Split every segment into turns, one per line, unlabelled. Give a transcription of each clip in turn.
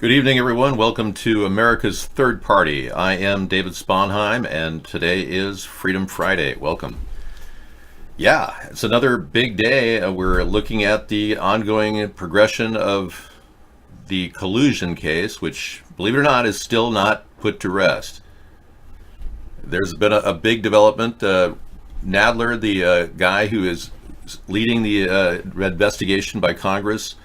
Good evening, everyone. Welcome to America's Third Party. I am David Sponheim, and today is Freedom Friday. Welcome. Yeah, it's another big day. We're looking at the ongoing progression of the collusion case, which, believe it or not, is still not put to rest. There's been a big development. Nadler, the guy who is leading the investigation by Congress,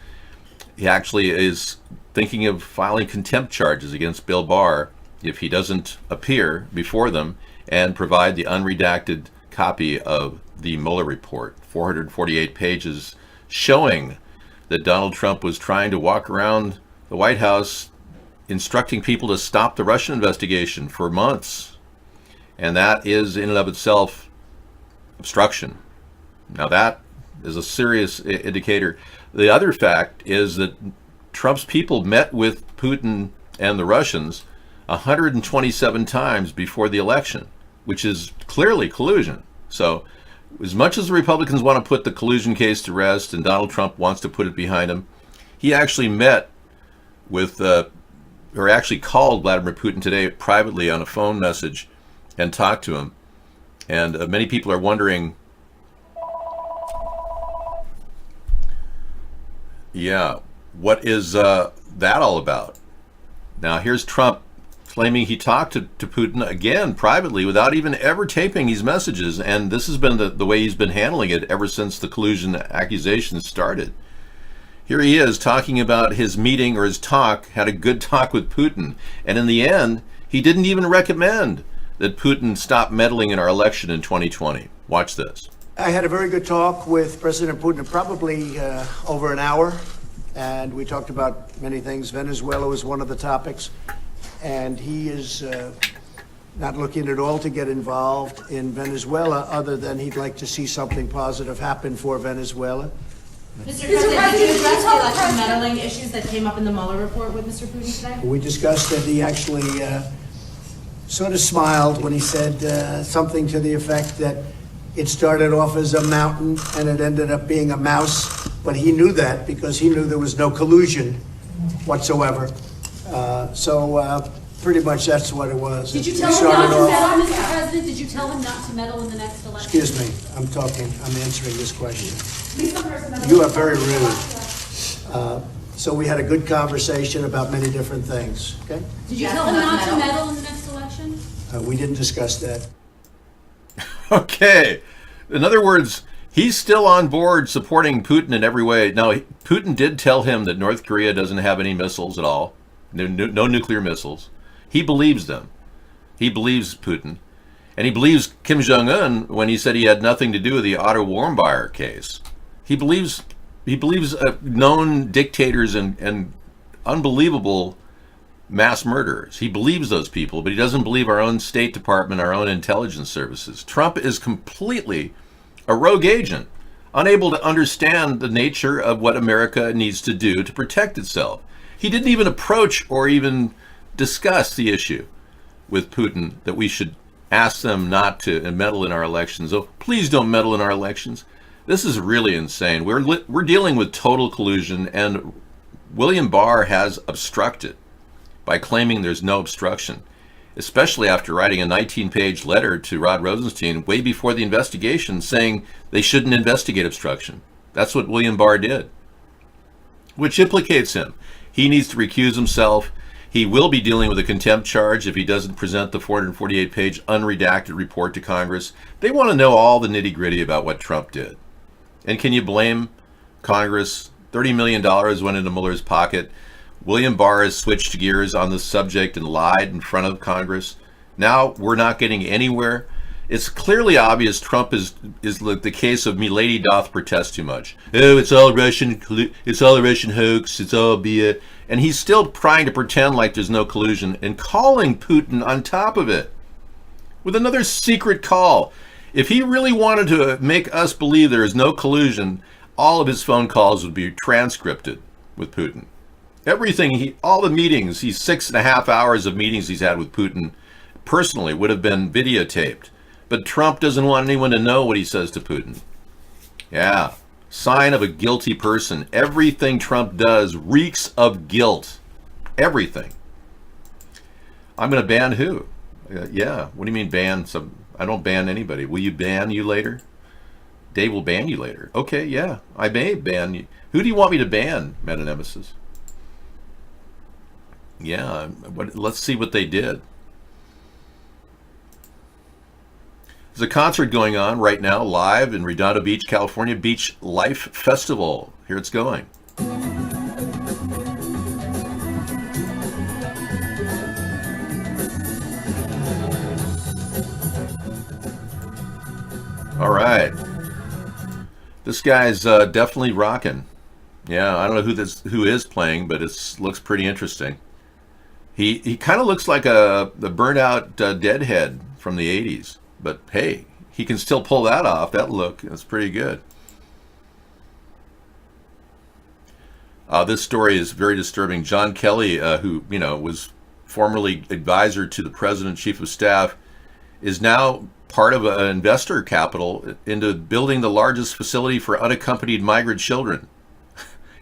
he actually is thinking of filing contempt charges against Bill Barr if he doesn't appear before them and provide the unredacted copy of the Mueller report, 448 pages, showing that Donald Trump was trying to walk around the White House instructing people to stop the Russian investigation for months. And that is in and of itself obstruction. Now that is a serious indicator. The other fact is that Trump's people met with Putin and the Russians 127 times before the election, which is clearly collusion. So as much as the Republicans want to put the collusion case to rest and Donald Trump wants to put it behind him, he actually met with, or actually called Vladimir Putin today privately on a phone message and talked to him. And many people are wondering, what is that all about? Now, here's Trump claiming he talked to Putin again privately without even ever taping these messages. And this has been the way he's been handling it ever since the collusion accusations started. Here he is talking about his meeting or his talk, had a good talk with Putin. And in the end, he didn't even recommend that Putin stop meddling in our election in 2020. Watch this.
I had a very good talk with President Putin, probably over an hour, and we talked about many things. Venezuela was one of the topics, and he is not looking at all to get involved in Venezuela, other than he'd like to see something positive happen for Venezuela.
Mr. President, did you address the election meddling issues that came up in the Mueller report with Mr. Putin today?
We discussed that. He actually sort of smiled when he said something to the effect that it started off as a mountain and it ended up being a mouse, but he knew that because he knew there was no collusion whatsoever. So pretty much that's what it was.
Did you tell him not to meddle, Mr. President? Did you tell him not to meddle in the next election?
Excuse me, I'm answering this question. You are very rude. So we had a good conversation about many different things, okay?
Did you tell him not to meddle in the next election?
We didn't discuss that.
Okay. In other words, he's still on board supporting Putin in every way. Now, Putin did tell him that North Korea doesn't have any missiles at all. No nuclear missiles. He believes them. He believes Putin. And he believes Kim Jong-un when he said he had nothing to do with the Otto Warmbier case. He believes known dictators and unbelievable mass murderers. He believes those people, but he doesn't believe our own State Department, our own intelligence services. Trump is completely a rogue agent, unable to understand the nature of what America needs to do to protect itself. He didn't even approach or even discuss the issue with Putin that we should ask them not to meddle in our elections. Oh, please don't meddle in our elections. This is really insane. We're dealing with total collusion, and William Barr has obstructed by claiming there's no obstruction, especially after writing a 19-page letter to Rod Rosenstein way before the investigation saying they shouldn't investigate obstruction. That's what William Barr did, which implicates him. He needs to recuse himself. He will be dealing with a contempt charge if he doesn't present the 448-page unredacted report to Congress. They want to know all the nitty-gritty about what Trump did. And can you blame Congress? $30 million went into Mueller's pocket. William Barr has switched gears on the subject and lied in front of Congress. Now we're not getting anywhere. It's clearly obvious Trump is like the case of "Milady doth protest too much." Oh, it's all a Russian hoax. It's all BS, and he's still trying to pretend like there's no collusion and calling Putin on top of it with another secret call. If he really wanted to make us believe there is no collusion, all of his phone calls would be transcripted with Putin. Everything, all the meetings, 6.5 hours of meetings he's had with Putin personally would have been videotaped. But Trump doesn't want anyone to know what he says to Putin. Yeah, sign of a guilty person. Everything Trump does reeks of guilt. Everything. I'm going to ban who? Yeah. What do you mean ban some? I don't ban anybody. Will you ban you later? Dave will ban you later. Okay, yeah. I may ban you. Who do you want me to ban, Meta-Nemesis? Yeah. Let's see what they did. There's a concert going on right now, live in Redondo Beach, California. Beach Life Festival. Here it's going. All right. This guy's definitely rocking. Yeah, I don't know who is playing, but it looks pretty interesting. He kind of looks like the burnt out Deadhead from the 80s. But hey, he can still pull that off. That look, that's pretty good. This story is very disturbing. John Kelly, who was formerly advisor to the president, chief of staff, is now part of an investor capital into building the largest facility for unaccompanied migrant children.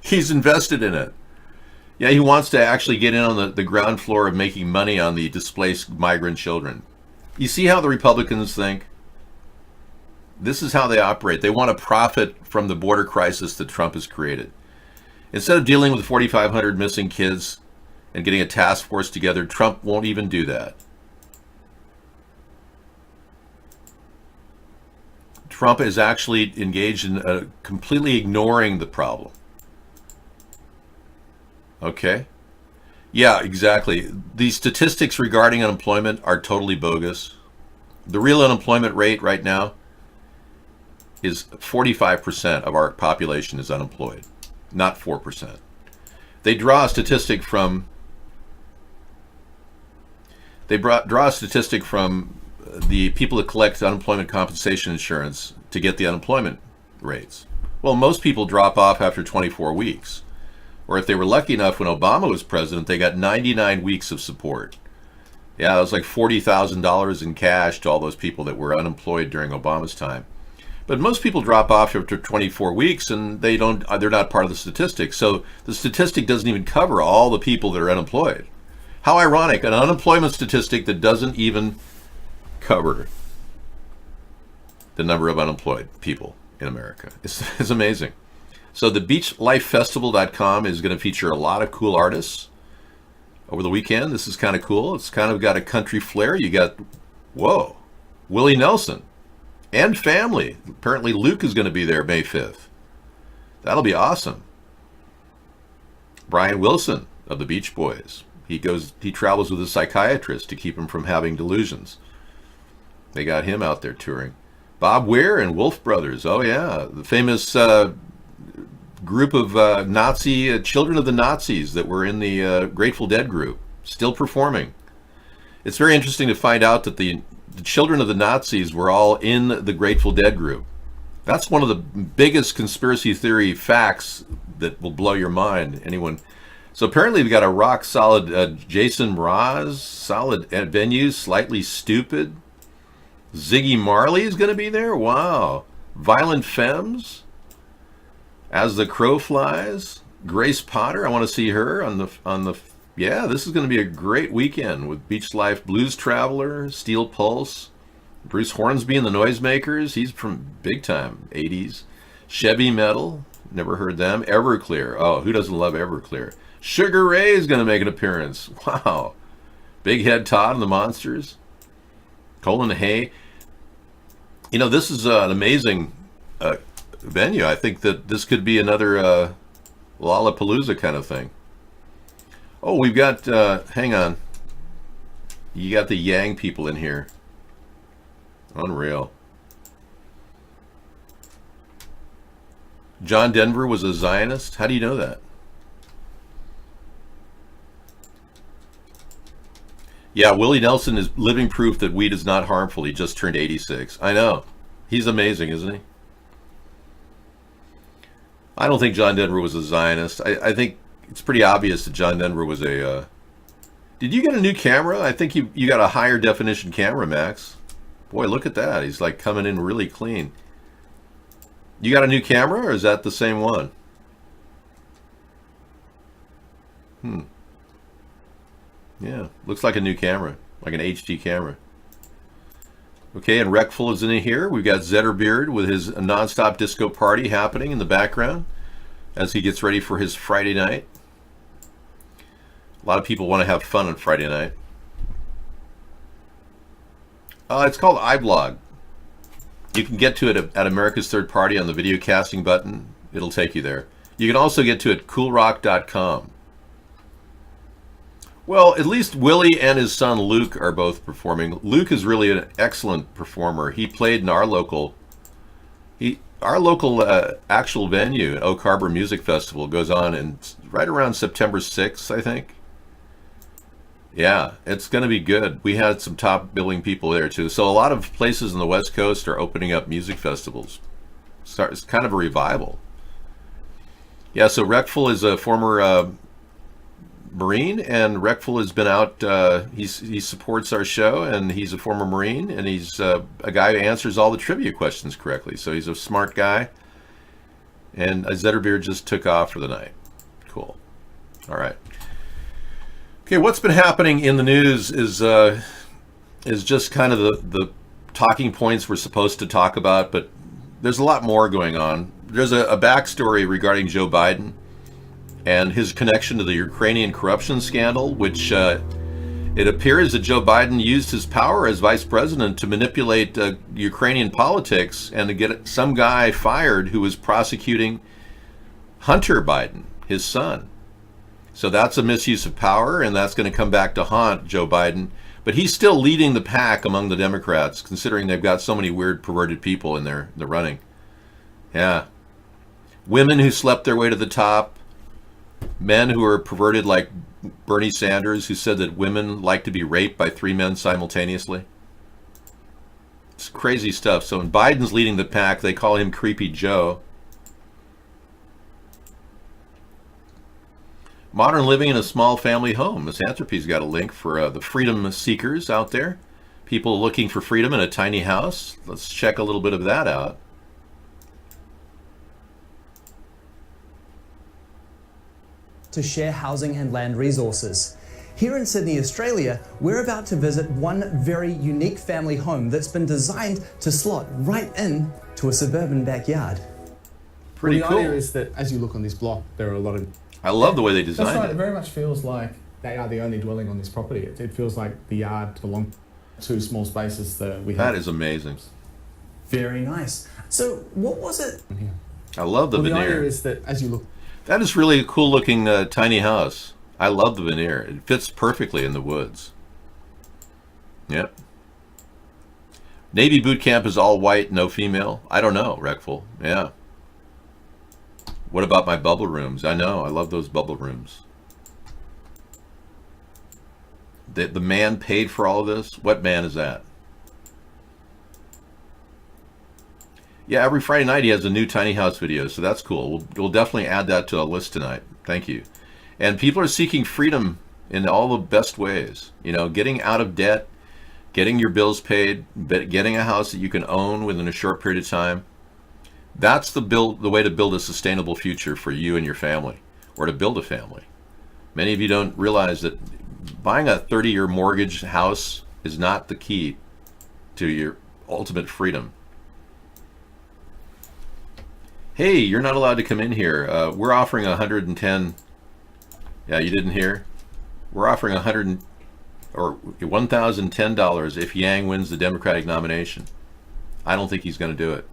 He's invested in it. Yeah, he wants to actually get in on the ground floor of making money on the displaced migrant children. You see how the Republicans think? This is how they operate. They want to profit from the border crisis that Trump has created. Instead of dealing with 4,500 missing kids and getting a task force together, Trump won't even do that. Trump is actually engaged in completely ignoring the problem. Okay? Yeah, exactly. The statistics regarding unemployment are totally bogus. The real unemployment rate right now is 45% of our population is unemployed, not 4%. They draw a statistic from the people that collect unemployment compensation insurance to get the unemployment rates. Well, most people drop off after 24 weeks. Or if they were lucky enough when Obama was president, they got 99 weeks of support. Yeah, it was like $40,000 in cash to all those people that were unemployed during Obama's time. But most people drop off after 24 weeks and they're not part of the statistic. So the statistic doesn't even cover all the people that are unemployed. How ironic, an unemployment statistic that doesn't even cover the number of unemployed people in America. It's amazing. So the beachlifefestival.com is going to feature a lot of cool artists over the weekend. This is kind of cool. It's kind of got a country flair. You got, Willie Nelson and family. Apparently Luke is going to be there May 5th. That'll be awesome. Brian Wilson of the Beach Boys. He travels with a psychiatrist to keep him from having delusions. They got him out there touring. Bob Weir and Wolf Brothers. Oh yeah, the famous group of Nazi children of the Nazis that were in the Grateful Dead group, still performing. It's very interesting to find out that the children of the Nazis were all in the Grateful Dead group. That's one of the biggest conspiracy theory facts that will blow your mind. So apparently we've got a rock solid Jason Mraz, solid Venues, Slightly Stoopid. Ziggy Marley is going to be there. Wow. Violent Femmes. As the Crow Flies. Grace Potter. I want to see her on the. Yeah, this is going to be a great weekend with Beach Life, Blues Traveler, Steel Pulse, Bruce Hornsby and the Noisemakers. He's from big time 80s. Chevy Metal. Never heard them. Everclear. Oh, who doesn't love Everclear? Sugar Ray is going to make an appearance. Wow. Big Head Todd and the Monsters. Colin Hay. This is an amazing venue. I think that this could be another Lollapalooza kind of thing. Oh, we've got, hang on. You got the Yang people in here. Unreal. John Denver was a Zionist? How do you know that? Yeah, Willie Nelson is living proof that weed is not harmful. He just turned 86. I know. He's amazing, isn't he? I don't think John Denver was a Zionist. I think it's pretty obvious that John Denver was a... Did you get a new camera? I think you got a higher definition camera, Max. Boy, look at that. He's like coming in really clean. You got a new camera, or is that the same one? Yeah, looks like a new camera, like an HD camera. Okay, and Reckful is in here. We've got Zetterbeard with his nonstop disco party happening in the background as he gets ready for his Friday night. A lot of people want to have fun on Friday night. It's called iBlog. You can get to it at America's Third Party on the video casting button. It'll take you there. You can also get to it at coolrock.com. Well, at least Willie and his son Luke are both performing. Luke is really an excellent performer. He played in our local actual venue, Oak Harbor Music Festival, goes on in right around September 6th, I think. Yeah, it's going to be good. We had some top billing people there too. So a lot of places in the West Coast are opening up music festivals. It's kind of a revival. Yeah, so Reckful is a former Marine, and Reckful has been out. He supports our show, and he's a former Marine, and he's a guy who answers all the trivia questions correctly. So he's a smart guy. And Zetterbeard just took off for the night. Cool. All right. Okay, what's been happening in the news is just kind of the talking points we're supposed to talk about, but there's a lot more going on. There's a backstory regarding Joe Biden and his connection to the Ukrainian corruption scandal, which it appears that Joe Biden used his power as vice president to manipulate Ukrainian politics and to get some guy fired who was prosecuting Hunter Biden, his son. So that's a misuse of power, and that's going to come back to haunt Joe Biden. But he's still leading the pack among the Democrats, considering they've got so many weird, perverted people in the running. Yeah. Women who slept their way to the top. Men who are perverted like Bernie Sanders, who said that women like to be raped by 3 men simultaneously. It's crazy stuff. So when Biden's leading the pack, they call him Creepy Joe. Modern living in a small family home. Misanthropy's got a link for the freedom seekers out there. People looking for freedom in a tiny house. Let's check a little bit of that out.
To share housing and land resources. Here in Sydney, Australia, we're about to visit one very unique family home that's been designed to slot right in to a suburban backyard.
Pretty
the
cool.
idea is that as you look on this block, there are a lot of...
I love the way they
That's
designed
right, it
it.
very much feels like they are the only dwelling on this property. It feels like the yard belongs to 2 small spaces that we have.
That is amazing.
Very nice. So what was it?
Here.
I love the
The idea
veneer.
is that as you look...
That is really a cool looking tiny house. I love the veneer. It fits perfectly in the woods. Yep. Navy boot camp is all white, no female. I don't know, Reckful. Yeah. What about my bubble rooms? I know, I love those bubble rooms. The man paid for all of this? What man is that? Yeah, every Friday night he has a new tiny house video, so that's cool. We'll definitely add that to a list tonight. Thank you. And people are seeking freedom in all the best ways. You know, getting out of debt, getting your bills paid, getting a house that you can own within a short period of time. That's the way to build a sustainable future for you and your family, or to build a family. Many of you don't realize that buying a 30-year mortgage house is not the key to your ultimate freedom. Hey, you're not allowed to come in here. We're offering $110. Yeah, you didn't hear? We're offering $1,010 if Yang wins the Democratic nomination. I don't think he's going to do it.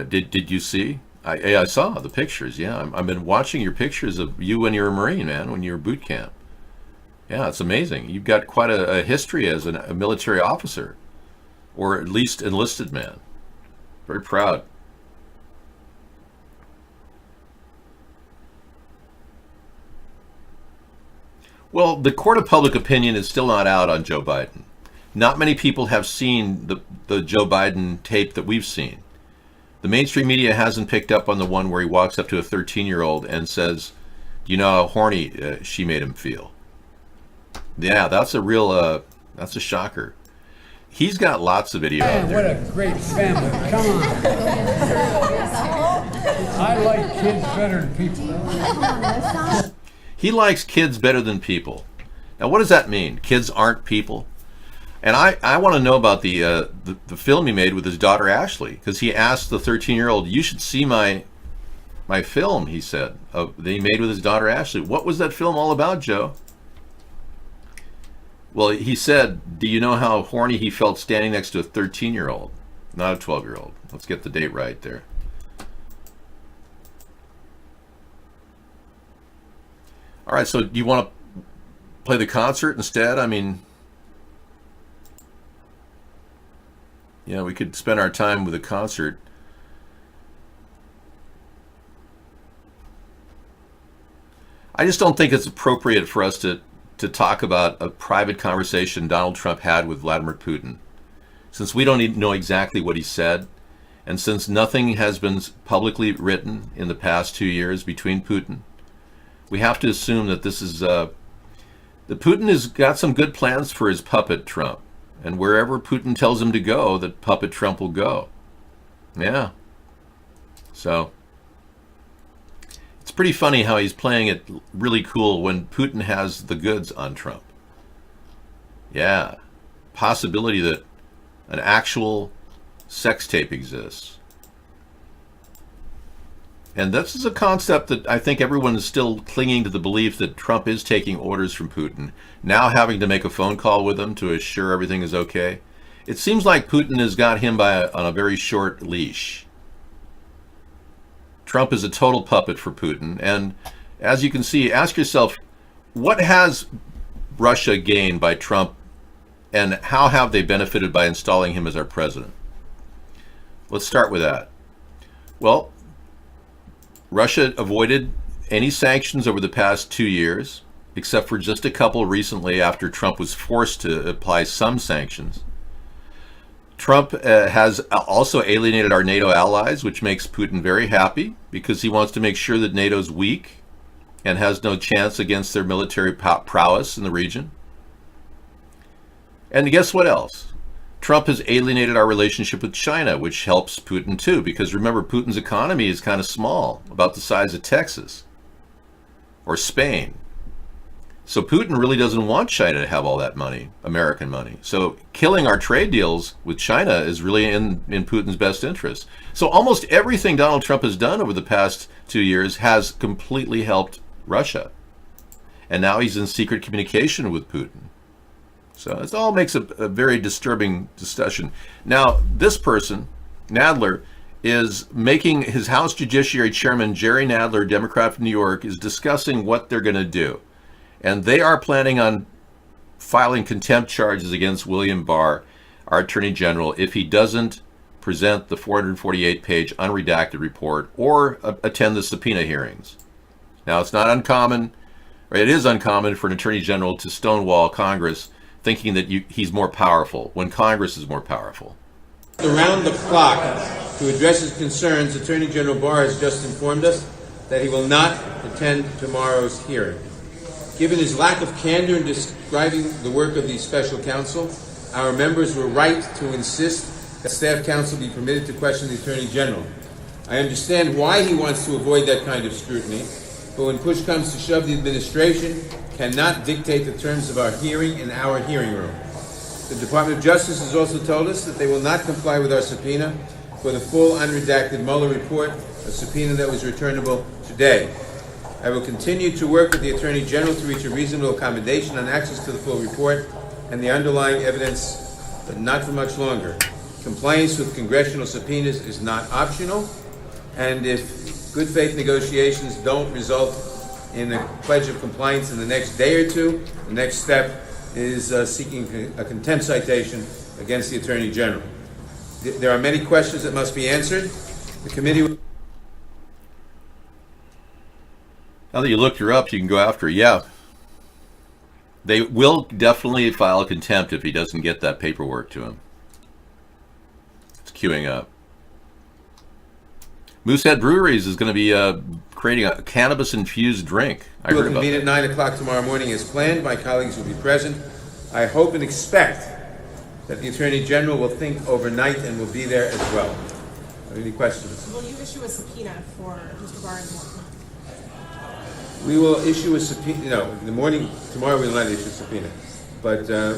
Did you see? I saw the pictures. Yeah, I've been watching your pictures of you when you were a Marine, man, when you were boot camp. Yeah, it's amazing. You've got quite a history as a military officer, or at least enlisted man. Very proud. Well, the court of public opinion is still not out on Joe Biden. Not many people have seen the Joe Biden tape that we've seen. The mainstream media hasn't picked up on the one where he walks up to a 13-year-old and says, "Do you know how horny she made him feel?" Yeah, that's a shocker. He's got lots of video out
Man, what
there.
a great family. Come on. I like kids better than people.
He likes kids better than people. Now, what does that mean? Kids aren't people? And I want to know about the film he made with his daughter Ashley, because he asked the 13-year-old, "You should see my film," he said, that he made with his daughter Ashley. What was that film all about, Joe? Well, he said, do you know how horny he felt standing next to a 13-year-old, not a 12-year-old? Let's get the date right there. All right, so do you want to play the concert instead? I mean, yeah, we could spend our time with a concert. I just don't think it's appropriate for us to talk about a private conversation Donald Trump had with Vladimir Putin, since we don't even know exactly what he said, and since nothing has been publicly written in the past 2 years between Putin. We have to assume that this is that Putin has got some good plans for his puppet Trump, and wherever Putin tells him to go, that puppet Trump will go. Yeah. So it's pretty funny how he's playing it really cool when Putin has the goods on Trump. Yeah. Possibility that an actual sex tape exists. And this is a concept that I think everyone is still clinging to the belief that Trump is taking orders from Putin, now having to make a phone call with him to assure everything is okay. It seems like Putin has got him on a very short leash. Trump is a total puppet for Putin. And as you can see, ask yourself, what has Russia gained by Trump, and how have they benefited by installing him as our president? Let's start with that. Well, Russia avoided any sanctions over the past 2 years, except for just a couple recently after Trump was forced to apply some sanctions. Trump has also alienated our NATO allies, which makes Putin very happy because he wants to make sure that NATO's weak and has no chance against their military prowess in the region. And guess what else? Trump has alienated our relationship with China, which helps Putin too, because remember, Putin's economy is kind of small, about the size of Texas or Spain. So Putin really doesn't want China to have all that money, American money. So killing our trade deals with China is really in Putin's best interest. So almost everything Donald Trump has done over the past 2 years has completely helped Russia. And now he's in secret communication with Putin. So it all makes a very disturbing discussion. Now, this person, Nadler, is making his House Judiciary Chairman, Jerry Nadler, Democrat from New York, is discussing what they're going to do. And they are planning on filing contempt charges against William Barr, our Attorney General, if he doesn't present the 448-page unredacted report or attend the subpoena hearings. Now, it's not uncommon, or it is uncommon for an Attorney General to stonewall Congress thinking that he's more powerful when Congress is more powerful.
Around the clock to address his concerns, Attorney General Barr has just informed us that he will not attend tomorrow's hearing. Given his lack of candor in describing the work of the special counsel, our members were right to insist that staff counsel be permitted to question the Attorney General. I understand why he wants to avoid that kind of scrutiny, but when push comes to shove, the administration cannot dictate the terms of our hearing in our hearing room. The Department of Justice has also told us that they will not comply with our subpoena for the full unredacted Mueller report, a subpoena that was returnable today. I will continue to work with the Attorney General to reach a reasonable accommodation on access to the full report and the underlying evidence, but not for much longer. Compliance with congressional subpoenas is not optional, and if good faith negotiations don't result in a pledge of compliance in the next day or two, the next step is seeking a contempt citation against the Attorney General. There are many questions that must be answered. The committee...
Now that you looked her up, you can go after her. Yeah. They will definitely file contempt if he doesn't get that paperwork to him. It's queuing up. Moosehead Breweries is going to be creating a cannabis-infused drink. I heard about that.
We will convene at 9 o'clock tomorrow morning as planned. My colleagues will be present. I hope and expect that the Attorney General will think overnight and will be there as well. Are there any questions?
Will you issue a subpoena for Mr. Barr and more?
We will issue a subpoena, in the morning, tomorrow we will not issue a subpoena. But the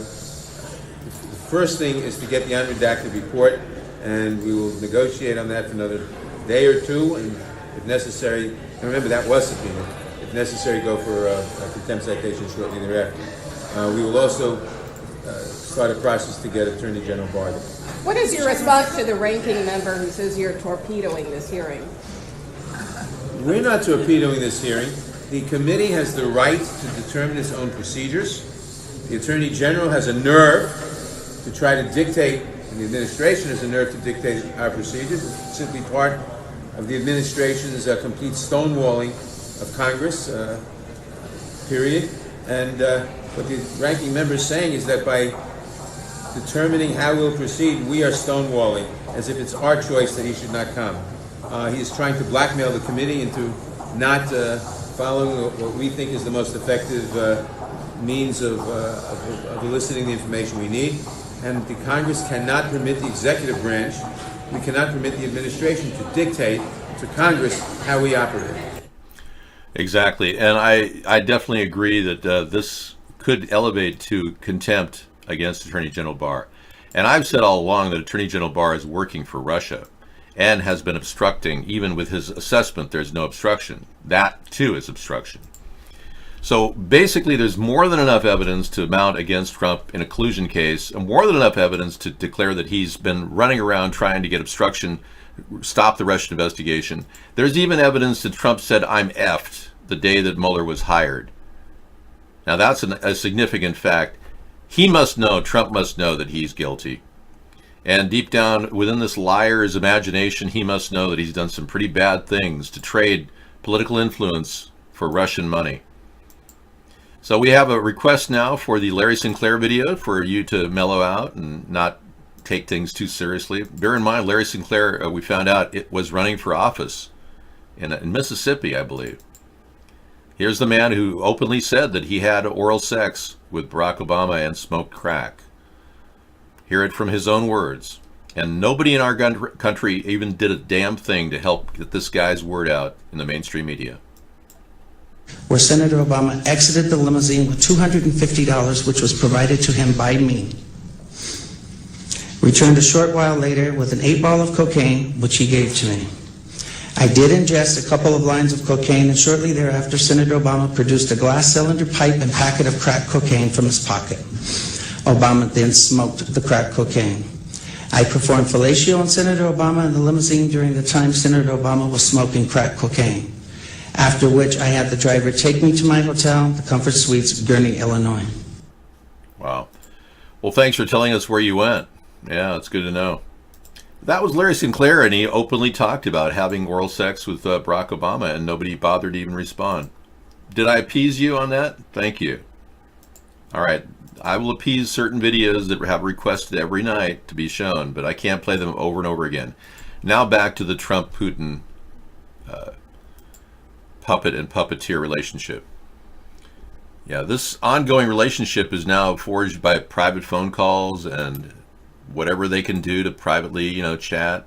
first thing is to get the unredacted report, and we will negotiate on that for another day or two, and if necessary, and remember that was subpoena, if necessary, go for a contempt citation shortly thereafter. We will also start a process to get Attorney General Barr.
What is your response to the ranking member who says you're torpedoing this hearing?
We're not torpedoing this hearing. The committee has the right to determine its own procedures. The Attorney General has a nerve to try to dictate, and the administration has a nerve to dictate our procedures. It's simply part of the administration's complete stonewalling of Congress, period. And what the ranking member is saying is that by determining how we'll proceed, we are stonewalling, as if it's our choice that he should not come. He is trying to blackmail the committee into not following what we think is the most effective means of eliciting the information we need. And the Congress cannot permit the executive branch, we cannot permit the administration to dictate to Congress how we operate.
Exactly. And I definitely agree that this could elevate to contempt against Attorney General Barr. And I've said all along that Attorney General Barr is working for Russia and has been obstructing. Even with his assessment, there's no obstruction. That, too, is obstruction. So basically, there's more than enough evidence to mount against Trump in a collusion case, and more than enough evidence to declare that he's been running around trying to get obstruction, stop the Russian investigation. There's even evidence that Trump said, "I'm effed," the day that Mueller was hired. Now, that's a significant fact. He must know, Trump must know that he's guilty. And deep down within this liar's imagination, he must know that he's done some pretty bad things to trade political influence for Russian money. So we have a request now for the Larry Sinclair video for you to mellow out and not take things too seriously. Bear in mind, Larry Sinclair, we found out, it was running for office in Mississippi, I believe. Here's the man who openly said that he had oral sex with Barack Obama and smoked crack. Hear it from his own words. And nobody in our country even did a damn thing to help get this guy's word out in the mainstream media.
Where Senator Obama exited the limousine with $250, which was provided to him by me. Returned a short while later with an 8-ball of cocaine, which he gave to me. I did ingest a couple of lines of cocaine, and shortly thereafter, Senator Obama produced a glass cylinder pipe and packet of crack cocaine from his pocket. Obama then smoked the crack cocaine. I performed fellatio on Senator Obama in the limousine during the time Senator Obama was smoking crack cocaine, after which I had the driver take me to my hotel, the Comfort Suites, Gurnee, Illinois.
Wow. Well, thanks for telling us where you went. Yeah, that's good to know. That was Larry Sinclair, and he openly talked about having oral sex with Barack Obama, and nobody bothered to even respond. Did I appease you on that? Thank you. All right. I will appease certain videos that have requested every night to be shown, but I can't play them over and over again. Now back to the Trump-Putin puppet and puppeteer relationship. Yeah, this ongoing relationship is now forged by private phone calls and whatever they can do to privately, chat.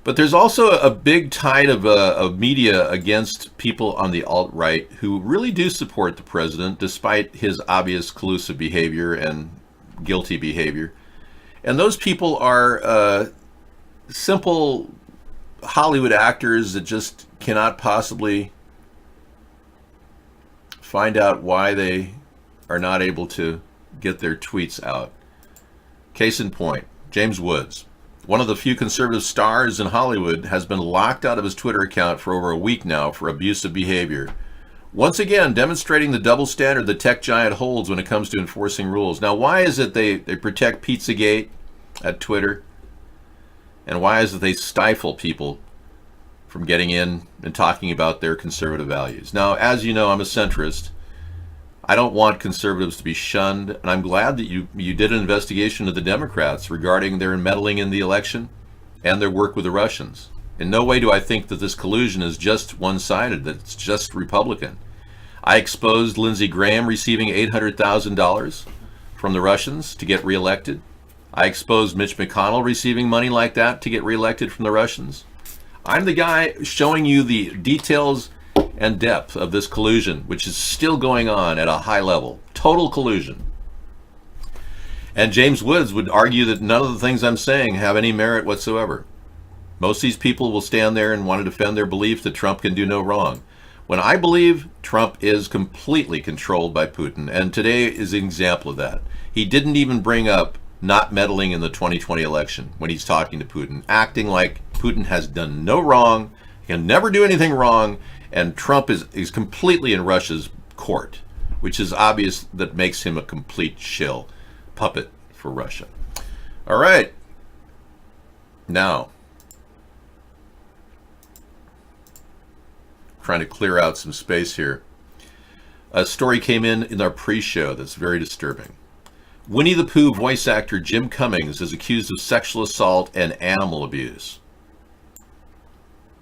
But there's also a big tide of media against people on the alt-right who really do support the president despite his obvious collusive behavior and guilty behavior. And those people are simple Hollywood actors that just cannot possibly find out why they are not able to get their tweets out. Case in point, James Woods, one of the few conservative stars in Hollywood, has been locked out of his Twitter account for over a week now for abusive behavior. Once again, demonstrating the double standard the tech giant holds when it comes to enforcing rules. Now, why is it they protect Pizzagate at Twitter? And why is it they stifle people from getting in and talking about their conservative values? Now, as you know, I'm a centrist. I don't want conservatives to be shunned, and I'm glad that you did an investigation of the Democrats regarding their meddling in the election and their work with the Russians. In no way do I think that this collusion is just one-sided, that it's just Republican. I exposed Lindsey Graham receiving $800,000 from the Russians to get reelected. I exposed Mitch McConnell receiving money like that to get reelected from the Russians. I'm the guy showing you the details and depth of this collusion, which is still going on at a high level. Total collusion. And James Woods would argue that none of the things I'm saying have any merit whatsoever. Most of these people will stand there and want to defend their belief that Trump can do no wrong, when I believe Trump is completely controlled by Putin, and today is an example of that. He didn't even bring up not meddling in the 2020 election when he's talking to Putin, acting like Putin has done no wrong, can never do anything wrong, and Trump is completely in Russia's court, which is obvious that makes him a complete shill, puppet for Russia. All right. Now, trying to clear out some space here. A story came in our pre-show that's very disturbing. Winnie the Pooh voice actor Jim Cummings is accused of sexual assault and animal abuse.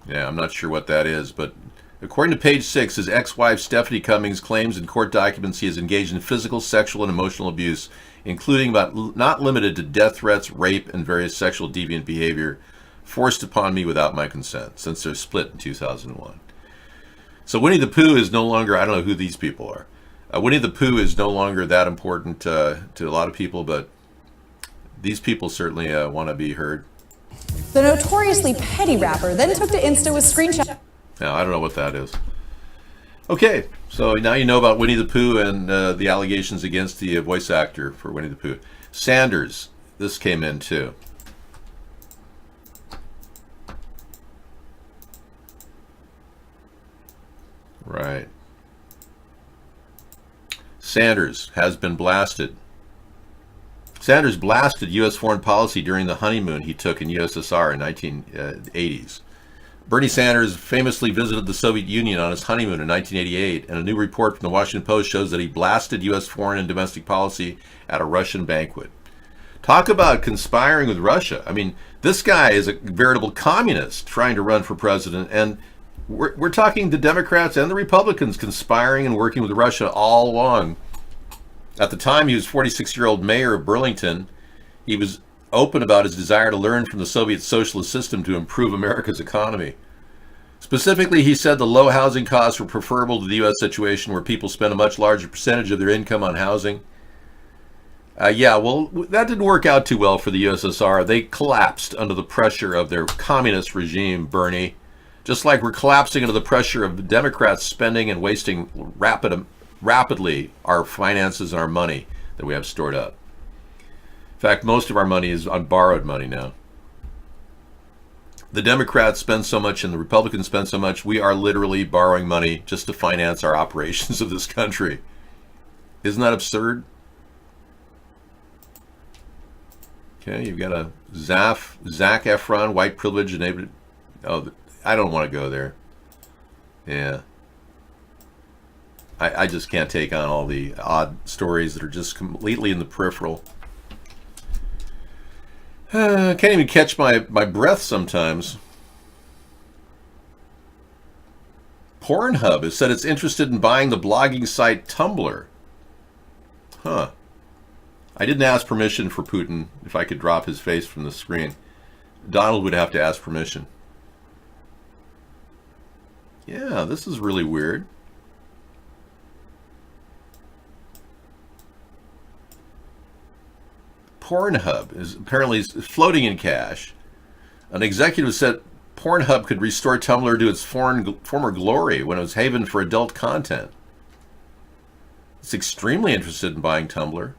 Yeah, I'm not sure what that is, but according to Page 6, his ex-wife Stephanie Cummings claims in court documents he has engaged in physical, sexual, and emotional abuse, including but not limited to death threats, rape, and various sexual deviant behavior forced upon me without my consent since their split in 2001. So Winnie the Pooh is no longer, I don't know who these people are. Winnie the Pooh is no longer that important to a lot of people, but these people certainly want to be heard.
The notoriously petty rapper then took to Insta with screenshots.
Now, I don't know what that is. Okay, so now you know about Winnie the Pooh and the allegations against the voice actor for Winnie the Pooh. Sanders, this came in too. Right. Sanders has been blasted. Sanders blasted U.S. foreign policy during the honeymoon he took in USSR in 1980s. Bernie Sanders famously visited the Soviet Union on his honeymoon in 1988, and a new report from the Washington Post shows that he blasted U.S. foreign and domestic policy at a Russian banquet. Talk about conspiring with Russia. I mean, this guy is a veritable communist trying to run for president, and we're talking the Democrats and the Republicans conspiring and working with Russia all along. At the time, he was 46-year-old mayor of Burlington. He was open about his desire to learn from the Soviet socialist system to improve America's economy. Specifically, he said the low housing costs were preferable to the U.S. situation where people spend a much larger percentage of their income on housing. Yeah, well, that didn't work out too well for the USSR. They collapsed under the pressure of their communist regime, Bernie. Just like we're collapsing under the pressure of the Democrats spending and wasting rapidly our finances and our money that we have stored up. In fact, most of our money is on borrowed money now. The Democrats spend so much and the Republicans spend so much, we are literally borrowing money just to finance our operations of this country. Isn't that absurd? Okay, you've got a Zac Efron, white privilege enabled. Oh, I don't want to go there. Yeah. I just can't take on all the odd stories that are just completely in the peripheral. Can't even catch my breath sometimes. Pornhub has said it's interested in buying the blogging site Tumblr. Huh. I didn't ask permission for Putin if I could drop his face from the screen. Donald would have to ask permission. Yeah, this is really weird. Pornhub is apparently floating in cash. An executive said Pornhub could restore Tumblr to its former glory when it was haven for adult content. It's extremely interested in buying Tumblr,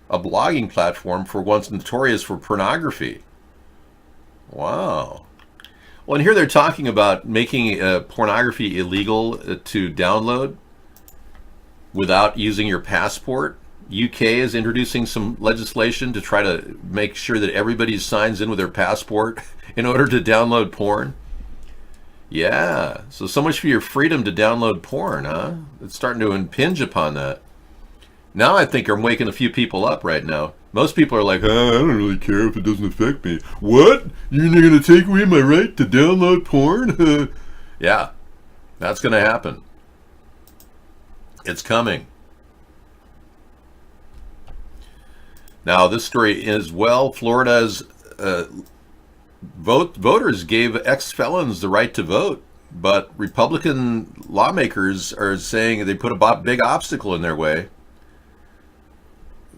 a blogging platform for once notorious for pornography. Wow. Well, and here they're talking about making pornography illegal to download without using your passport. UK is introducing some legislation to try to make sure that everybody signs in with their passport in order to download porn. Yeah, so much for your freedom to download porn, huh? It's starting to impinge upon that. Now I think I'm waking a few people up right now. Most people are like, I don't really care if it doesn't affect me. What? You're going to take away my right to download porn? Yeah, that's going to happen. It's coming. Now, this story is, well, Florida's voters gave ex-felons the right to vote But Republican lawmakers are saying they put a big obstacle in their way.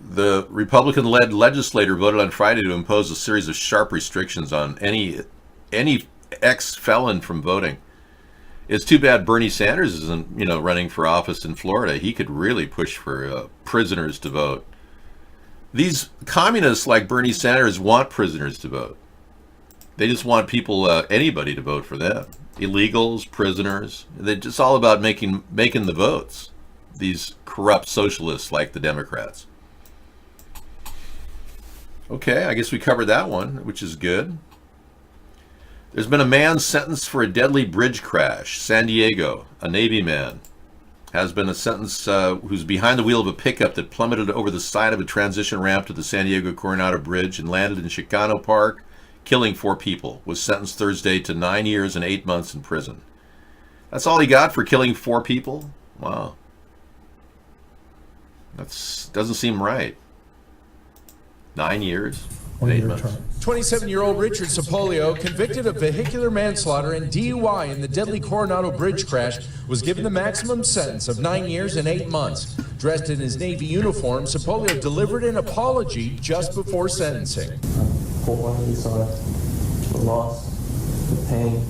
The Republican-led legislature voted on Friday to impose a series of sharp restrictions on any ex-felon from voting. It's too bad Bernie Sanders isn't, running for office in Florida. He could really push for prisoners to vote. These communists like Bernie Sanders want prisoners to vote. They just want people, anybody to vote for them. Illegals, prisoners. It's all about making the votes. These corrupt socialists like the Democrats. Okay, I guess we covered that one, which is good. There's been a man sentenced for a deadly bridge crash. San Diego, a Navy man, has been sentenced who's behind the wheel of a pickup that plummeted over the side of a transition ramp to the San Diego Coronado Bridge and landed in Chicano Park, killing 4 people. Was sentenced Thursday to 9 years and 8 months in prison. That's all he got for killing 4 people? Wow. Doesn't seem right. 9 years and 8 months.
27-year-old Richard Sapolio, convicted of vehicular manslaughter and DUI in the deadly Coronado Bridge crash, was given the maximum sentence of 9 years and 8 months. Dressed in his Navy uniform, Sapolio delivered an apology just before sentencing.
Wholeheartedly sorry for the loss, the pain,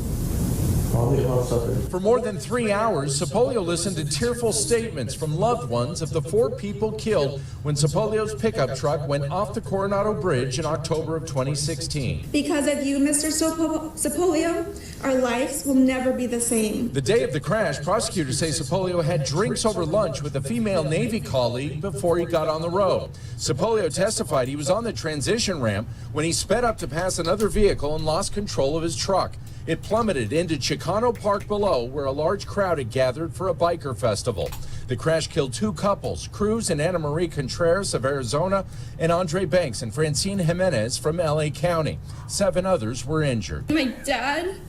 all the above suffered.
For more than 3 hours, Sapolio listened to tearful statements from loved ones of the 4 people killed when Sapolio's pickup truck went off the Coronado Bridge in October of 2016.
Because of you, Mr. Sapolio, our lives will never be the same.
The day of the crash, prosecutors say Sapolio had drinks over lunch with a female Navy colleague before he got on the road. Sapolio testified he was on the transition ramp when he sped up to pass another vehicle and lost control of his truck. It plummeted into Chicano Park below, where a large crowd had gathered for a biker festival. The crash killed 2 couples, Cruz and Ana Marie Contreras of Arizona, and Andre Banks and Francine Jimenez from LA County. 7 others were injured.
My dad,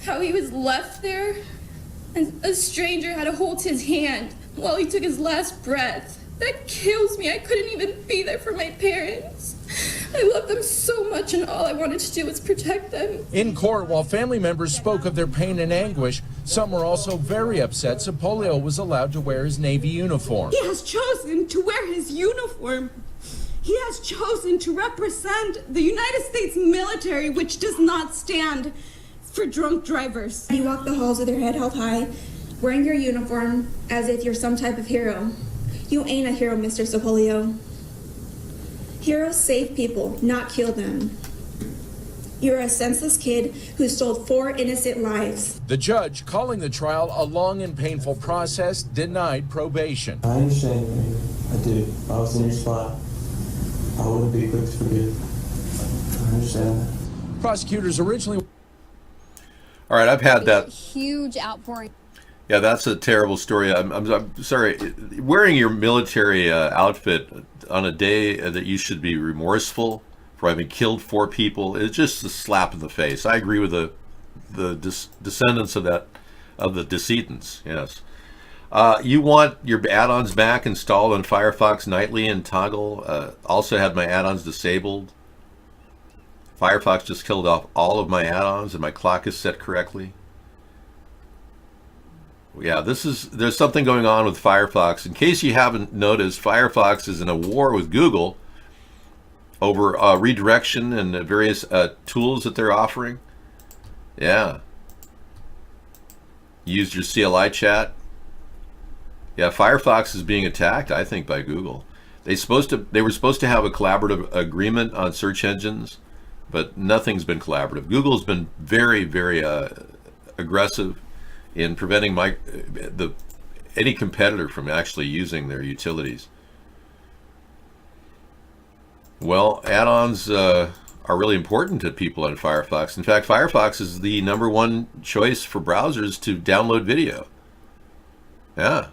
how he was left there, and a stranger had to hold his hand while he took his last breath. That kills me. I couldn't even be there for my parents. I love them so much, and all I wanted to do was protect them.
In court, while family members spoke of their pain and anguish, some were also very upset Sapolio was allowed to wear his Navy uniform.
He has chosen to wear his uniform. He has chosen to represent the United States military, which does not stand for drunk drivers.
You walk the halls with your head held high, wearing your uniform as if you're some type of hero. You ain't a hero, Mr. Sapolio. Heroes save people, not kill them. You're a senseless kid who stole 4 innocent lives.
The judge, calling the trial a long and painful process, denied probation.
I understand, Mayor. I do. If I was in your spot, I wouldn't be quick to forgive. I understand that.
Prosecutors originally...
All right, I've had that.
Huge outpouring.
Yeah, that's a terrible story. I'm sorry. Wearing your military outfit on a day that you should be remorseful for having killed 4 people is just a slap in the face. I agree with the descendants of the decedents. Yes. You want your add-ons back installed on Firefox Nightly and Toggle. Also had my add-ons disabled. Firefox just killed off all of my add-ons and my clock is set correctly. Yeah, there's something going on with Firefox. In case you haven't noticed, Firefox is in a war with Google over redirection and the various tools that they're offering. Yeah. Used your CLI chat. Yeah, Firefox is being attacked, I think, by Google. They were supposed to have a collaborative agreement on search engines, but nothing's been collaborative. Google's been very, very aggressive in preventing any competitor from actually using their utilities. Well, add-ons are really important to people on Firefox. In fact, Firefox is the #1 choice for browsers to download video. Yeah.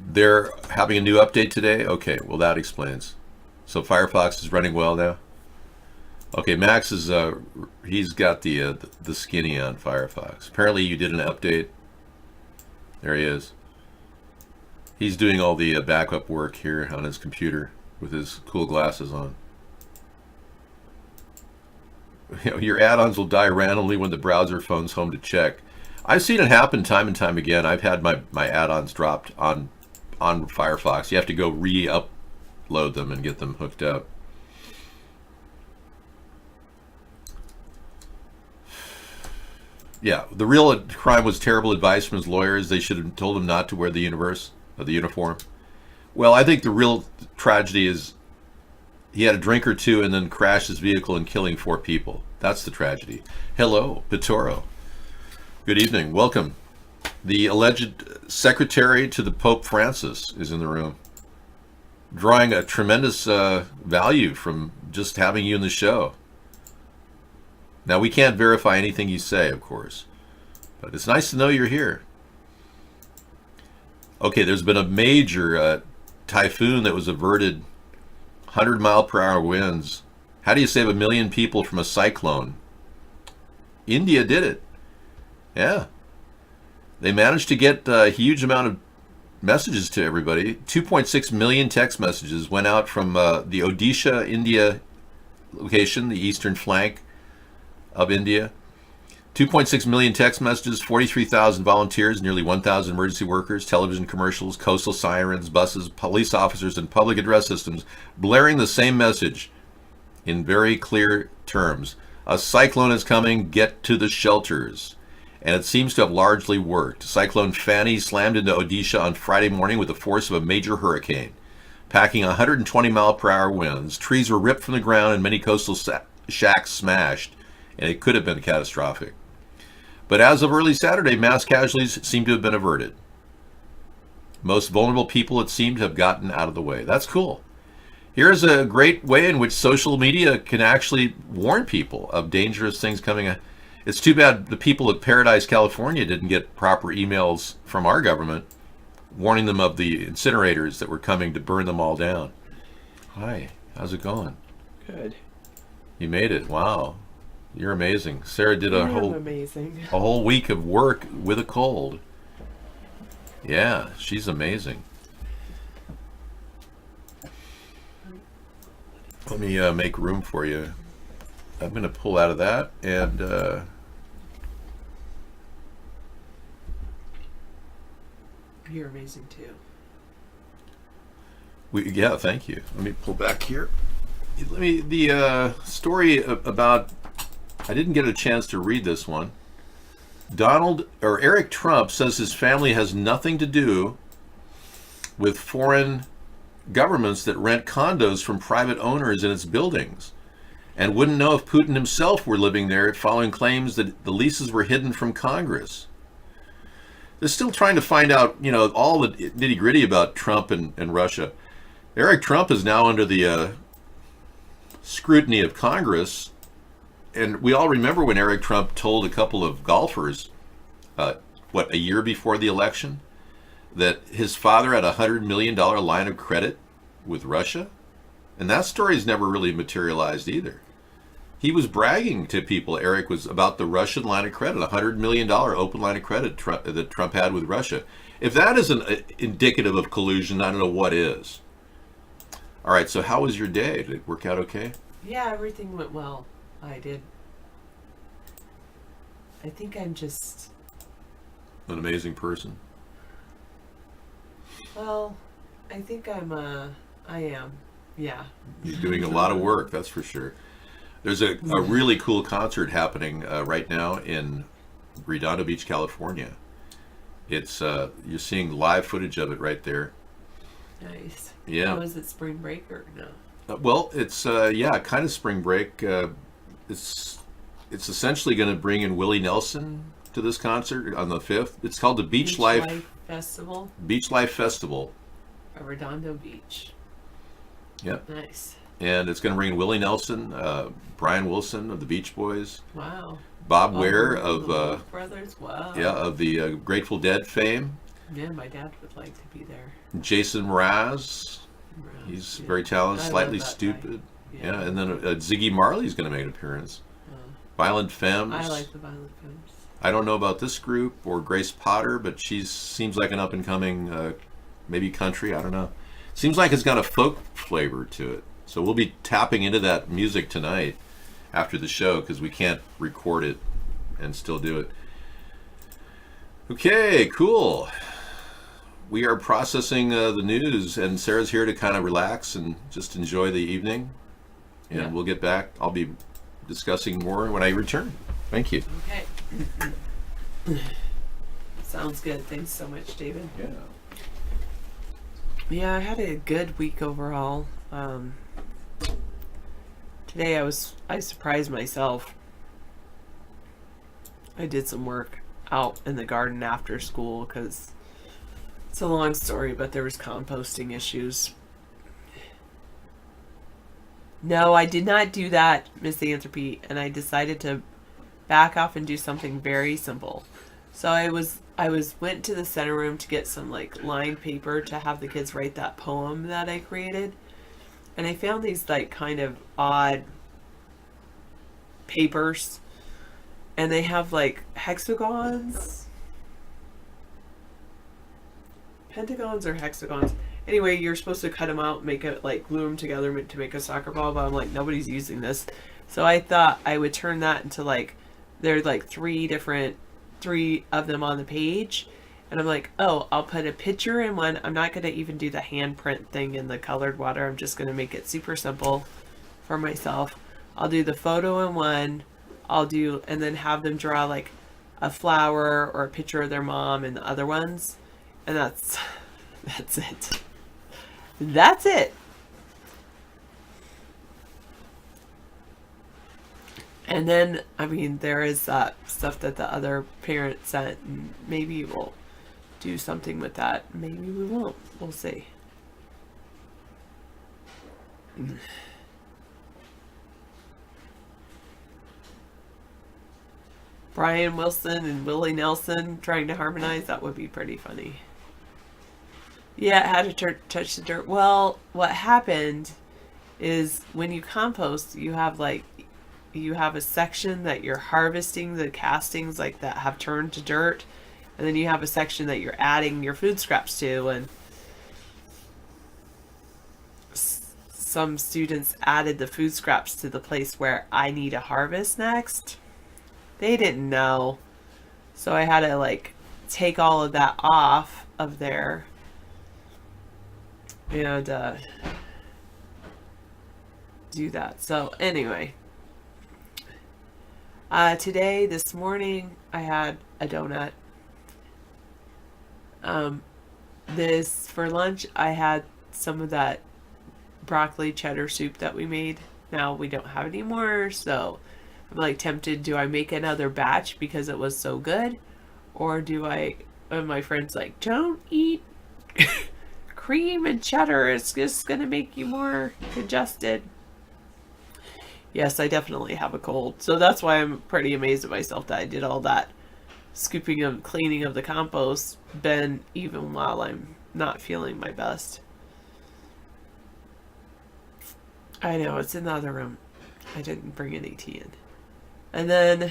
They're having a new update today? Okay, well that explains. So Firefox is running well now? Okay, Max is he's got the skinny on Firefox. Apparently you did an update. There he is. He's doing all the backup work here on his computer with his cool glasses on. Your add-ons will die randomly when the browser phone's home to check. I've seen it happen time and time again. I've had my add-ons dropped on Firefox. You have to go re-upload them and get them hooked up. Yeah, the real crime was terrible advice from his lawyers. They should have told him not to wear the uniform. Well, I think the real tragedy is he had a drink or two and then crashed his vehicle and killing 4 people. That's the tragedy. Hello, Pittoro. Good evening. Welcome. The alleged secretary to the Pope Francis is in the room, drawing a tremendous value from just having you in the show. Now, we can't verify anything you say, of course, but it's nice to know you're here. Okay, there's been a major typhoon that was averted, 100-mile-per-hour winds. How do you save 1 million people from a cyclone? India did it. Yeah. They managed to get a huge amount of messages to everybody. 2.6 million text messages went out from the Odisha, India location, the eastern flank of India. 2.6 million text messages, 43,000 volunteers, nearly 1,000 emergency workers, television commercials, coastal sirens, buses, police officers, and public address systems blaring the same message in very clear terms. A cyclone is coming, get to the shelters. And it seems to have largely worked. Cyclone Fani slammed into Odisha on Friday morning with the force of a major hurricane, packing 120-mile-per-hour winds. Trees were ripped from the ground and many coastal shacks smashed, and it could have been catastrophic. But as of early Saturday, mass casualties seem to have been averted. Most vulnerable people, it seemed, have gotten out of the way. That's cool. Here's a great way in which social media can actually warn people of dangerous things coming. It's too bad the people at Paradise, California didn't get proper emails from our government warning them of the incinerators that were coming to burn them all down. Hi, how's it going?
Good.
You made it. Wow. You're amazing. Sarah did a
amazing.
a whole week of work with a cold. Yeah, she's amazing. Let me make room for you. I'm going to pull out of that and
you're amazing too.
Yeah, thank you. Let me pull back here. The story about, I didn't get a chance to read this one. Eric Trump says his family has nothing to do with foreign governments that rent condos from private owners in its buildings, and wouldn't know if Putin himself were living there, following claims that the leases were hidden from Congress. They're still trying to find out, all the nitty-gritty about Trump and Russia. Eric Trump is now under the scrutiny of Congress, and we all remember when Eric Trump told a couple of golfers, a year before the election, that his father had a $100 million line of credit with Russia? And that story's never really materialized either. He was bragging to people, Eric was, about the Russian line of credit, a $100 million open line of credit that Trump had with Russia. If that isn't indicative of collusion, I don't know what is. All right, so how was your day? Did it work out okay?
Yeah, everything went well. I think I'm just
an amazing person.
Well, I think I am. Yeah.
You're doing a lot of work, that's for sure. There's a really cool concert happening right now in Redondo Beach, California. It's you're seeing live footage of it right there.
Nice.
Yeah.
Was it spring break or no?
Well, it's kind of spring break. It's essentially going to bring in Willie Nelson to this concert on the 5th. It's called the Beach Life
Festival.
Beach Life Festival.
At Redondo Beach.
Yep.
Nice.
And it's going to bring in Willie Nelson, Brian Wilson of the Beach Boys.
Wow.
Bob Ware of
Brothers. Wow.
Yeah, of the Grateful Dead fame.
Yeah, my dad would like to be there.
Jason Mraz. He's very talented, slightly stupid. Yeah, and then Ziggy Marley's going to make an appearance. Violent Femmes.
I like the Violent Femmes.
I don't know about this group or Grace Potter, but she seems like an up-and-coming, maybe country, I don't know. Seems like it's got a folk flavor to it. So we'll be tapping into that music tonight. after the show because we can't record it and still do it. Okay, cool. We are processing the news, and Sarah's here to kind of relax and just enjoy the evening. And
Yeah.
we'll get back. I'll be discussing more when I return. Thank you.
Okay. Sounds good. Thanks so much, David.
Yeah.
Yeah, I had a good week overall. Today I surprised myself. I did some work out in the garden after school because it's a long story, but there was composting issues. No, I did not do that, Miss Anthropy, and I decided to back off and do something very simple. So I went to the center room to get some like lined paper to have the kids write that poem that I created. And I found these like kind of odd papers, and they have like hexagons, pentagons or hexagons. Anyway, you're supposed to cut them out, make it like glue them together to make a soccer ball, but I'm like, nobody's using this. So I thought I would turn that into like, there's like three of them on the page. And I'm like, oh, I'll put a picture in one. I'm not going to even do the handprint thing in the colored water. I'm just going to make it super simple for myself. I'll do the photo in one. And then have them draw like a flower or a picture of their mom in the other ones. And that's it. That's it. And then, I mean, there is stuff that the other parent sent, and maybe we'll do something with that. Maybe we won't. We'll see. Brian Wilson and Willie Nelson trying to harmonize, that would be pretty funny. Yeah, it had to touch the dirt. Well, what happened is when you compost, you have a section that you're harvesting the castings like that have turned to dirt, and then you have a section that you're adding your food scraps to, and some students added the food scraps to the place where I need to harvest next. They didn't know, so I had to like take all of that off of there and do that. So anyway, this morning I had a donut. For lunch I had some of that broccoli cheddar soup that we made. Now we don't have any more, so I'm like tempted. Do I make another batch because it was so good, or and my friend's like, don't eat cream and cheddar, it's just gonna make you more congested. Yes, I definitely have a cold, so that's why I'm pretty amazed at myself that I did all that scooping and cleaning of the compost bin even while I'm not feeling my best. I know, it's in the other room. I didn't bring any tea in. And then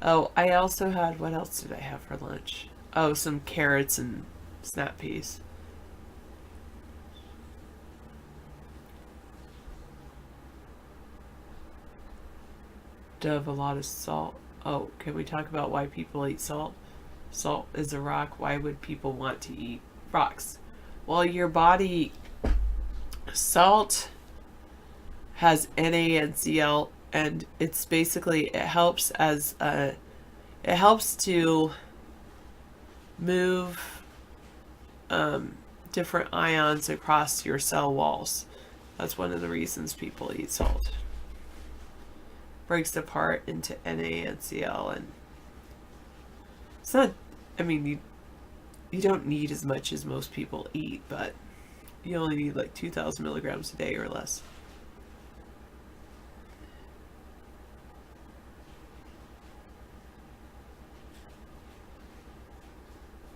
I also had, what else did I have for lunch? Oh, some carrots and snap peas. Dove, a lot of salt. Oh, can we talk about why people eat salt? Salt is a rock. Why would people want to eat rocks? Well, your body, salt has NaCl, and it's basically, it helps to move different ions across your cell walls. That's one of the reasons people eat salt. Breaks apart into NaCl, and it's not, I mean, you don't need as much as most people eat, but you only need like 2,000 milligrams a day or less.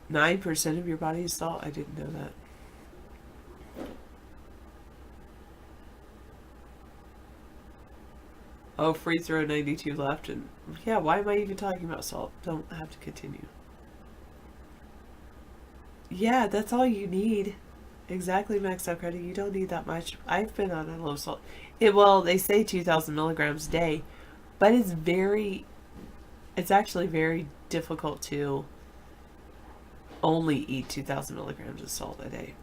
Nine 9% of your body is salt? I didn't know that. Oh, free throw 92 left, and yeah, why am I even talking about salt? Don't have to continue. Yeah, that's all you need. Exactly, maxed out credit. You don't need that much. I've been on a low salt. Well, they say 2,000 milligrams a day, but it's actually very difficult to only eat 2,000 milligrams of salt a day.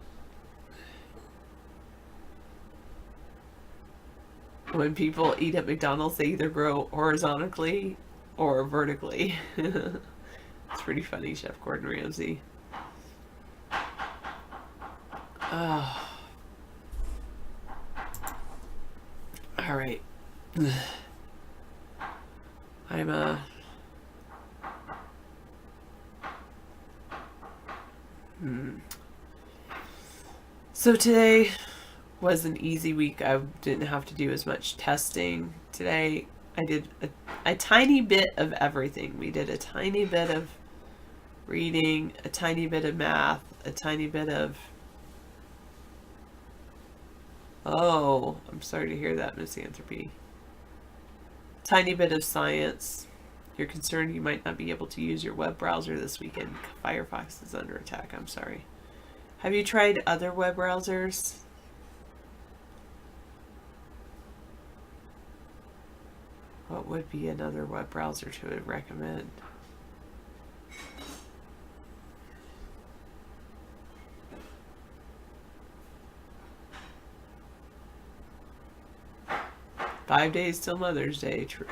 When people eat at McDonald's, they either grow horizontally or vertically. It's pretty funny, Chef Gordon Ramsay. Oh. All right. So today was an easy week. I didn't have to do as much testing today. I did a tiny bit of everything. We did a tiny bit of reading, a tiny bit of math, a tiny bit of... Oh, I'm sorry to hear that, Misanthropy. Tiny bit of science. You're concerned you might not be able to use your web browser this weekend. Firefox is under attack. I'm sorry. Have you tried other web browsers? What would be another web browser to recommend? "5 days till Mother's Day," true.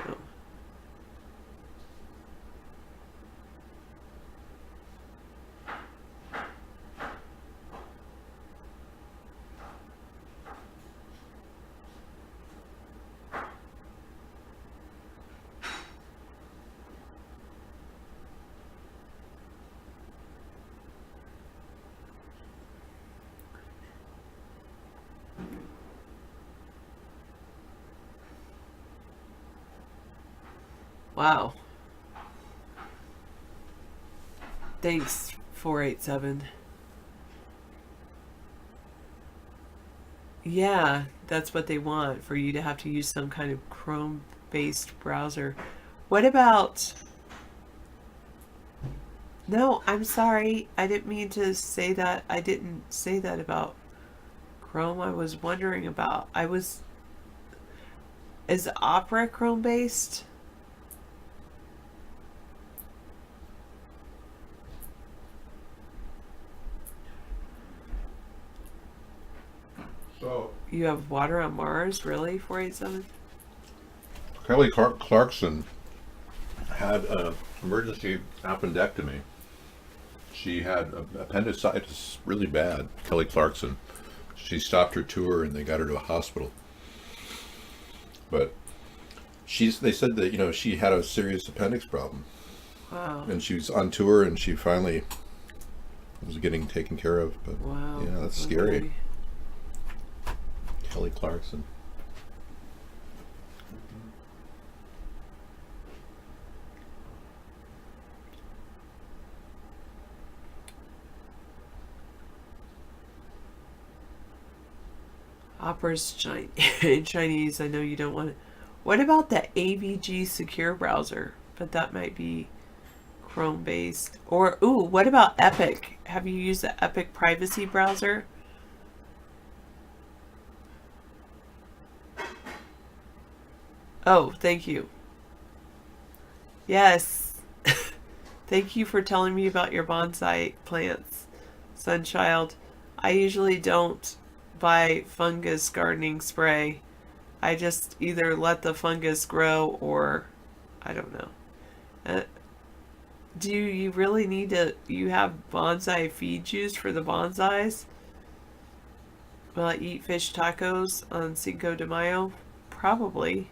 Wow. Thanks, 487. Yeah, that's what they want, for you to have to use some kind of Chrome-based browser. What about... No, I'm sorry. I didn't mean to say that. I didn't say that about Chrome. I was wondering about... Is Opera Chrome-based?
So
You have water on Mars? Really? 487?
Kelly Clarkson had an emergency appendectomy. She had appendicitis really bad, Kelly Clarkson. She stopped her tour and they got her to a hospital. But they said that, she had a serious appendix problem.
Wow.
And she was on tour and she finally was getting taken care of. But
wow.
Yeah, that's scary. Kelly Clarkson.
Opera's Chinese. I know you don't want it. What about the AVG secure browser? But that might be Chrome based. Or, what about Epic? Have you used the Epic privacy browser? Oh, thank you. Yes. Thank you for telling me about your bonsai plants, Sunchild. I usually don't buy fungus gardening spray. I just either let the fungus grow or I don't know. Do you really need to... You have bonsai feed juice for the bonsais? Will I eat fish tacos on Cinco de Mayo? Probably.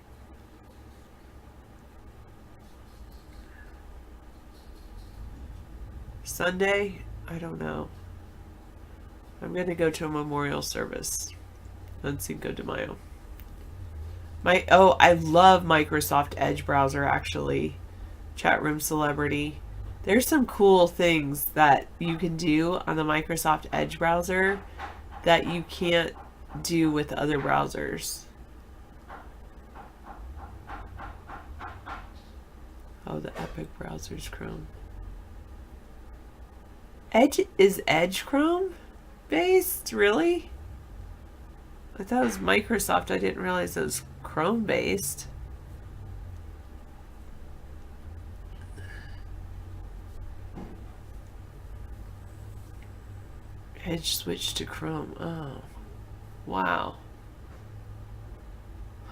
Sunday? I don't know. I'm going to go to a memorial service on Cinco de Mayo. I love Microsoft Edge browser, actually. Chat room celebrity. There's some cool things that you can do on the Microsoft Edge browser that you can't do with other browsers. Oh, the Epic browser's Chrome. Edge Chrome based? Really? I thought it was Microsoft. I didn't realize it was Chrome based. Edge switch to Chrome. Oh. Wow.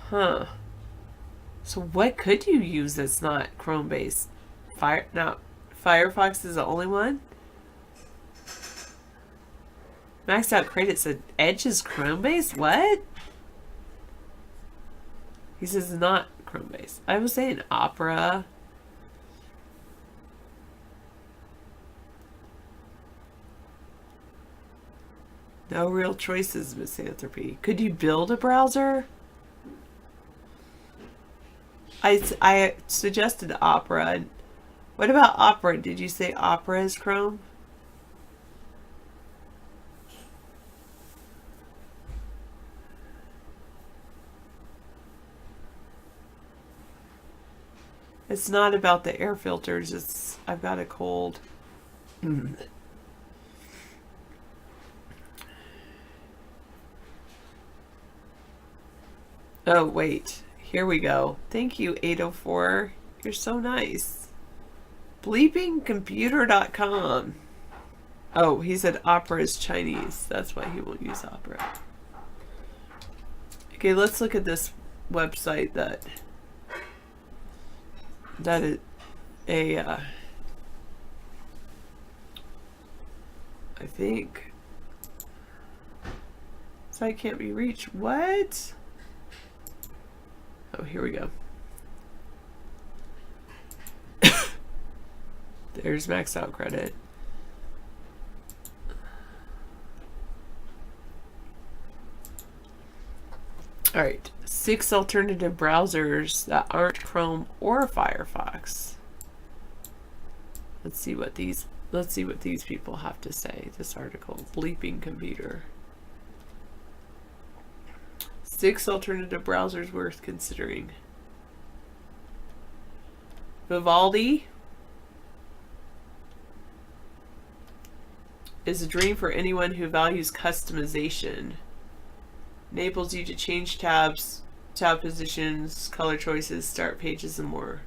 Huh. So what could you use that's not Chrome based? Firefox is the only one? Maxed Out Credit said Edge is Chrome based? What? He says not Chrome based. I was saying Opera. No real choices, Misanthropy. Could you build a browser? I suggested Opera. What about Opera? Did you say Opera is Chrome? It's not about the air filters. It's I've got a cold. Oh, wait. Here we go. Thank you, 804. You're so nice. Bleepingcomputer.com. Oh, he said Opera is Chinese. That's why he won't use Opera. Okay, let's look at this website that is a I think site can't be reached. What? Oh, here we go. There's Maxed Out Credit. All right, 6 alternative browsers that aren't Chrome or Firefox. Let's see what these people have to say. This article, Bleeping Computer. 6 alternative browsers worth considering. Vivaldi is a dream for anyone who values customization. Enables you to change tabs, tab positions, color choices, start pages, and more.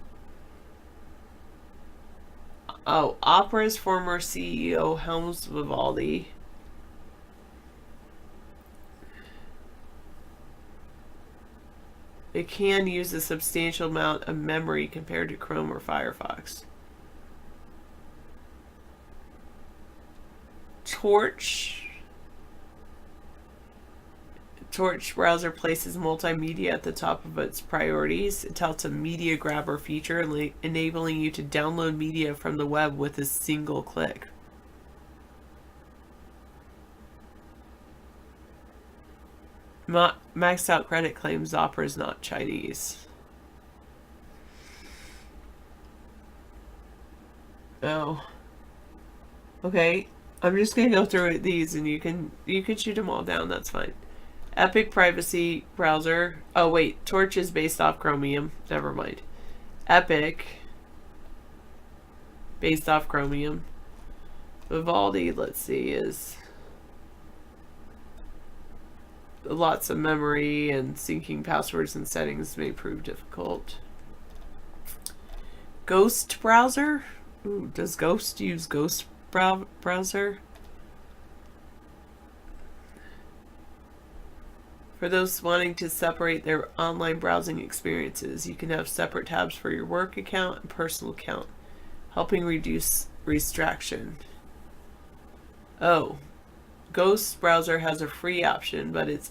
Oh, Opera's former CEO Helms Vivaldi. It can use a substantial amount of memory compared to Chrome or Firefox. Torch browser places multimedia at the top of its priorities. It touts a media grabber feature, enabling you to download media from the web with a single click. Maxed Out Credit claims Opera is not Chinese. Oh. Okay. I'm just gonna go through these, and you can shoot them all down. That's fine. Epic Privacy Browser. Oh wait, Torch is based off Chromium. Never mind. Epic based off Chromium. Vivaldi, let's see, is lots of memory, and syncing passwords and settings may prove difficult. Ghost Browser. Ooh, does Ghost use Ghost Browser? For those wanting to separate their online browsing experiences, you can have separate tabs for your work account and personal account, helping reduce distraction. Oh, Ghost Browser has a free option, but its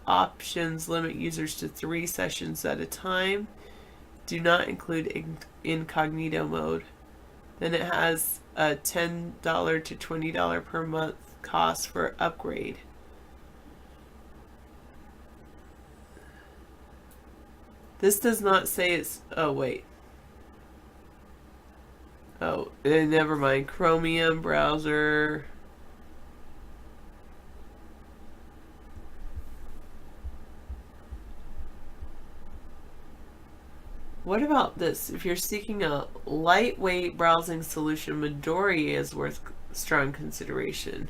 options limit users to 3 sessions at a time, do not include incognito mode. Then it has a $10 to $20 per month cost for upgrade. This does not say it's... Oh, wait. Oh, never mind. Chromium browser. What about this? If you're seeking a lightweight browsing solution, Midori is worth strong consideration.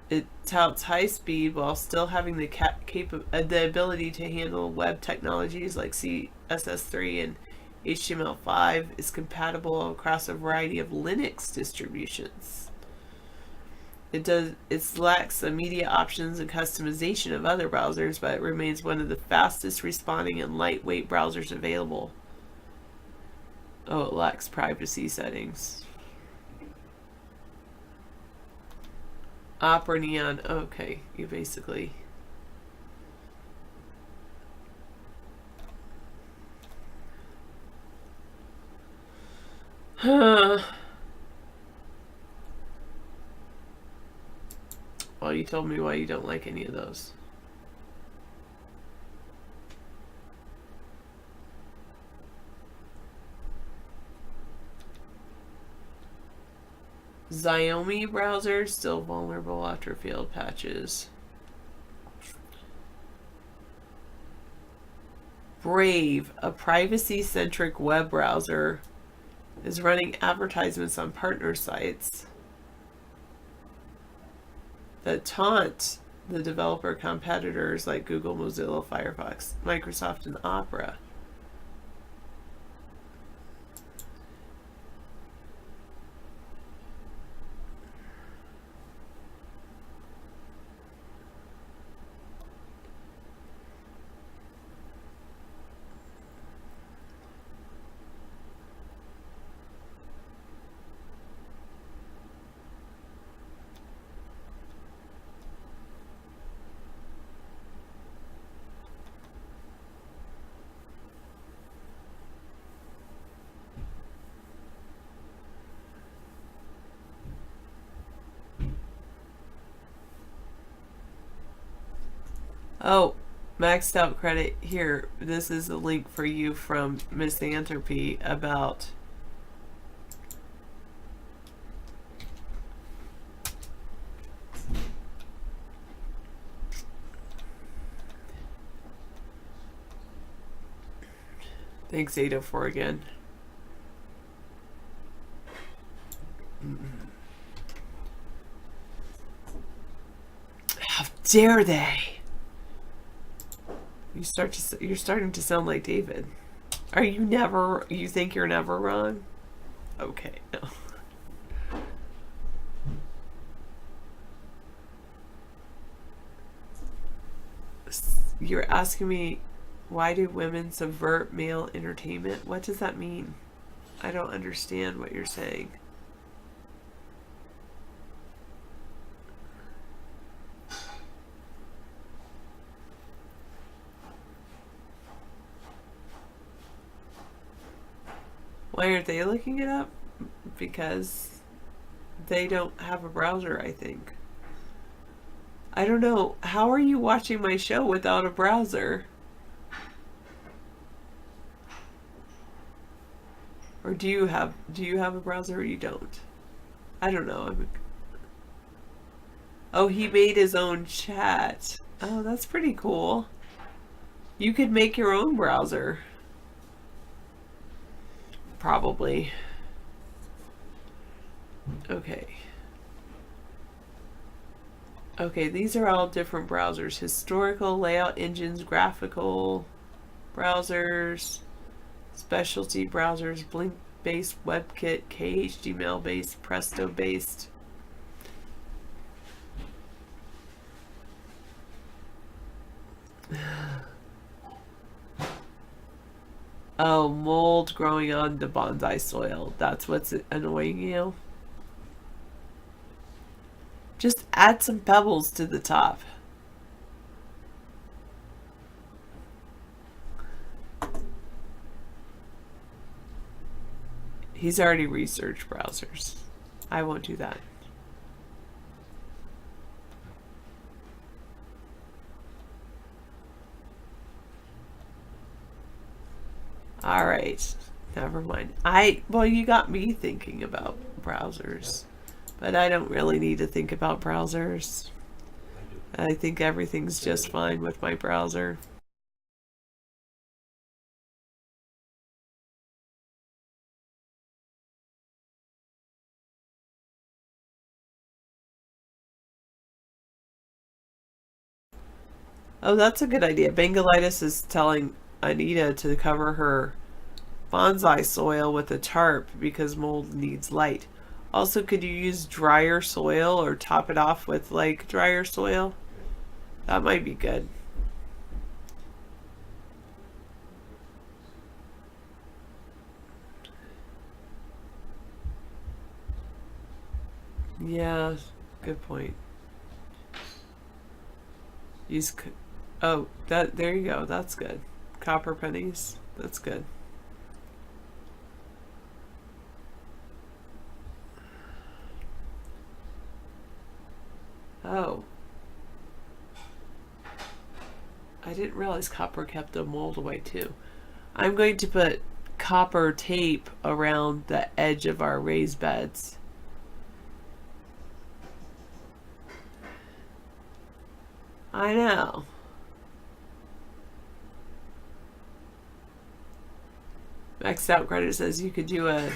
It touts high speed while still having the ability to handle web technologies like CSS3 and HTML5. Is compatible across a variety of Linux distributions. It lacks immediate options and customization of other browsers, but it remains one of the fastest responding and lightweight browsers available. Oh, it lacks privacy settings. Opera Neon. Okay, you basically. Well, you told me why you don't like any of those. Xiaomi browser still vulnerable after failed patches. Brave, a privacy-centric web browser, is running advertisements on partner sites that taunt the developer competitors like Google, Mozilla, Firefox, Microsoft, and Opera. Oh, maxed out credit here. This is a link for you from Misanthropy about thanks 804 again. How dare they? You're starting to sound like David. Are you never, you think you're never wrong? Okay, no. You're asking me, why do women subvert male entertainment? What does that mean? I don't understand what you're saying. Why aren't they looking it up? Because they don't have a browser, I think. I don't know. How are you watching my show without a browser? Or do you have a browser or you don't? I don't know. Oh, he made his own chat. Oh, that's pretty cool. You could make your own browser. Probably. Okay. Okay, these are all different browsers. Historical, layout engines, graphical browsers, specialty browsers, Blink-based, WebKit, KHTML-based, Presto-based. Oh, mold growing on the bonsai soil. That's what's annoying you. Just add some pebbles to the top. He's already researched browsers. I won't do that. All right, never mind. Well, you got me thinking about browsers, but I don't really need to think about browsers. I think everything's just fine with my browser. Oh, that's a good idea. Bangalitis is telling Anita to cover her bonsai soil with a tarp because mold needs light. Also, could you use drier soil or top it off with like drier soil? That might be good. Yeah, good point. Use, oh, that, there you go. That's good. Copper pennies. That's good. Oh. I didn't realize copper kept the mold away too. I'm going to put copper tape around the edge of our raised beds. I know. Maxed Out Credit says you could do a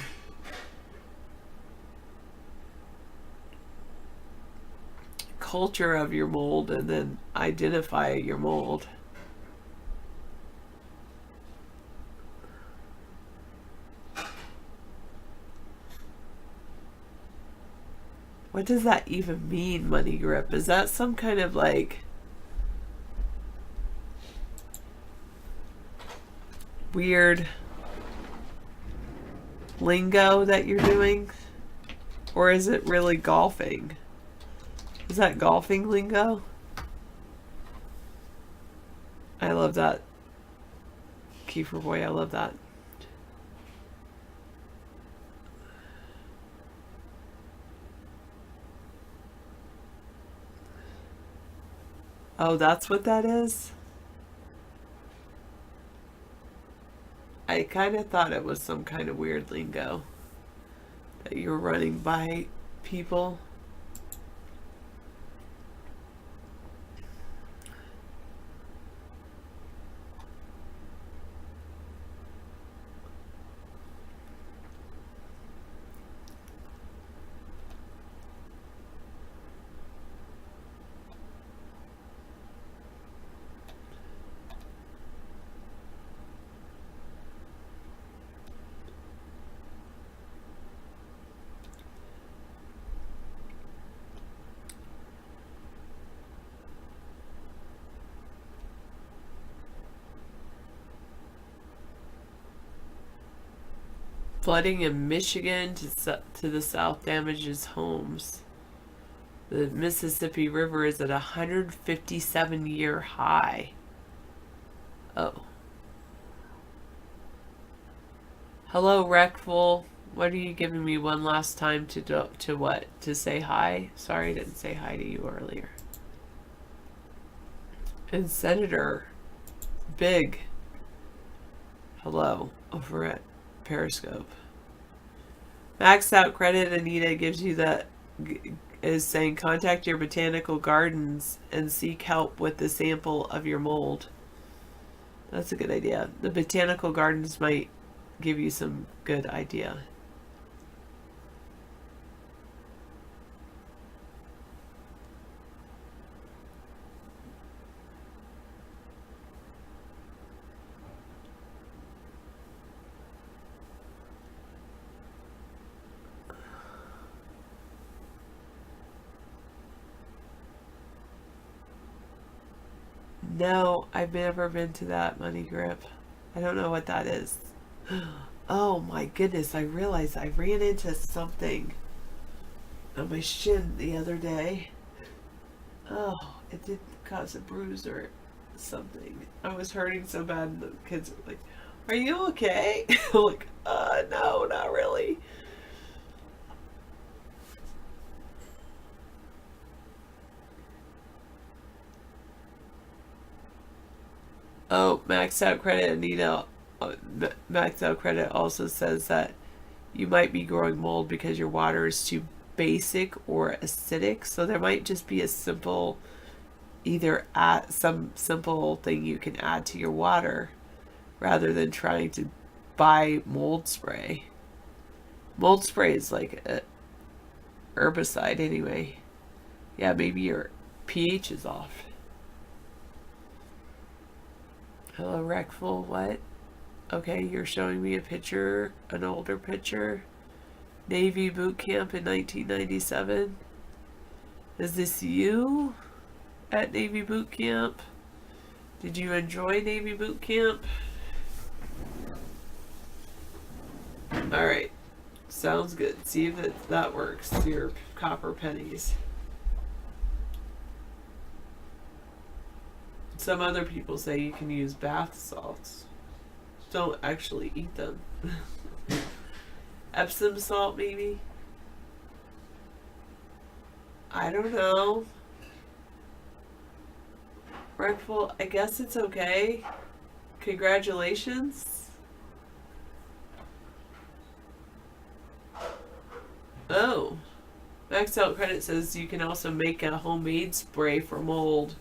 culture of your mold and then identify your mold. What does that even mean, Money Grip? Is that some kind of like weird lingo that you're doing? Or is it really golfing? Is that golfing lingo? I love that. Kiefer Boy, I love that. Oh, that's what that is? I kind of thought it was some kind of weird lingo that you were running by people. Flooding in Michigan to the south damages homes. The Mississippi River is at a 157-year high. Oh. Hello, Wreckful. What are you giving me one last time to what? To say hi? Sorry I didn't say hi to you earlier. And Senator Big. Hello, over at Periscope. Maxed Out Credit, Anita gives you that, is saying contact your botanical gardens and seek help with the sample of your mold. That's a good idea. The botanical gardens might give you some good idea. No, I've never been to that, Money Grip. I don't know what that is. Oh my goodness, I realized I ran into something on my shin the other day. Oh, it did cause a bruise or something. I was hurting so bad and the kids were like, "Are you okay?" I'm like, no, not really. Oh, Maxed Out Credit, Anita. Maxed Out Credit also says that you might be growing mold because your water is too basic or acidic. So there might just be a simple, either add some simple thing you can add to your water rather than trying to buy mold spray. Mold spray is like a herbicide anyway. Yeah, maybe your pH is off. Hello, Wreckful. What? Okay, you're showing me a picture, an older picture. Navy boot camp in 1997. Is this you at Navy boot camp? Did you enjoy Navy boot camp? Alright. Sounds good. See if that works. Your copper pennies. Some other people say you can use bath salts. Don't actually eat them. Epsom salt, maybe? I don't know. Wreckful, I guess it's okay. Congratulations. Oh. Maxed Out Credit says you can also make a homemade spray for mold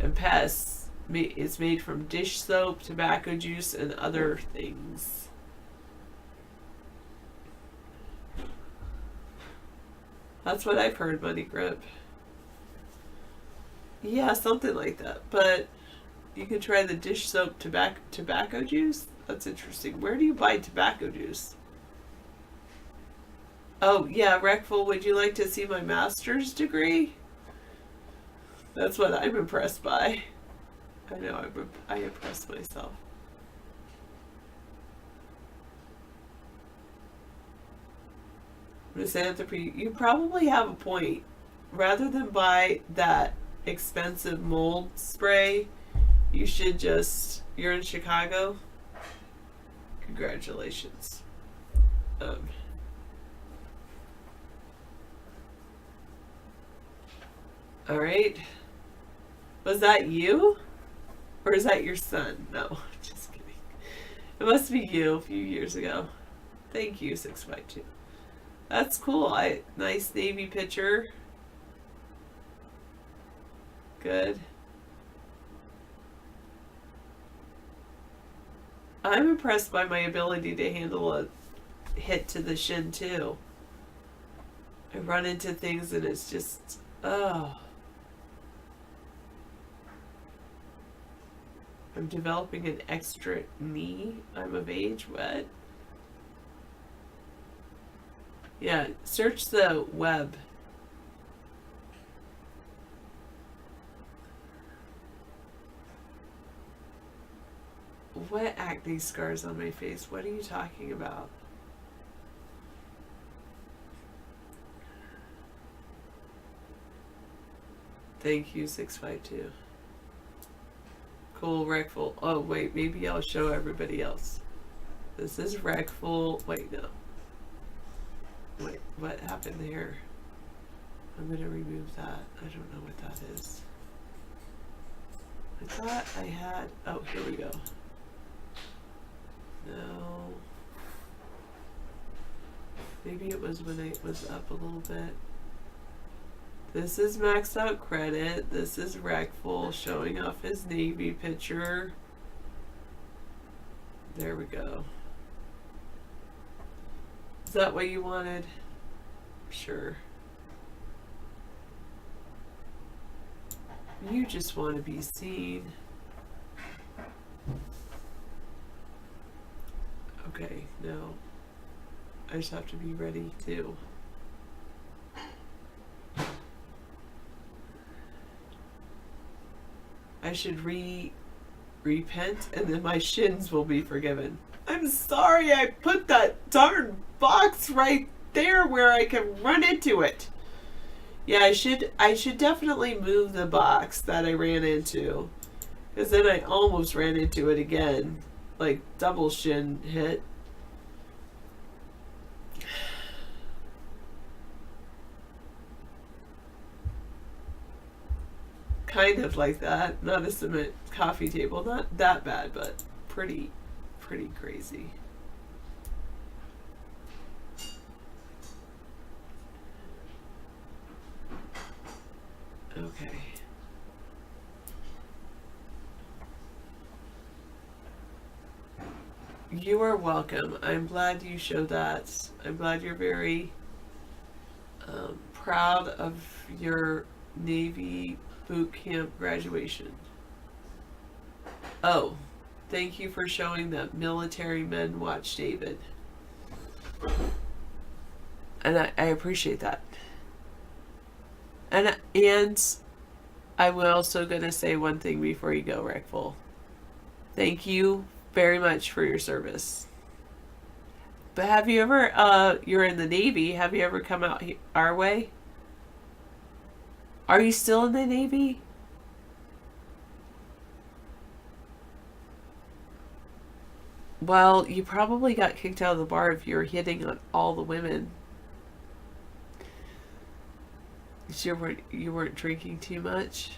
and pests. It's made from dish soap, tobacco juice, and other things. That's what I've heard, Money Grip. Yeah, something like that. But you can try the dish soap tobacco juice? That's interesting. Where do you buy tobacco juice? Oh, yeah, Wreckful, would you like to see my master's degree? That's what I'm impressed by. I know, I impress myself. Misanthropy, you probably have a point. Rather than buy that expensive mold spray, you should just, you're in Chicago? Congratulations. Alright. Was that you? Or is that your son? No, just kidding. It must be you a few years ago. Thank you, 652. That's cool. Nice Navy picture. Good. I'm impressed by my ability to handle a hit to the shin too. I run into things and it's just, oh. I'm developing an extra knee. I'm of age. What? Yeah, search the web. What acne scars on my face? What are you talking about? Thank you, 652. Cool, Wreckful. Oh, wait, maybe I'll show everybody else. This is Wreckful. Wait, no. Wait, what happened there? I'm gonna remove that. I don't know what that is. I thought I had... Oh, here we go. No. Maybe it was when I was up a little bit. This is Maxed Out Credit. This is Wreckful showing off his Navy picture. There we go. Is that what you wanted? Sure. You just want to be seen. Okay, no. I just have to be ready too. I should repent and then my shins will be forgiven. I'm sorry I put that darn box right there where I can run into it. Yeah, I should definitely move the box that I ran into. Because then I almost ran into it again. Like double shin hit. Kind of like that. Not a cement coffee table. Not that bad, but pretty crazy. Okay. You are welcome. I'm glad you showed that. I'm glad you're very proud of your Navy boot camp graduation. Oh, Thank you for showing that military men watch David. And I appreciate that. And I'm also going to say one thing before you go, Rickful. Thank you very much for your service. But have you ever, you're in the Navy, have you ever come out our way? Are you still in the Navy? Well, you probably got kicked out of the bar if you were hitting on all the women. You weren't drinking too much?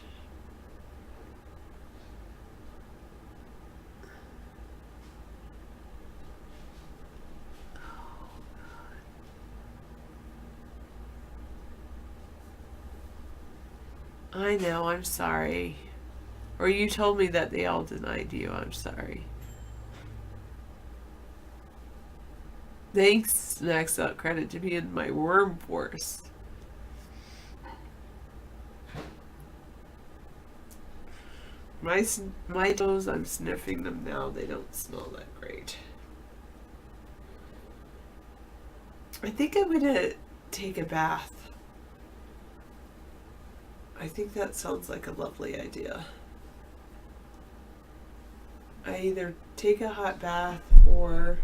I know, I'm sorry. Or you told me that they all denied you, I'm sorry. Thanks, Max out credit to be in my worm force. My toes, I'm sniffing them now, they don't smell that great. I think I'm gonna take a bath. I think that sounds like a lovely idea. I either take a hot bath or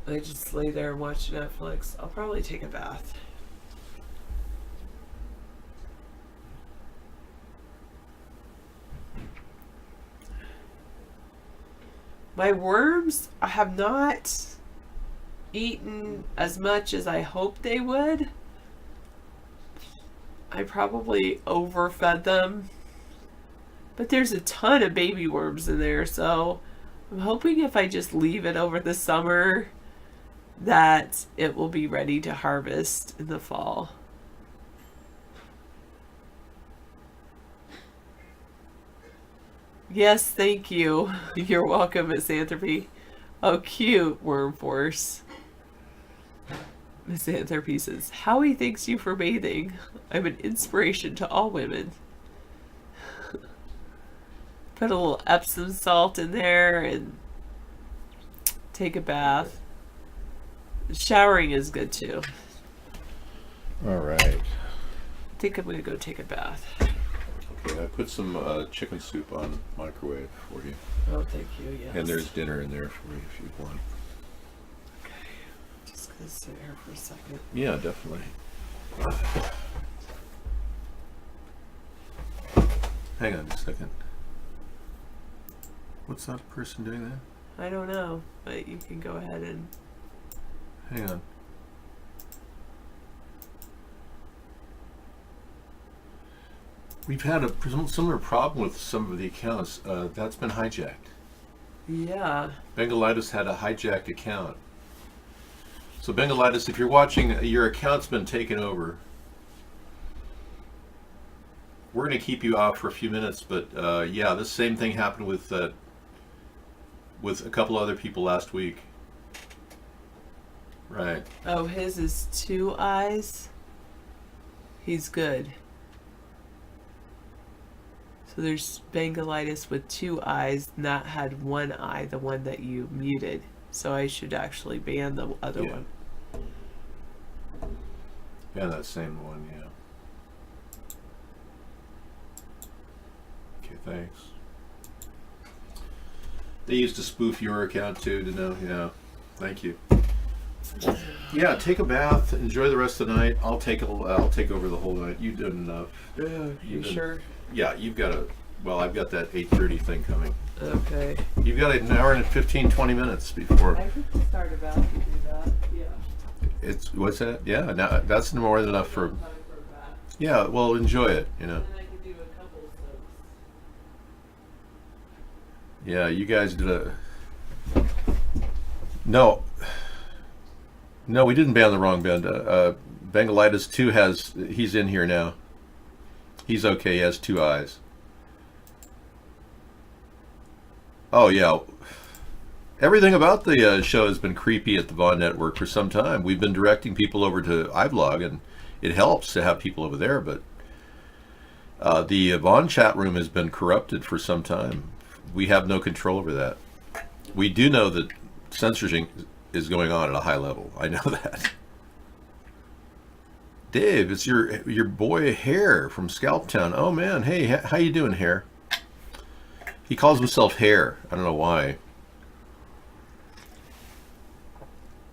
I just lay there and watch Netflix. I'll probably take a bath. My worms have not eaten as much as I hoped they would. I probably overfed them. But there's a ton of baby worms in there, so I'm hoping if I just leave it over the summer that it will be ready to harvest in the fall. Yes, thank you. You're welcome, Misanthropy. Oh, cute, Worm Force. Misanthropy says, Howie thanks you for bathing. I'm an inspiration to all women. Put a little Epsom salt in there and take a bath. Showering is good too.
All right.
I think I'm going to go take a bath.
Okay, I put some chicken soup on microwave for you.
Oh, thank you, yes.
And there's dinner in there for you if you want.
Just going to sit here for a second.
Yeah, definitely. Hang on a second. What's that person doing there?
I don't know, but you can go ahead and...
Hang on. We've had a similar problem with some of the accounts. That's been hijacked.
Yeah.
Bengalitis had a hijacked account. So Bengalitis, if you're watching, your account's been taken over. We're going to keep you off for a few minutes, but yeah, this same thing happened with a couple other people last week. Right.
Oh, his is 2 eyes. He's good. So there's Bengalitis with 2 eyes, not had 1 eye, the one that you muted. So I should actually ban the other one.
Yeah, that same one, yeah. Okay, thanks. They used to spoof your account too, to know, yeah. Thank you. Yeah, take a bath, enjoy the rest of the night. I'll take over the whole night. You've done enough.
You sure?
Yeah, you've got I've got that 8:30 thing coming.
Okay.
You've got an hour and 15, 20 minutes before.
I could start a bath and do that, yeah.
What's that? Yeah, now that's more than enough for. Yeah, well, enjoy it, you know.
And I could do a couple soaps.
Yeah, you guys did a. No, we didn't ban the wrong band. Bengalitis 2 he's in here now. He's okay, he has 2 eyes. Oh yeah. Everything about the show has been creepy at the Vaughn Network for some time. We've been directing people over to iVlog, and it helps to have people over there, but the Vaughn chat room has been corrupted for some time. we have no control over that. We do know that censorship is going on at a high level. I know that. Dave, it's your boy Hare from Scalp Town. Oh man, hey, how you doing, Hare? He calls himself Hare. I don't know why.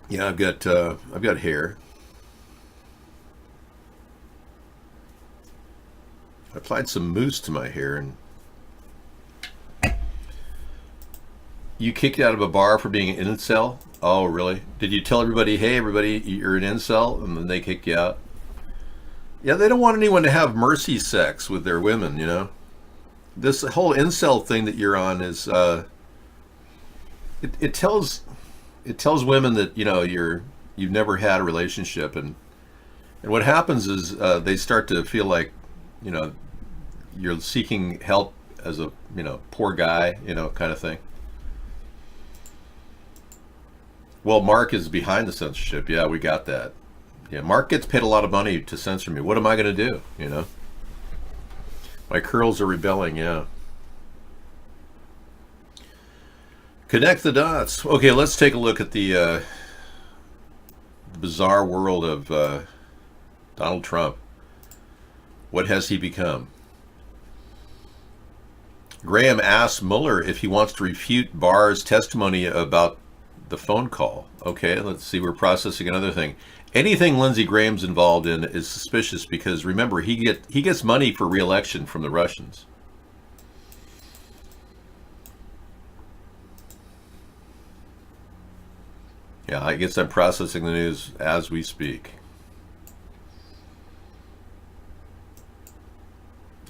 Yeah, I've got hair. I applied some mousse to my hair, and you kicked out of a bar for being an incel? Oh, really? Did you tell everybody, hey, everybody, you're an incel, and then they kicked you out? Yeah, they don't want anyone to have mercy sex with their women, you know? This whole incel thing that you're on is, it tells women that, you know, you've never had a relationship, and what happens is they start to feel like, you know, you're seeking help as a, you know, poor guy, you know, kind of thing. Well, Mark is behind the censorship. Yeah, we got that. Yeah, Mark gets paid a lot of money to censor me. What am I going to do, you know? My curls are rebelling, yeah. Connect the dots. Okay, let's take a look at the bizarre world of Donald Trump. What has he become? Graham asks Mueller if he wants to refute Barr's testimony about the phone call. Okay, let's see. We're processing another thing. Anything Lindsey Graham's involved in is suspicious because remember, he gets money for re-election from the Russians. Yeah, I guess I'm processing the news as we speak.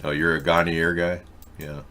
Oh, you're a Garnier guy? Yeah.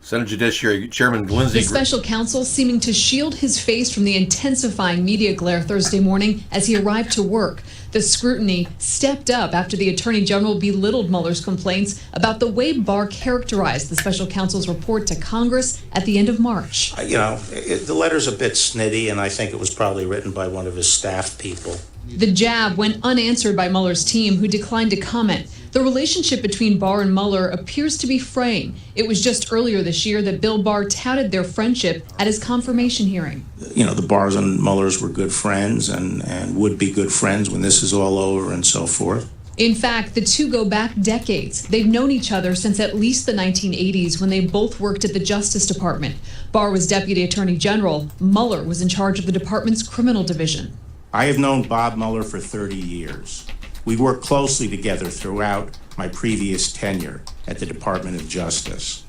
Senate Judiciary Chairman Lindsey
The special counsel seeming to shield his face from the intensifying media glare Thursday morning as he arrived to work. The scrutiny stepped up after the Attorney General belittled Mueller's complaints about the way Barr characterized the special counsel's report to Congress at the end of March.
You know, the letter's a bit snitty, and I think it was probably written by one of his staff people.
The jab went unanswered by Mueller's team, who declined to comment. The relationship between Barr and Mueller appears to be fraying. It was just earlier this year that Bill Barr touted their friendship at his confirmation hearing.
You know, the Barrs and Muellers were good friends and would be good friends when this is all over and so forth.
In fact, the two go back decades. They've known each other since at least the 1980s when they both worked at the Justice Department. Barr was Deputy Attorney General. Mueller was in charge of the department's criminal division.
I have known Bob Mueller for 30 years. We worked closely together throughout my previous tenure at the Department of Justice.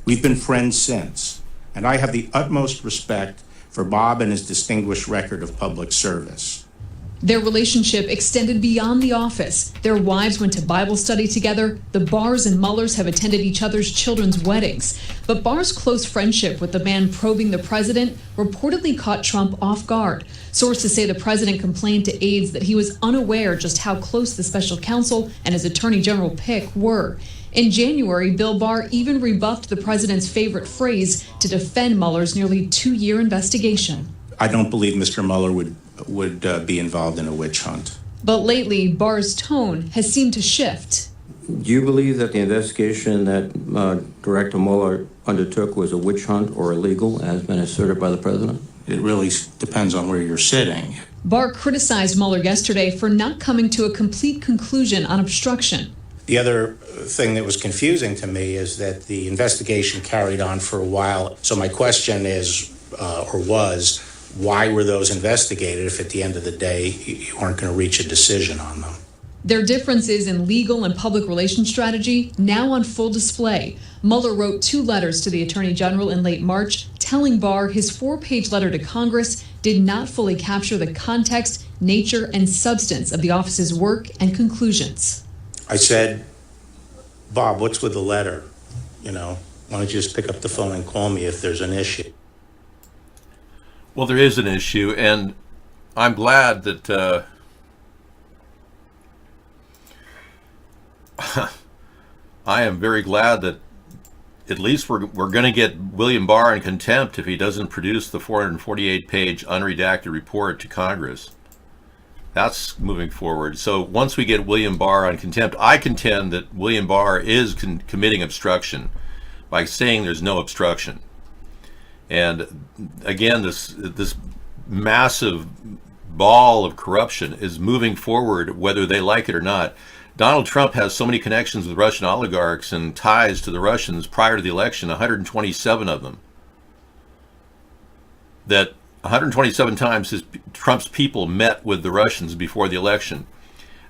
We've been friends since, and I have the utmost respect for Bob and his distinguished record of public service.
Their relationship extended beyond the office. Their wives went to Bible study together. The Barrs and Muellers have attended each other's children's weddings. But Barr's close friendship with the man probing the president reportedly caught Trump off guard. Sources say the president complained to aides that he was unaware just how close the special counsel and his attorney general pick were. In January, Bill Barr even rebuffed the president's favorite phrase to defend Mueller's nearly 2-year investigation.
I don't believe Mr. Mueller would be involved in a witch hunt.
But lately, Barr's tone has seemed to shift.
Do you believe that the investigation that Director Mueller undertook was a witch hunt or illegal, as been asserted by the president?
It really depends on where you're sitting.
Barr criticized Mueller yesterday for not coming to a complete conclusion on obstruction.
The other thing that was confusing to me is that the investigation carried on for a while. So my question is, why were those investigated if at the end of the day you weren't going to reach a decision on them?
Their differences in legal and public relations strategy now on full display. Mueller wrote 2 letters to the Attorney General in late March, telling Barr his 4-page letter to Congress did not fully capture the context, nature, and substance of the office's work and conclusions.
I said, Bob, what's with the letter? You know, why don't you just pick up the phone and call me if there's an issue?
Well, there is an issue, and I'm glad that I am very glad that at least we're going to get William Barr in contempt if he doesn't produce the 448-page unredacted report to Congress. That's moving forward. So once we get William Barr on contempt, I contend that William Barr is committing obstruction by saying there's no obstruction. And again, this massive ball of corruption is moving forward whether they like it or not. Donald Trump has so many connections with Russian oligarchs and ties to the Russians prior to the election, 127 of them, that 127 times Trump's people met with the Russians before the election,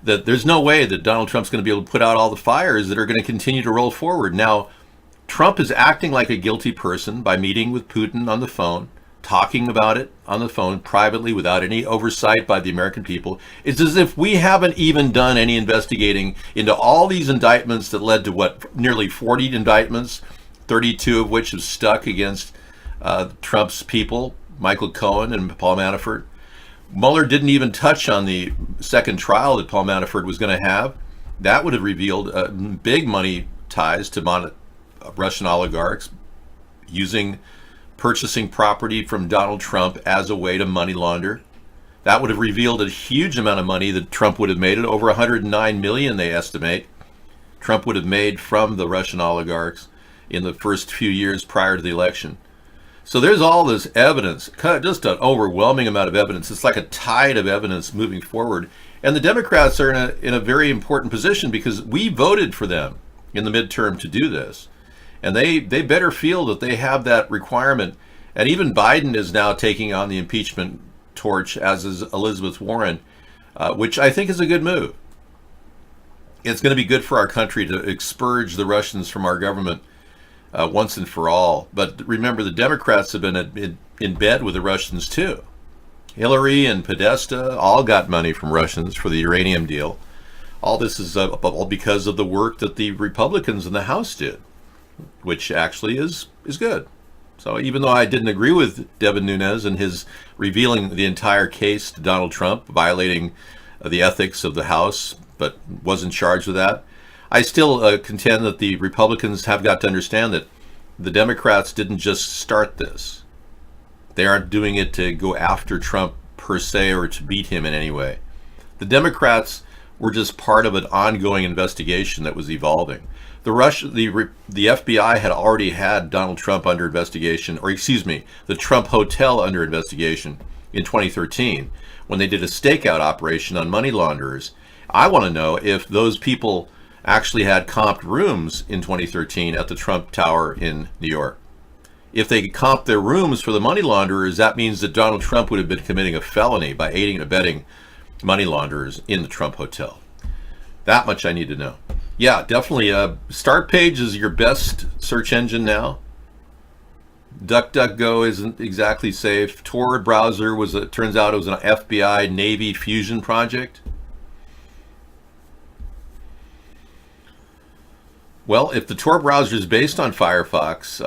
that there's no way that Donald Trump's going to be able to put out all the fires that are going to continue to roll forward. Now, Trump is acting like a guilty person by meeting with Putin on the phone, talking about it on the phone privately without any oversight by the American people. It's as if we haven't even done any investigating into all these indictments that led to nearly 40 indictments, 32 of which have stuck against Trump's people, Michael Cohen and Paul Manafort. Mueller didn't even touch on the second trial that Paul Manafort was going to have. That would have revealed big money ties to Russian oligarchs purchasing property from Donald Trump as a way to money launder. That would have revealed a huge amount of money that Trump would have made, over 109 million, they estimate, Trump would have made from the Russian oligarchs in the first few years prior to the election. So there's all this evidence, just an overwhelming amount of evidence. It's like a tide of evidence moving forward. And the Democrats are in a very important position because we voted for them in the midterm to do this. And they better feel that they have that requirement. And even Biden is now taking on the impeachment torch, as is Elizabeth Warren, which I think is a good move. It's going to be good for our country to expurge the Russians from our government once and for all. But remember, the Democrats have been in bed with the Russians too. Hillary and Podesta all got money from Russians for the uranium deal. All this is all because of the work that the Republicans in the House did, which actually is good. So even though I didn't agree with Devin Nunes and his revealing the entire case to Donald Trump, violating the ethics of the House, but wasn't charged with that, I still contend that the Republicans have got to understand that the Democrats didn't just start this. They aren't doing it to go after Trump per se or to beat him in any way. The Democrats were just part of an ongoing investigation that was evolving. The FBI had already had Donald Trump under investigation, or excuse me, the Trump Hotel under investigation in 2013 when they did a stakeout operation on money launderers. I want to know if those people actually had comped rooms in 2013 at the Trump Tower in New York. If they comped their rooms for the money launderers, that means that Donald Trump would have been committing a felony by aiding and abetting money launderers in the Trump Hotel. That much I need to know. Yeah, definitely. Startpage is your best search engine now. DuckDuckGo isn't exactly safe. Tor browser turns out it was an FBI Navy fusion project. Well, if the Tor browser is based on Firefox,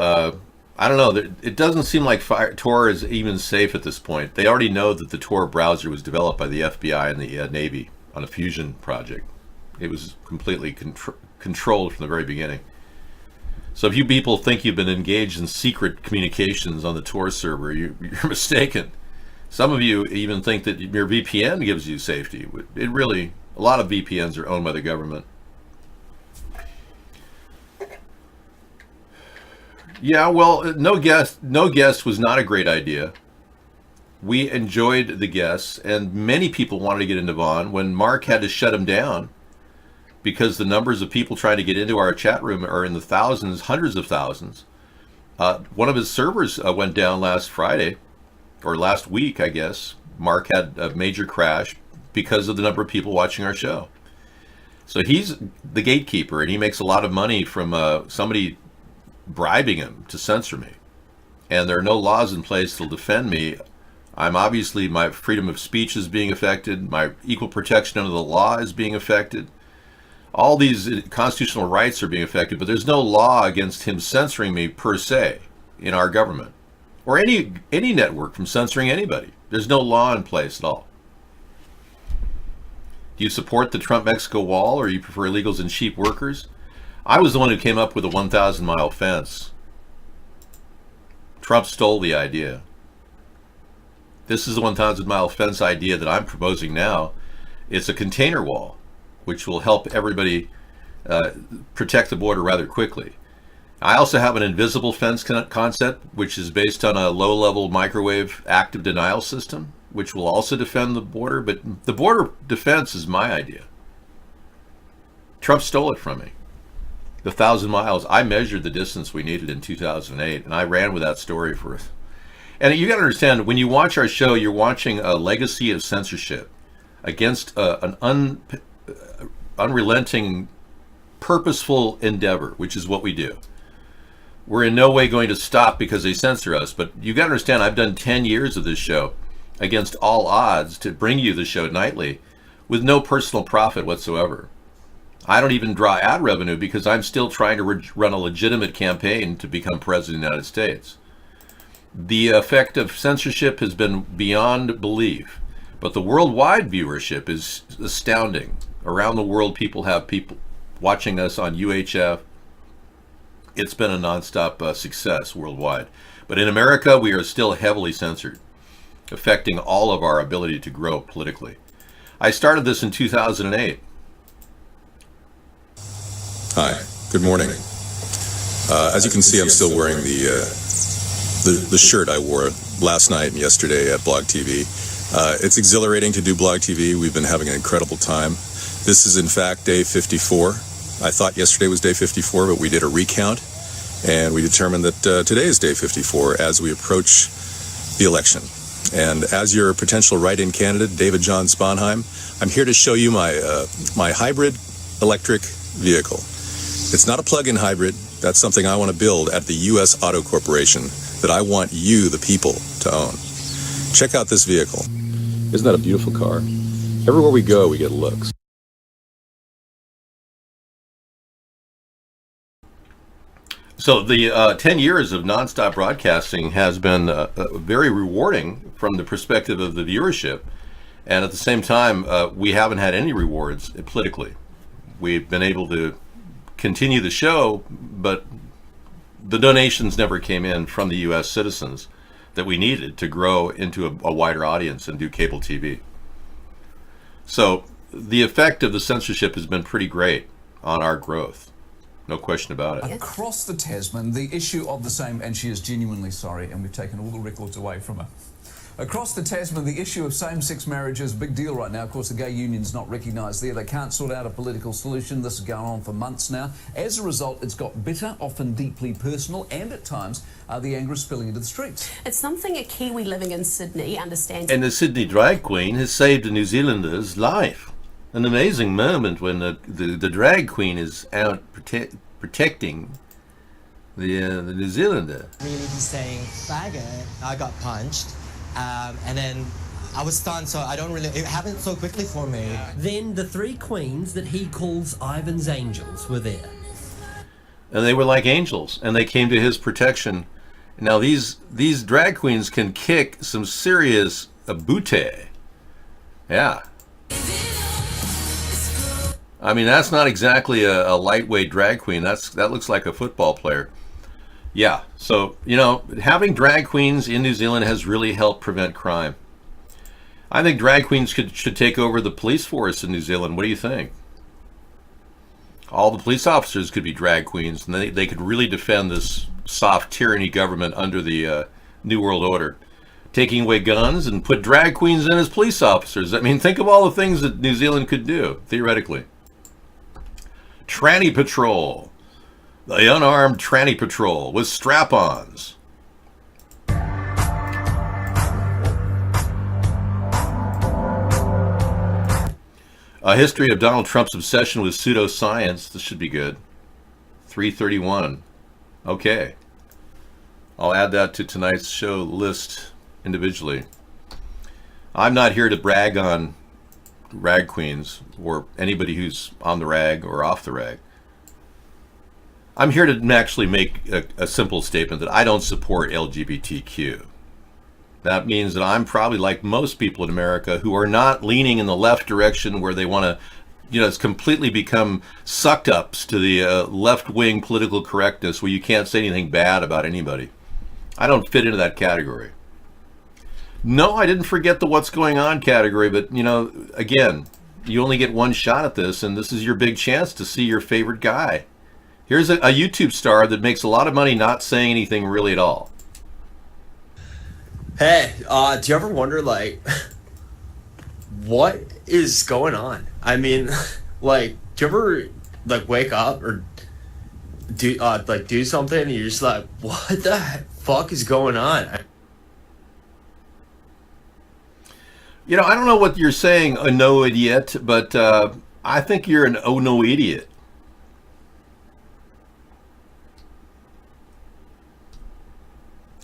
I don't know. It doesn't seem like Tor is even safe at this point. They already know that the Tor browser was developed by the FBI and the Navy on a fusion project. It was completely controlled from the very beginning. So if you people think you've been engaged in secret communications on the Tor server, you're mistaken. Some of you even think that your VPN gives you safety. A lot of VPNs are owned by the government. Yeah, well, no guest was not a great idea. We enjoyed the guests, and many people wanted to get into Vaughn. When Mark had to shut him down because the numbers of people trying to get into our chat room are in the thousands, hundreds of thousands. One of his servers went down last Friday, or last week, I guess. Mark had a major crash because of the number of people watching our show. So he's the gatekeeper, and he makes a lot of money from somebody bribing him to censor me. And there are no laws in place to defend me. My freedom of speech is being affected. My equal protection under the law is being affected. All these constitutional rights are being affected, but there's no law against him censoring me per se in our government, or any network from censoring anybody. There's no law in place at all. Do you support the Trump-Mexico wall, or you prefer illegals and cheap workers? I was the one who came up with a 1,000-mile fence. Trump stole the idea. This is the 1,000-mile fence idea that I'm proposing now. It's a container wall, which will help everybody protect the border rather quickly. I also have an invisible fence concept, which is based on a low-level microwave active denial system, which will also defend the border. But the border defense is my idea. Trump stole it from me. The 1,000 miles, I measured the distance we needed in 2008, and I ran with that story for us. And you got to understand, when you watch our show, you're watching a legacy of censorship against an unrelenting, purposeful endeavor, which is what we do. We're in no way going to stop because they censor us, but you got to understand, I've done 10 years of this show against all odds to bring you the show nightly with no personal profit whatsoever. I don't even draw ad revenue because I'm still trying to run a legitimate campaign to become president of the United States. The effect of censorship has been beyond belief, but the worldwide viewership is astounding. Around the world, people watching us on UHF. It's been a nonstop success worldwide. But in America, we are still heavily censored, affecting all of our ability to grow politically. I started this in 2008.
Hi, good morning. As you can see, I'm still wearing the shirt I wore last night and yesterday at Blog TV. It's exhilarating to do Blog TV. We've been having an incredible time. This is in fact day 54. I thought yesterday was day 54, but we did a recount, and we determined that today is day 54 as we approach the election. And as your potential write-in candidate, David John Sponheim, I'm here to show you my hybrid electric vehicle. It's not a plug-in hybrid. That's something I want to build at the U.S. Auto Corporation that I want you, the people, to own. Check out this vehicle. Isn't that a beautiful car? Everywhere we go, we get looks.
So the 10 years of nonstop broadcasting has been very rewarding from the perspective of the viewership. And at the same time, we haven't had any rewards politically. We've been able to continue the show, but the donations never came in from the U.S. citizens that we needed to grow into a wider audience and do cable TV. So the effect of the censorship has been pretty great on our growth. No question about it.
Across the Tasman, the issue of the same, and she is genuinely sorry, and we've taken all the records away from her. Across the Tasman, the issue of same-sex marriage is a big deal right now. Of course, the gay union's not recognised there. They can't sort out a political solution. This is going on for months now. As a result, it's got bitter, often deeply personal, and at times, the anger is spilling into the streets.
It's something a Kiwi living in Sydney understands.
And the Sydney drag queen has saved a New Zealander's life. An amazing moment when the drag queen is out protecting the New Zealander.
Really be saying faggot. I got punched. And then I was stunned, so it happened so quickly for me.
Then the three queens that he calls Ivan's angels were there.
And they were like angels, and they came to his protection. Now these drag queens can kick some serious booty. Yeah. I mean, that's not exactly a lightweight drag queen. That looks like a football player. Yeah, so, having drag queens in New Zealand has really helped prevent crime. I think drag queens should take over the police force in New Zealand. What do you think? All the police officers could be drag queens, and they could really defend this soft tyranny government under the New World Order. Taking away guns and put drag queens in as police officers. I mean, think of all the things that New Zealand could do, theoretically. Tranny Patrol. The unarmed tranny patrol with strap-ons. A history of Donald Trump's obsession with pseudoscience. This should be good. 331. Okay. I'll add that to tonight's show list individually. I'm not here to brag on rag queens or anybody who's on the rag or off the rag. I'm here to actually make a simple statement that I don't support LGBTQ. That means that I'm probably like most people in America who are not leaning in the left direction where they want to, it's completely become sucked ups to the left-wing political correctness where you can't say anything bad about anybody. I don't fit into that category. No, I didn't forget the what's going on category, but, again, you only get one shot at this, and this is your big chance to see your favorite guy. Here's a YouTube star that makes a lot of money not saying anything really at all.
Hey, do you ever wonder, like, what is going on? I mean, like, do you ever, like, wake up or do something and you're just like, what the fuck is going on?
You know, I don't know what you're saying, oh no idiot, but I think you're an oh no idiot.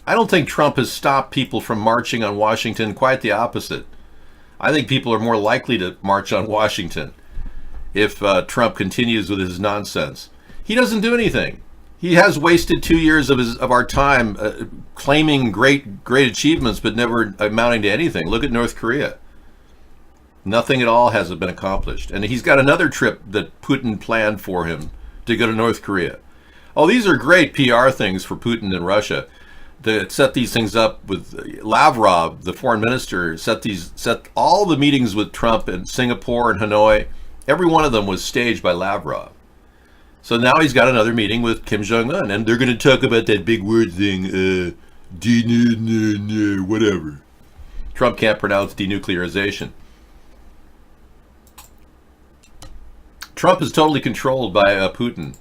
I don't think Trump has stopped people from marching on Washington, quite the opposite. I think people are more likely to march on Washington if Trump continues with his nonsense. He doesn't do anything. He has wasted 2 years of our time claiming great achievements, but never amounting to anything. Look at North Korea. Nothing at all has been accomplished. And he's got another trip that Putin planned for him to go to North Korea. Oh, these are great PR things for Putin and Russia. To set these things up with Lavrov, the foreign minister, set all the meetings with Trump in Singapore and Hanoi. Every one of them was staged by Lavrov. So now he's got another meeting with Kim Jong-un, and they're going to talk about that big word thing, whatever. Trump can't pronounce denuclearization. Trump is totally controlled by Putin.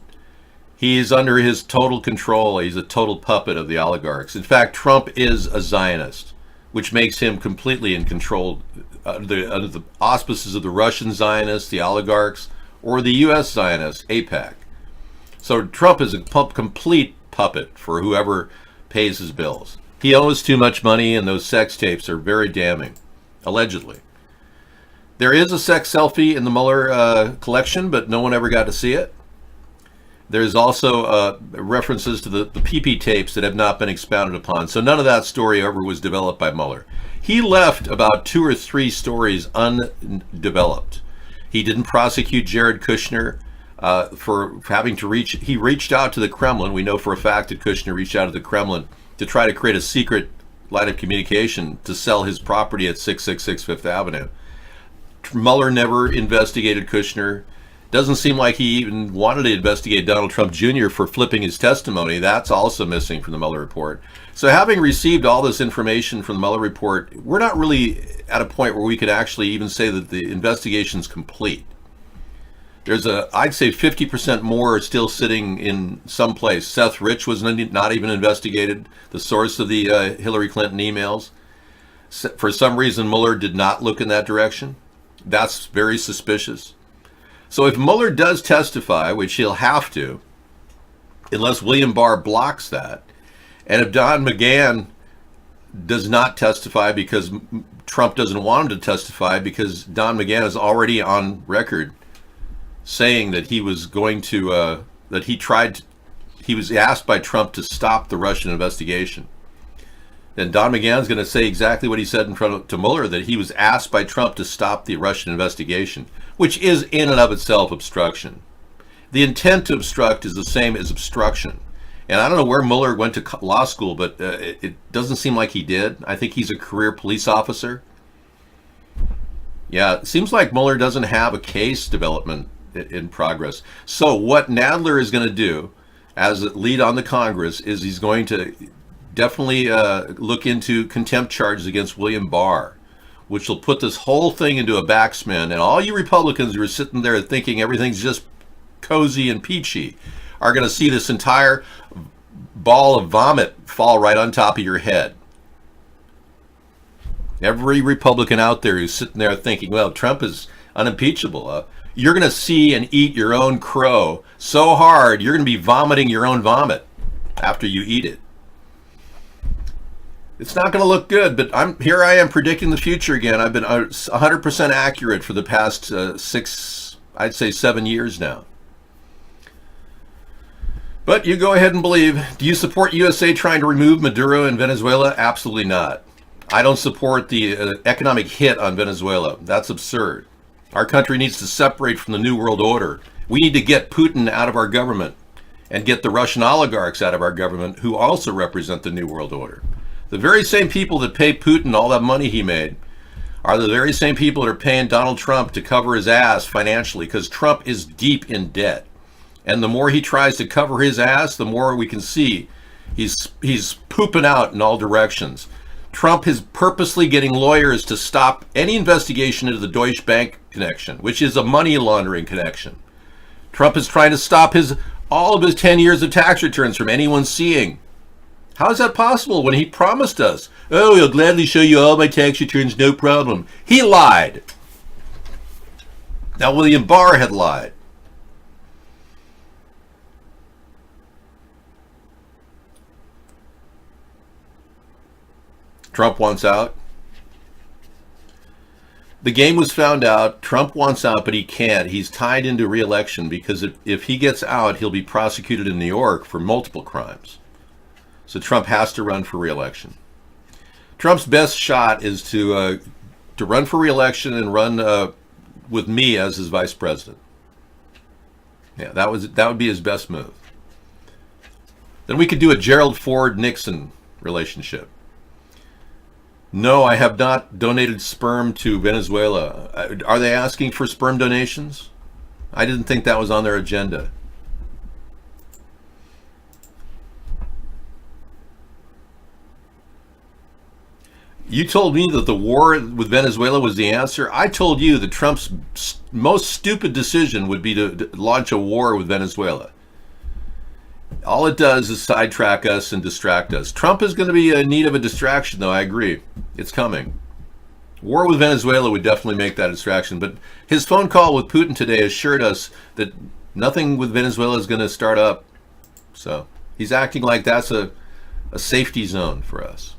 He's under his total control. He's a total puppet of the oligarchs. In fact, Trump is a Zionist, which makes him completely in control under the auspices of the Russian Zionists, the oligarchs, or the U.S. Zionists, AIPAC. So Trump is a complete puppet for whoever pays his bills. He owes too much money, and those sex tapes are very damning, allegedly. There is a sex selfie in the Mueller collection, but no one ever got to see it. There's also references to the PP tapes that have not been expounded upon. So none of that story ever was developed by Mueller. He left about 2 or 3 stories undeveloped. He didn't prosecute Jared Kushner for having to he reached out to the Kremlin. We know for a fact that Kushner reached out to the Kremlin to try to create a secret line of communication to sell his property at 666 Fifth Avenue. Mueller never investigated Kushner. Doesn't seem like he even wanted to investigate Donald Trump Jr. for flipping his testimony. That's also missing from the Mueller report. So having received all this information from the Mueller report, we're not really at a point where we could actually even say that the investigation's complete. There's I'd say 50% more are still sitting in some place. Seth Rich was not even investigated, the source of the Hillary Clinton emails. For some reason, Mueller did not look in that direction. That's very suspicious. So if Mueller does testify, which he'll have to, unless William Barr blocks that, and if Don McGahn does not testify because Trump doesn't want him to testify because Don McGahn is already on record saying that he was going to, he was asked by Trump to stop the Russian investigation. Then Don McGahn's going to say exactly what he said in front to Mueller, that he was asked by Trump to stop the Russian investigation, which is in and of itself obstruction. The intent to obstruct is the same as obstruction. And I don't know where Mueller went to law school, but it doesn't seem like he did. I think he's a career police officer. Yeah, it seems like Mueller doesn't have a case development in progress. So what Nadler is going to do as a lead on the Congress is he's going to definitely look into contempt charges against William Barr, which will put this whole thing into a backspin. And all you Republicans who are sitting there thinking everything's just cozy and peachy are going to see this entire ball of vomit fall right on top of your head. Every Republican out there who's sitting there thinking, well, Trump is unimpeachable. You're going to see and eat your own crow so hard, you're going to be vomiting your own vomit after you eat it. It's not going to look good, but here I am predicting the future again. I've been 100% accurate for the past 7 years now. But you go ahead and believe. Do you support USA trying to remove Maduro in Venezuela? Absolutely not. I don't support the economic hit on Venezuela. That's absurd. Our country needs to separate from the New World Order. We need to get Putin out of our government and get the Russian oligarchs out of our government who also represent the New World Order. The very same people that pay Putin all that money he made are the very same people that are paying Donald Trump to cover his ass financially, because Trump is deep in debt. And the more he tries to cover his ass, the more we can see he's pooping out in all directions. Trump is purposely getting lawyers to stop any investigation into the Deutsche Bank connection, which is a money laundering connection. Trump is trying to stop all of his 10 years of tax returns from anyone seeing. How is that possible when he promised us, oh, he'll gladly show you all my tax returns, no problem? He lied. Now, William Barr had lied. Trump wants out. The game was found out. Trump wants out, but he can't. He's tied into re-election because if he gets out, he'll be prosecuted in New York for multiple crimes. So Trump has to run for re-election. Trump's best shot is to run for re-election and run with me as his vice president. Yeah, that would be his best move. Then we could do a Gerald Ford-Nixon relationship. No, I have not donated sperm to Venezuela. Are they asking for sperm donations? I didn't think that was on their agenda. You told me that the war with Venezuela was the answer. I told you that Trump's most stupid decision would be to launch a war with Venezuela. All it does is sidetrack us and distract us. Trump is going to be in need of a distraction, though. I agree. It's coming. War with Venezuela would definitely make that distraction. But his phone call with Putin today assured us that nothing with Venezuela is going to start up. So he's acting like that's a safety zone for us.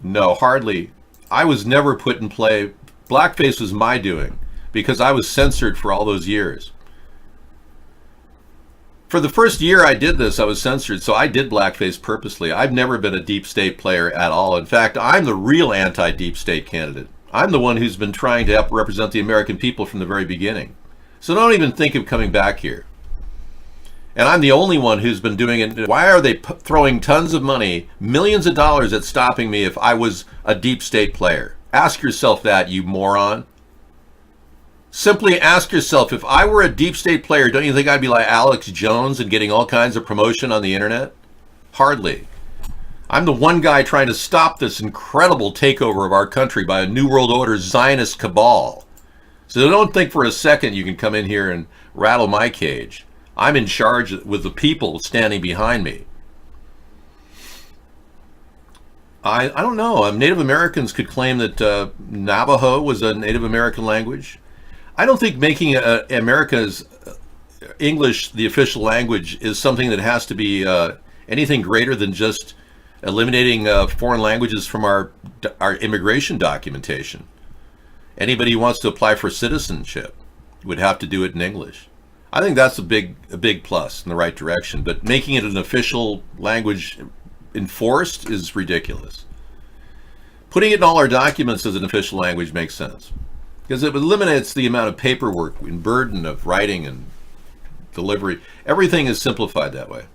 No, hardly. I was never put in play. Blackface was my doing because I was censored for all those years. For the first year I did this, I was censored, so I did blackface purposely. I've never been a deep state player at all. In fact, I'm the real anti-deep state candidate. I'm the one who's been trying to represent the American people from the very beginning. So don't even think of coming back here. And I'm the only one who's been doing it. Why are they throwing tons of money, millions of dollars at stopping me if I was a deep state player? Ask yourself that, you moron. Simply ask yourself, if I were a deep state player, don't you think I'd be like Alex Jones and getting all kinds of promotion on the internet? Hardly. I'm the one guy trying to stop this incredible takeover of our country by a New World Order Zionist cabal. So don't think for a second you can come in here and rattle my cage. I'm in charge with the people standing behind me. I don't know. Native Americans could claim that Navajo was a Native American language. I don't think making America's English the official language is something that has to be anything greater than just eliminating foreign languages from our immigration documentation. Anybody who wants to apply for citizenship would have to do it in English. I think that's a big plus in the right direction, but making it an official language enforced is ridiculous. Putting it in all our documents as an official language makes sense because it eliminates the amount of paperwork and burden of writing and delivery. Everything is simplified that way.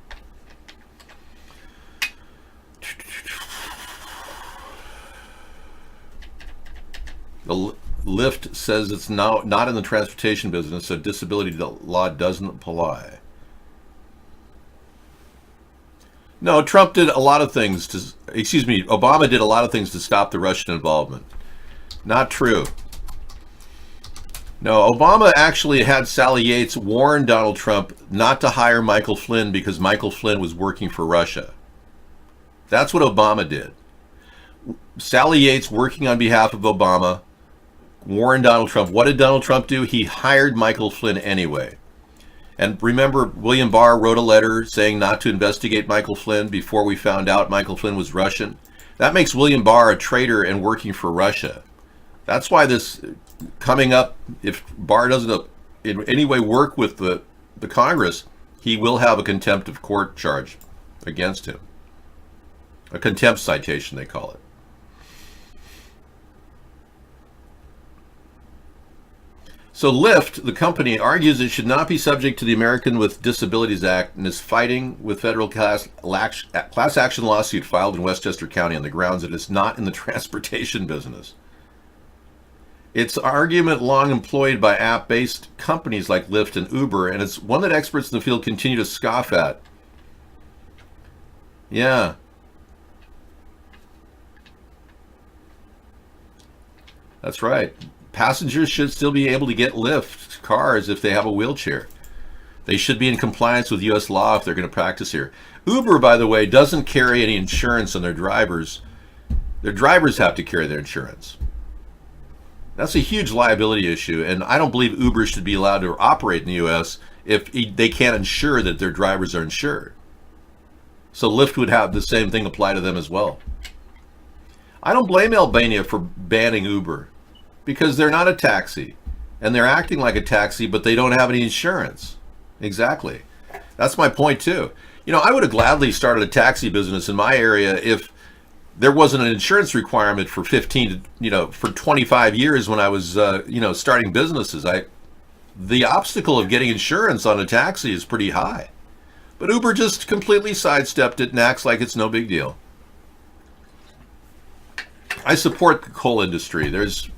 The Lyft says it's now not in the transportation business, so disability law doesn't apply. No, Trump did a lot of things Obama did a lot of things to stop the Russian involvement. Not true. No, Obama actually had Sally Yates warn Donald Trump not to hire Michael Flynn because Michael Flynn was working for Russia. That's what Obama did. Sally Yates, working on behalf of Obama, warned Donald Trump. What did Donald Trump do? He hired Michael Flynn anyway. And remember, William Barr wrote a letter saying not to investigate Michael Flynn before we found out Michael Flynn was Russian. That makes William Barr a traitor and working for Russia. That's why this coming up, if Barr doesn't in any way work with the Congress, he will have a contempt of court charge against him. A contempt citation, they call it. So Lyft, the company, argues it should not be subject to the American with Disabilities Act and is fighting with federal class action lawsuit filed in Westchester County on the grounds that it's not in the transportation business. It's an argument long employed by app-based companies like Lyft and Uber, and it's one that experts in the field continue to scoff at. Yeah. That's right. Passengers should still be able to get Lyft cars if they have a wheelchair. They should be in compliance with U.S. law if they're going to practice here. Uber, by the way, doesn't carry any insurance on their drivers. Their drivers have to carry their insurance. That's a huge liability issue, and I don't believe Uber should be allowed to operate in the U.S. if they can't ensure that their drivers are insured. So Lyft would have the same thing apply to them as well. I don't blame Albania for banning Uber, because they're not a taxi, and they're acting like a taxi, but they don't have any insurance. Exactly. That's my point too. You know, I would have gladly started a taxi business in my area if there wasn't an insurance requirement for 25 years when I was, starting businesses. The obstacle of getting insurance on a taxi is pretty high, but Uber just completely sidestepped it and acts like it's no big deal. I support the coal industry. There's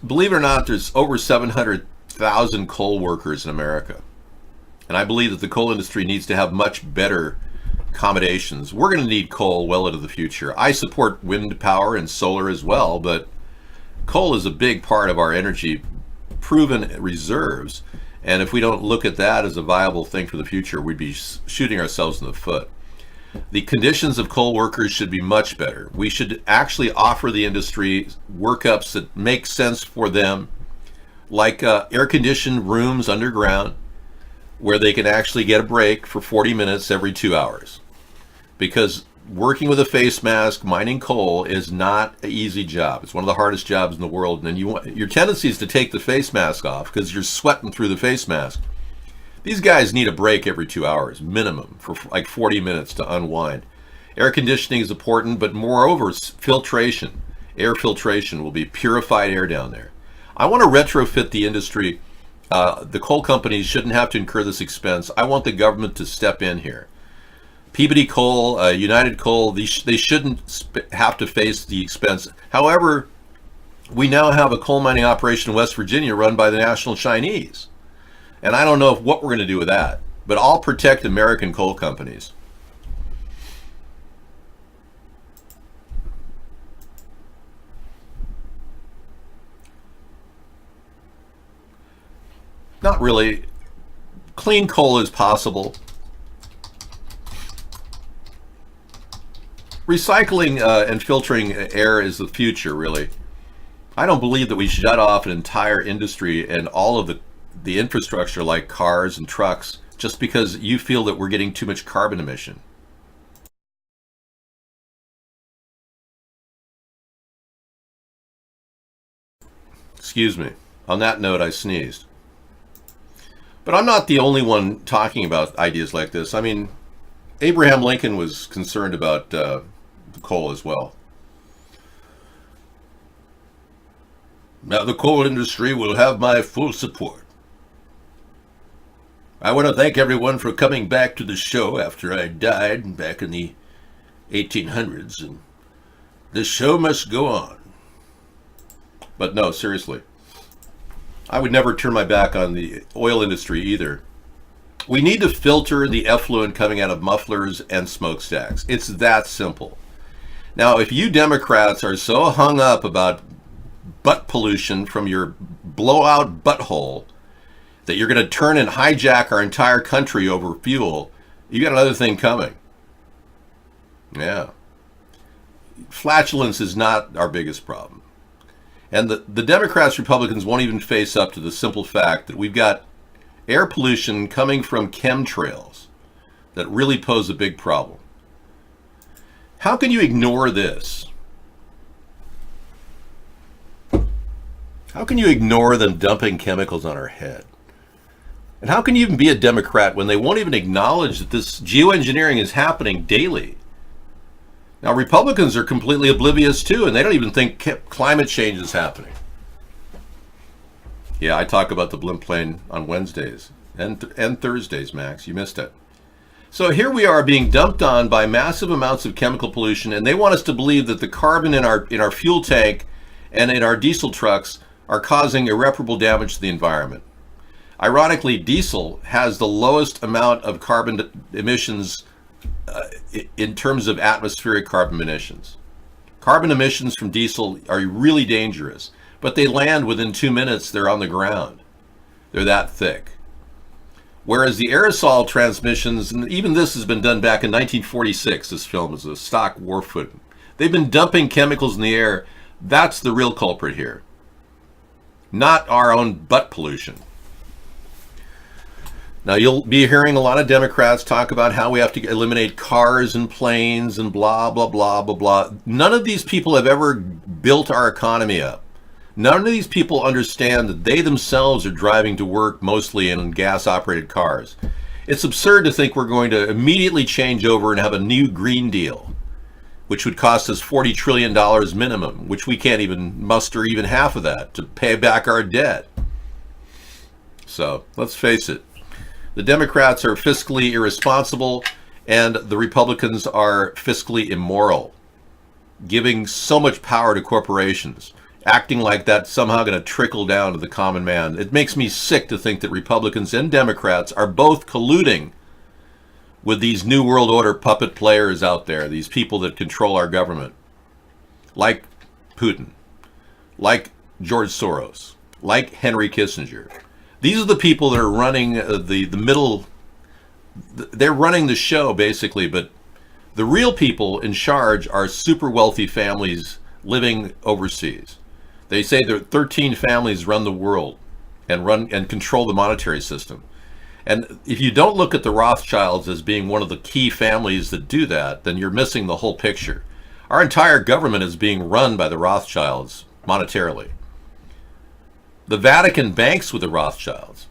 believe it or not, there's over 700,000 coal workers in America. And I believe that the coal industry needs to have much better accommodations. We're going to need coal well into the future. I support wind power and solar as well, but coal is a big part of our energy proven reserves. And if we don't look at that as a viable thing for the future, we'd be shooting ourselves in the foot. The conditions of coal workers should be much better. We should actually offer the industry workups that make sense for them, like air-conditioned rooms underground, where they can actually get a break for 40 minutes every 2 hours. Because working with a face mask, mining coal, is not an easy job. It's one of the hardest jobs in the world. And your tendency is to take the face mask off because you're sweating through the face mask. These guys need a break every 2 hours, minimum, for like 40 minutes to unwind. Air conditioning is important, but moreover, filtration. Air filtration will be purified air down there. I want to retrofit the industry. The coal companies shouldn't have to incur this expense. I want the government to step in here. Peabody Coal, United Coal, they shouldn't have to face the expense. However, we now have a coal mining operation in West Virginia run by the National Chinese. And I don't know what we're going to do with that, but I'll protect American coal companies. Not really. Clean coal is possible. Recycling and filtering air is the future, really. I don't believe that we shut off an entire industry and all of the infrastructure like cars and trucks just because you feel that we're getting too much carbon emission. Excuse me. On that note, I sneezed. But I'm not the only one talking about ideas like this. I mean, Abraham Lincoln was concerned about coal as well. Now the coal industry will have my full support. I want to thank everyone for coming back to the show after I died back in the 1800s, and the show must go on. But no, seriously. I would never turn my back on the oil industry either. We need to filter the effluent coming out of mufflers and smokestacks. It's that simple. Now, if you Democrats are so hung up about butt pollution from your blowout butthole that you're going to turn and hijack our entire country over fuel, you got another thing coming. Yeah. Flatulence is not our biggest problem. And the Democrats, Republicans won't even face up to the simple fact that we've got air pollution coming from chemtrails that really pose a big problem. How can you ignore this? How can you ignore them dumping chemicals on our head? And how can you even be a Democrat when they won't even acknowledge that this geoengineering is happening daily? Now, Republicans are completely oblivious too, and they don't even think climate change is happening. Yeah, I talk about the blimp plane on Wednesdays and Thursdays, Max. You missed it. So here we are being dumped on by massive amounts of chemical pollution, and they want us to believe that the carbon in our fuel tank and in our diesel trucks are causing irreparable damage to the environment. Ironically, diesel has the lowest amount of carbon emissions in terms of atmospheric carbon emissions. Carbon emissions from diesel are really dangerous, but they land within 2 minutes, they're on the ground. They're that thick. Whereas the aerosol transmissions, and even this has been done back in 1946, this film is a stock war footage. They've been dumping chemicals in the air. That's the real culprit here, not our own butt pollution. Now, you'll be hearing a lot of Democrats talk about how we have to eliminate cars and planes and blah, blah, blah, blah, blah. None of these people have ever built our economy up. None of these people understand that they themselves are driving to work mostly in gas-operated cars. It's absurd to think we're going to immediately change over and have a new Green Deal, which would cost us $40 trillion minimum, which we can't even muster even half of that to pay back our debt. So let's face it. The Democrats are fiscally irresponsible, and the Republicans are fiscally immoral, giving so much power to corporations, acting like that's somehow going to trickle down to the common man. It makes me sick to think that Republicans and Democrats are both colluding with these New World Order puppet players out there, these people that control our government, like Putin, like George Soros, like Henry Kissinger. These are the people that are running the middle, they're running the show basically, but the real people in charge are super wealthy families living overseas. They say that 13 families run the world and control the monetary system. And if you don't look at the Rothschilds as being one of the key families that do that, then you're missing the whole picture. Our entire government is being run by the Rothschilds monetarily. The Vatican banks with the Rothschilds.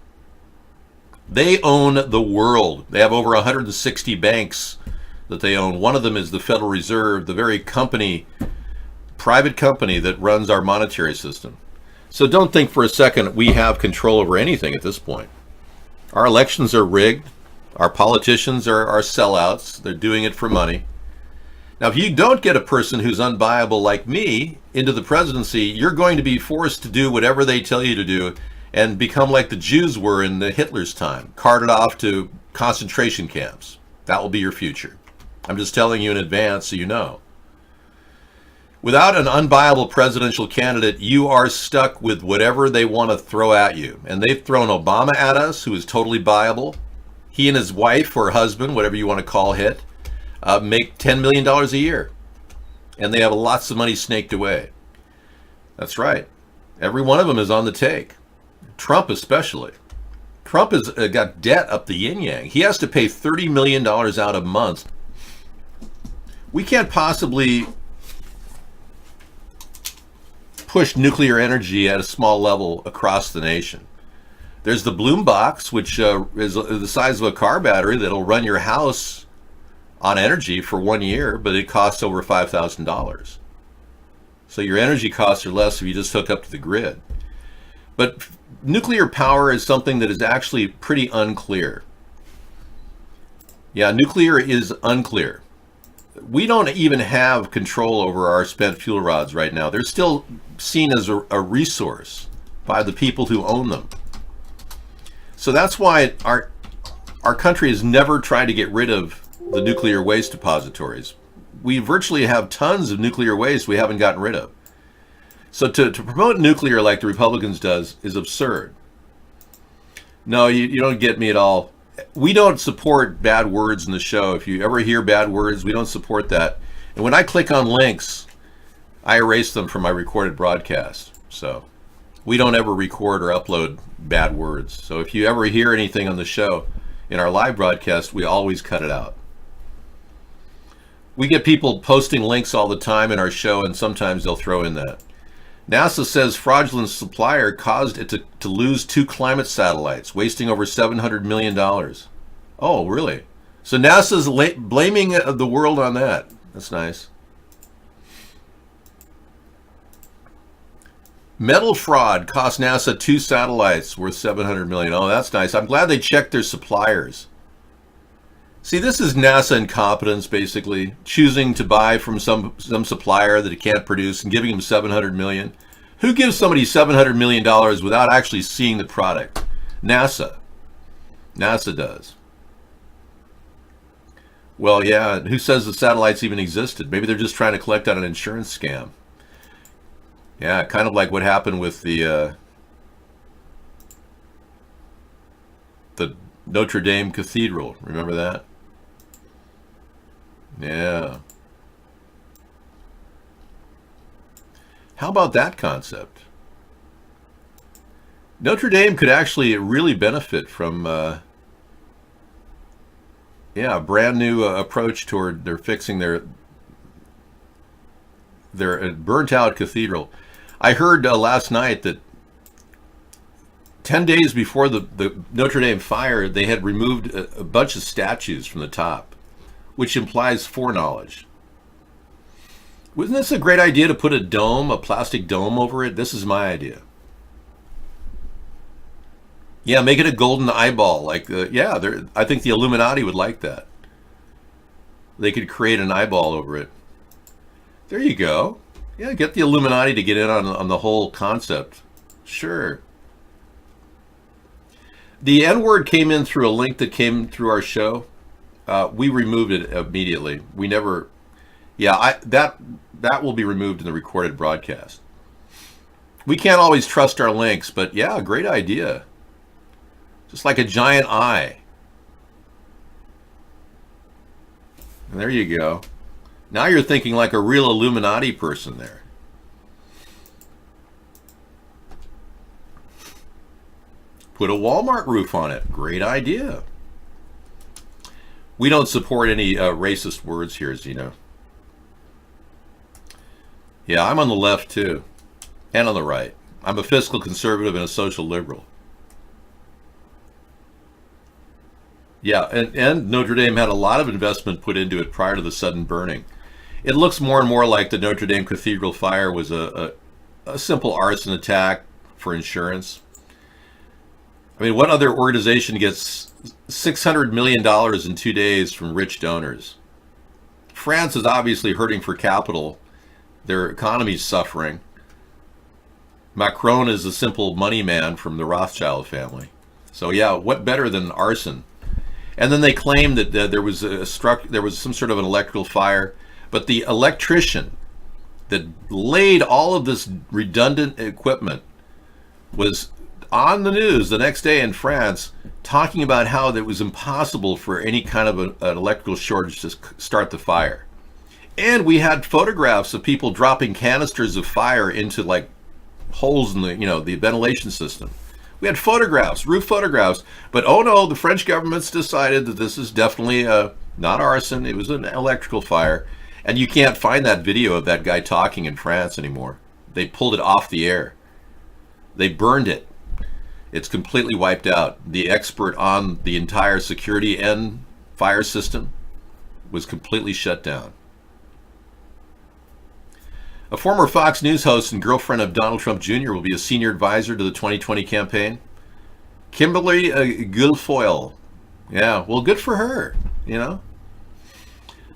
They own the world. They have over 160 banks that they own. One of them is the Federal Reserve, the very company, private company that runs our monetary system. So don't think for a second we have control over anything at this point. Our elections are rigged. Our politicians are sellouts. They're doing it for money. Now, if you don't get a person who's unviable like me into the presidency, you're going to be forced to do whatever they tell you to do and become like the Jews were in the Hitler's time, carted off to concentration camps. That will be your future. I'm just telling you in advance so you know. Without an unviable presidential candidate, you are stuck with whatever they want to throw at you. And they've thrown Obama at us, who is totally viable. He and his wife or husband, whatever you want to call it, make $10 million a year. And they have lots of money snaked away. That's right. Every one of them is on the take. Trump especially. Trump has got debt up the yin-yang. He has to pay $30 million out a month. We can't possibly push nuclear energy at a small level across the nation. There's the Bloom box, which is the size of a car battery that'll run your house on energy for 1 year, but it costs over $5,000. So your energy costs are less if you just hook up to the grid. But nuclear power is something that is actually pretty unclear. Yeah, nuclear is unclear. We don't even have control over our spent fuel rods right now. They're still seen as a resource by the people who own them. So that's why our country has never tried to get rid of the nuclear waste depositories. We virtually have tons of nuclear waste we haven't gotten rid of. So to promote nuclear like the Republicans does is absurd. No, you don't get me at all. We don't support bad words in the show. If you ever hear bad words, we don't support that. And when I click on links, I erase them from my recorded broadcast. So we don't ever record or upload bad words. So if you ever hear anything on the show in our live broadcast, we always cut it out. We get people posting links all the time in our show, and sometimes they'll throw in that. NASA says fraudulent supplier caused it to lose 2 climate satellites, wasting over $700 million. Oh, really? So NASA's blaming the world on that. That's nice. Metal fraud cost NASA 2 satellites worth $700 million. Oh, that's nice. I'm glad they checked their suppliers. See, this is NASA incompetence, basically. Choosing to buy from some supplier that it can't produce and giving them $700 million. Who gives somebody $700 million without actually seeing the product? NASA. NASA does. Well, yeah, who says the satellites even existed? Maybe they're just trying to collect on an insurance scam. Yeah, kind of like what happened with the Notre Dame Cathedral. Remember that? Yeah. How about that concept? Notre Dame could actually really benefit from a brand new approach toward their fixing their burnt out cathedral. I heard last night that 10 days before the Notre Dame fire, they had removed a bunch of statues from the top, which implies foreknowledge. Wasn't this a great idea to put a plastic dome over it? This is my idea. Yeah, make it a golden eyeball. I think the Illuminati would like that. They could create an eyeball over it. There you go. Yeah, get the Illuminati to get in on the whole concept. Sure. The N-word came in through a link that came through our show. We removed it immediately. We never... Yeah, that will be removed in the recorded broadcast. We can't always trust our links, but yeah, great idea. Just like a giant eye. And there you go. Now you're thinking like a real Illuminati person there. Put a Walmart roof on it. Great idea. We don't support any racist words here, as you know. Yeah, I'm on the left too. And on the right. I'm a fiscal conservative and a social liberal. Yeah, and Notre Dame had a lot of investment put into it prior to the sudden burning. It looks more and more like the Notre Dame Cathedral fire was a simple arson attack for insurance. I mean, what other organization gets $600 million in 2 days from rich donors? France is obviously hurting for capital. Their economy's suffering. Macron is a simple money man from the Rothschild family. So yeah, what better than arson? And then they claimed that there was some sort of an electrical fire, but the electrician that laid all of this redundant equipment was on the news the next day in France talking about how it was impossible for any kind of an electrical shortage to start the fire. And we had photographs of people dropping canisters of fire into like holes in the ventilation system. We had photographs, roof photographs, but oh no, the French government's decided that this is definitely not arson. It was an electrical fire. And you can't find that video of that guy talking in France anymore. They pulled it off the air. They burned it. It's completely wiped out. The expert on the entire security and fire system was completely shut down. A former Fox News host and girlfriend of Donald Trump Jr. will be a senior advisor to the 2020 campaign. Kimberly Guilfoyle. Yeah, well, good for her,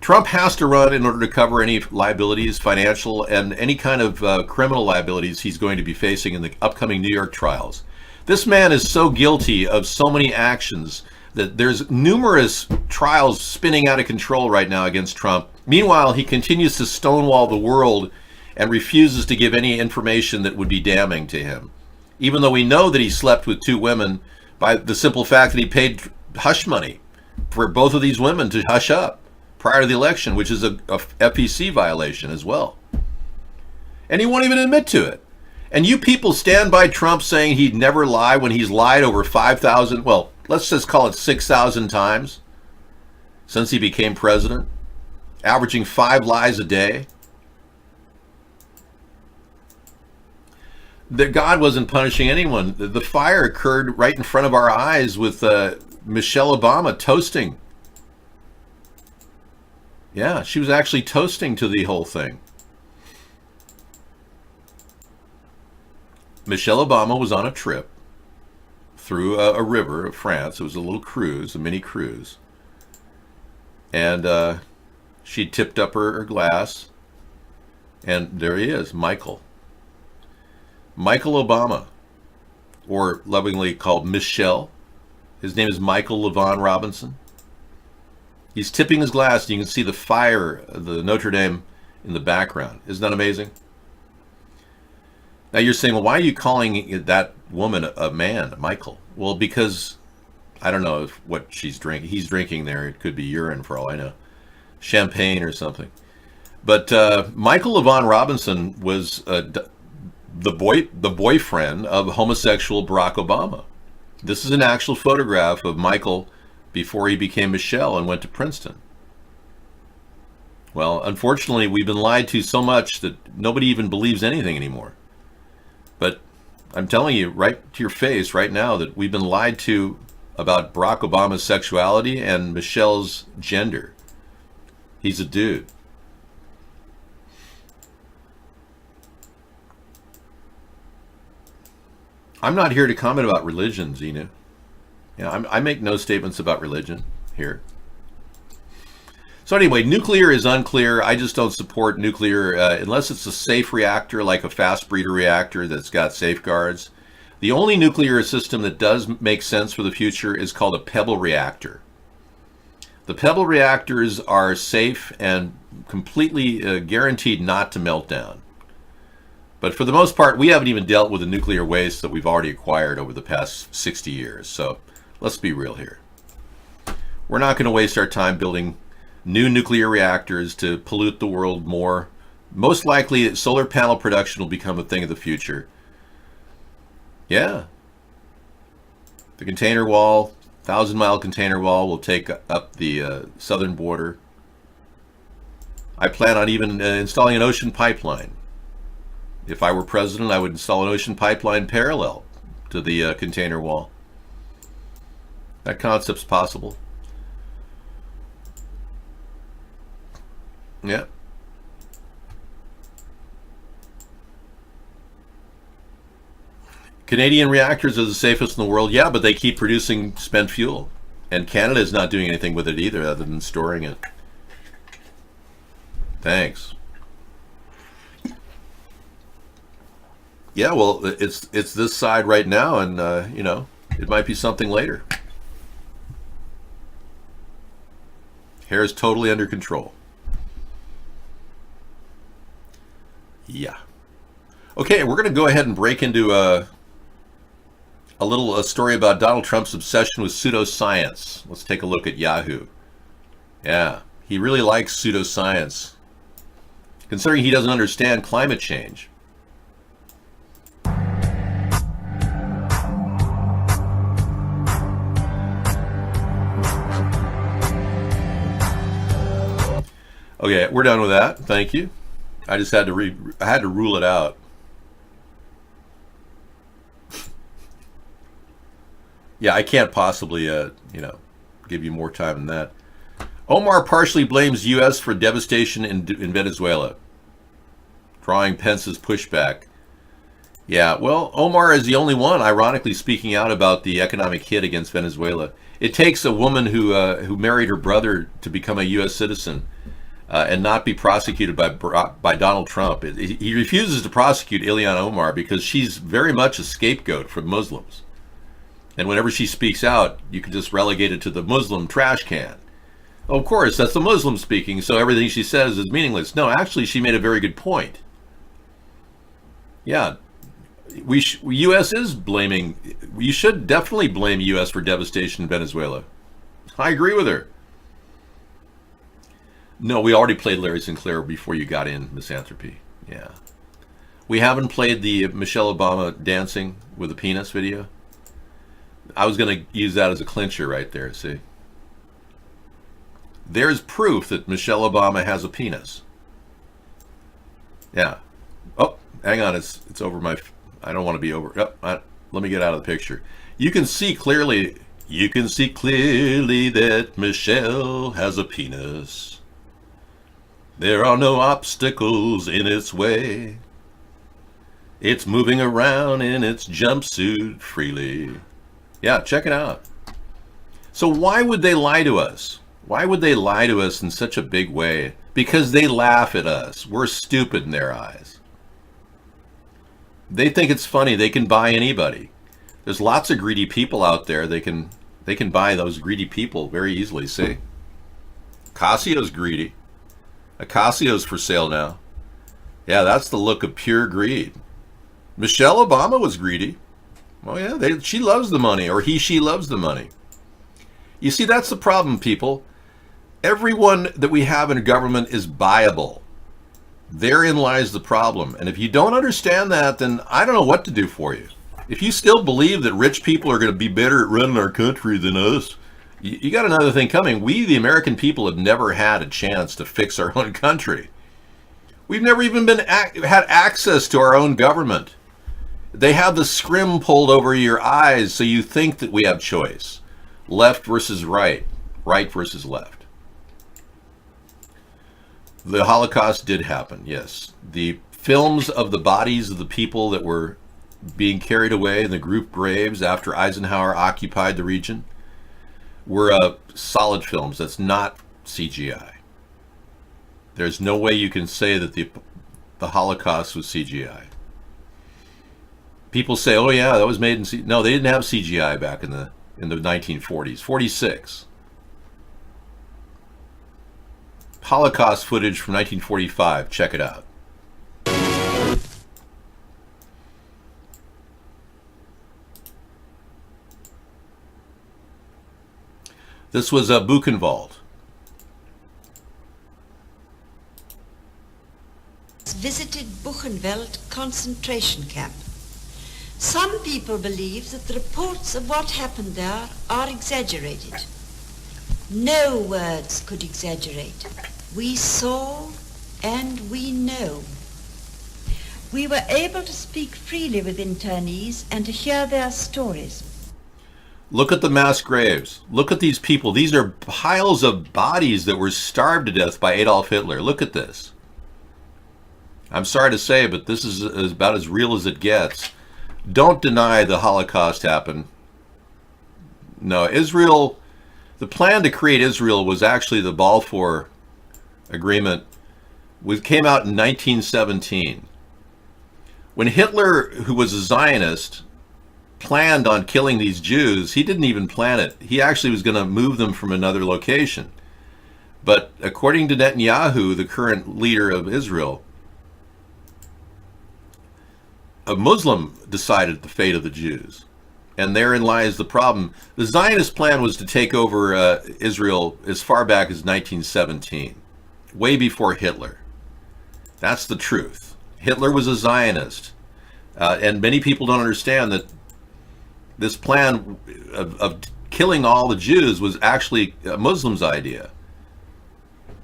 Trump has to run in order to cover any liabilities, financial, and any kind of criminal liabilities he's going to be facing in the upcoming New York trials. This man is so guilty of so many actions that there's numerous trials spinning out of control right now against Trump. Meanwhile, he continues to stonewall the world and refuses to give any information that would be damning to him. Even though we know that he slept with 2 women by the simple fact that he paid hush money for both of these women to hush up prior to the election, which is a FEC violation as well. And he won't even admit to it. And you people stand by Trump saying he'd never lie when he's lied over 5,000, well, let's just call it 6,000 times since he became president, averaging 5 lies a day. That God wasn't punishing anyone. The fire occurred right in front of our eyes with Michelle Obama toasting. Yeah, she was actually toasting to the whole thing. Michelle Obama was on a trip through a river of France. It was a little cruise, a mini cruise. And she tipped up her glass. And there he is, Michael. Michael Obama, or lovingly called Michelle. His name is Michael LaVaughn Robinson. He's tipping his glass, and you can see the fire of the Notre Dame in the background. Isn't that amazing? Now you're saying, well, why are you calling that woman a man, Michael? Well, because I don't know what he's drinking there. It could be urine for all I know. Champagne or something. But Michael LaVaughn Robinson was the boyfriend of homosexual Barack Obama. This is an actual photograph of Michael before he became Michelle and went to Princeton. Well, unfortunately, we've been lied to so much that nobody even believes anything anymore. But I'm telling you right to your face right now that we've been lied to about Barack Obama's sexuality and Michelle's gender. He's a dude. I'm not here to comment about religion, Xenu. I make no statements about religion here. So anyway, nuclear is unclear. I just don't support nuclear unless it's a safe reactor, like a fast breeder reactor that's got safeguards. The only nuclear system that does make sense for the future is called a pebble reactor. The pebble reactors are safe and completely guaranteed not to melt down. But for the most part, we haven't even dealt with the nuclear waste that we've already acquired over the past 60 years. So let's be real here. We're not going to waste our time building new nuclear reactors to pollute the world more. Most likely, solar panel production will become a thing of the future. Yeah. The container wall, 1,000-mile container wall, will take up the southern border. I plan on even installing an ocean pipeline. If I were president, I would install an ocean pipeline parallel to the container wall. That concept's possible. Yeah. Canadian reactors are the safest in the world. Yeah, but they keep producing spent fuel. And Canada is not doing anything with it either other than storing it. Thanks. Yeah, well, it's this side right now, and, it might be something later. Hair is totally under control. Yeah. Okay, we're going to go ahead and break into a story about Donald Trump's obsession with pseudoscience. Let's take a look at Yahoo. Yeah, he really likes pseudoscience, considering he doesn't understand climate change. Okay, we're done with that. Thank you. I just had to rule it out. Yeah, I can't possibly, give you more time than that. Omar partially blames U.S. for devastation in Venezuela, drawing Pence's pushback. Yeah, well, Omar is the only one, ironically, speaking out about the economic hit against Venezuela. It takes a woman who married her brother to become a U.S. citizen. And not be prosecuted by Donald Trump. He refuses to prosecute Ilhan Omar because she's very much a scapegoat for Muslims. And whenever she speaks out, you can just relegate it to the Muslim trash can. Of course, that's the Muslim speaking, so everything she says is meaningless. No, actually, she made a very good point. Yeah, U.S. is blaming. You should definitely blame U.S. for devastation in Venezuela. I agree with her. No, we already played Larry Sinclair before you got in, Misanthropy. Yeah. We haven't played the Michelle Obama dancing with a penis video. I was going to use that as a clincher right there, see? There's proof that Michelle Obama has a penis. Yeah. Oh, hang on, it's over my... I don't want to be over... Oh, let me get out of the picture. You can see clearly that Michelle has a penis. There are no obstacles in its way. It's moving around in its jumpsuit freely. Yeah, check it out. So why would they lie to us? Why would they lie to us in such a big way? Because they laugh at us. We're stupid in their eyes. They think it's funny. They can buy anybody. There's lots of greedy people out there. They can buy those greedy people very easily. See? Ocasio's greedy. Ocasio's for sale now. Yeah, that's the look of pure greed. Michelle Obama was greedy. Oh yeah, she loves the money, or she loves the money. You see, that's the problem, people. Everyone that we have in government is buyable. Therein lies the problem. And if you don't understand that, then I don't know what to do for you. If you still believe that rich people are going to be better at running our country than us, you got another thing coming. We, the American people, have never had a chance to fix our own country. We've never even had access to our own government. They have the scrim pulled over your eyes so you think that we have choice. Left versus right. Right versus left. The Holocaust did happen, yes. The films of the bodies of the people that were being carried away in the group graves after Eisenhower occupied the region were solid films. That's not CGI. There's no way you can say that the Holocaust was CGI. People say, "Oh yeah, that was made in No, they didn't have CGI back in the 1940s. 46. Holocaust footage from 1945. Check it out. This was Buchenwald.
Visited Buchenwald concentration camp. Some people believe that the reports of what happened there are exaggerated. No words could exaggerate. We saw and we know. We were able to speak freely with internees and to hear their stories.
Look at the mass graves. Look at these people. These are piles of bodies that were starved to death by Adolf Hitler. Look at this. I'm sorry to say, but this is about as real as it gets. Don't deny the Holocaust happened. No, Israel, the plan to create Israel was actually the Balfour Agreement. It came out in 1917. When Hitler, who was a Zionist, planned on killing these Jews, he didn't even plan it. He actually was going to move them from another location. But according to Netanyahu, the current leader of Israel, a Muslim decided the fate of the Jews. And therein lies the problem. The Zionist plan was to take over Israel as far back as 1917, way before Hitler. That's the truth. Hitler was a Zionist. And many people don't understand that this plan of killing all the Jews was actually a Muslim's idea.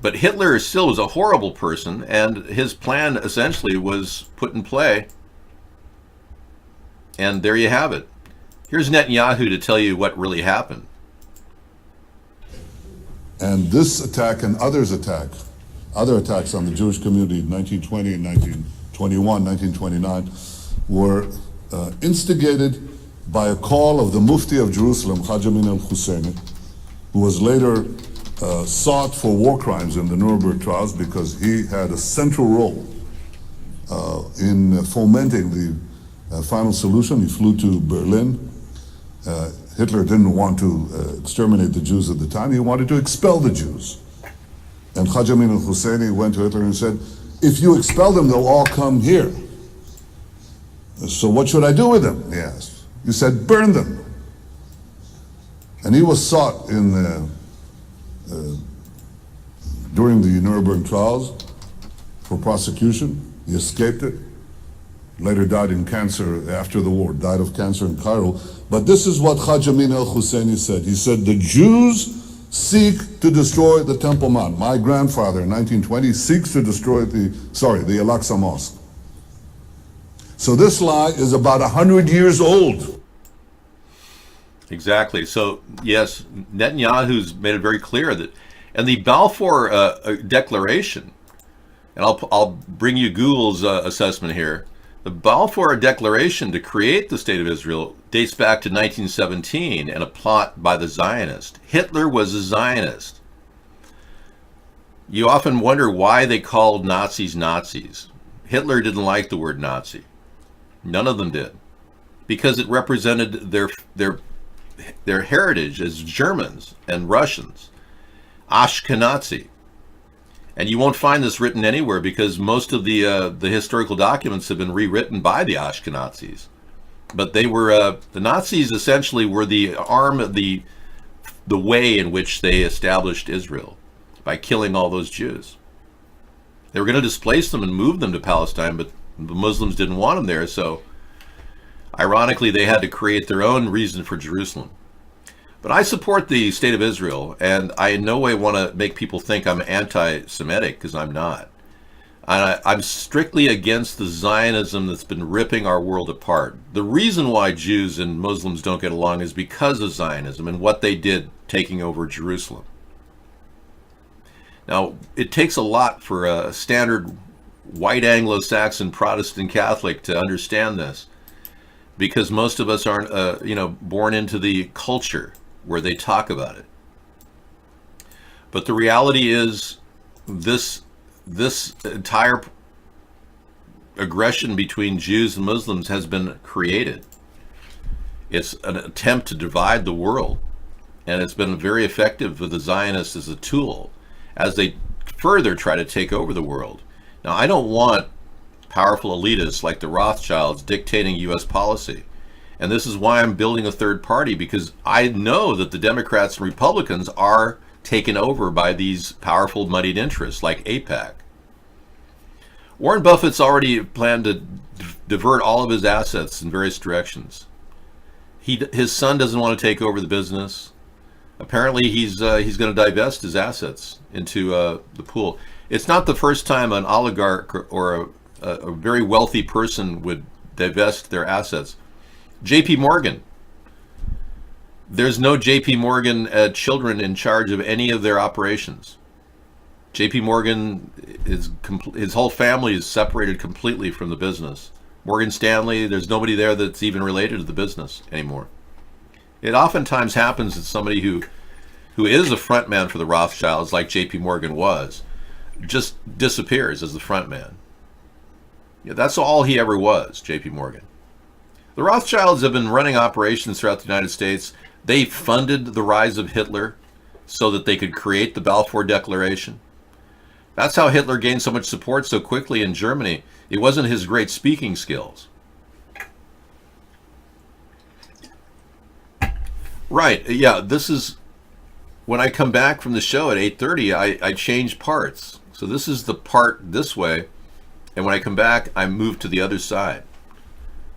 But Hitler still was a horrible person, and his plan essentially was put in play. And there you have it. Here's Netanyahu to tell you what really happened.
And this attack and other attacks on the Jewish community in 1920 and 1921, 1929, were instigated by a call of the Mufti of Jerusalem, Haj Amin al-Husseini, who was later sought for war crimes in the Nuremberg trials because he had a central role in fomenting the final solution. He flew to Berlin. Hitler didn't want to exterminate the Jews at the time. He wanted to expel the Jews. And Haj Amin al-Husseini went to Hitler and said, if you expel them, they'll all come here. So what should I do with them? He asked. He said, burn them. And he was sought during the Nuremberg trials for prosecution. He escaped it. Later died in cancer after the war, died of cancer in Cairo. But this is what Haj Amin al-Husseini said. He said, the Jews seek to destroy the Temple Mount. My grandfather in 1920 seeks to destroy the Al-Aqsa Mosque. So this lie is about 100 years old.
Exactly. So, yes, Netanyahu's made it very clear that, and the Balfour Declaration, and I'll bring you Google's assessment here. The Balfour Declaration to create the State of Israel dates back to 1917 and a plot by the Zionists. Hitler was a Zionist. You often wonder why they called Nazis Nazis. Hitler didn't like the word Nazi. None of them did. Because it represented their heritage as Germans and Russians. Ashkenazi. And you won't find this written anywhere because most of the historical documents have been rewritten by the Ashkenazis. But they were the Nazis essentially were the arm of the way in which they established Israel by killing all those Jews. They were going to displace them and move them to Palestine, but the Muslims didn't want them there. So, ironically, they had to create their own reason for Jerusalem. But I support the State of Israel, and I in no way want to make people think I'm anti-Semitic, because I'm not. I'm strictly against the Zionism that's been ripping our world apart. The reason why Jews and Muslims don't get along is because of Zionism and what they did taking over Jerusalem. Now, it takes a lot for a standard white Anglo-Saxon Protestant Catholic to understand this, because most of us aren't, born into the culture where they talk about it. But the reality is this entire aggression between Jews and Muslims has been created. It's an attempt to divide the world, and it's been very effective for the Zionists as a tool as they further try to take over the world. Now, I don't want powerful elitists like the Rothschilds dictating U.S. policy. And this is why I'm building a third party, because I know that the Democrats and Republicans are taken over by these powerful moneyed interests like AIPAC. Warren Buffett's already planned to divert all of his assets in various directions. His son doesn't want to take over the business. Apparently he's going to divest his assets into the pool. It's not the first time an oligarch or a very wealthy person would divest their assets. J.P. Morgan. There's no J.P. Morgan children in charge of any of their operations. J.P. Morgan, his whole family is separated completely from the business. Morgan Stanley, there's nobody there that's even related to the business anymore. It oftentimes happens that somebody who is a front man for the Rothschilds, like J.P. Morgan was, just disappears as the front man. Yeah, that's all he ever was, J.P. Morgan. The Rothschilds have been running operations throughout the United States. They funded the rise of Hitler so that they could create the Balfour Declaration. That's how Hitler gained so much support so quickly in Germany. It wasn't his great speaking skills. Right, yeah, this is, when I come back from the show at 8:30, I change parts. So this is the part this way, and when I come back, I move to the other side.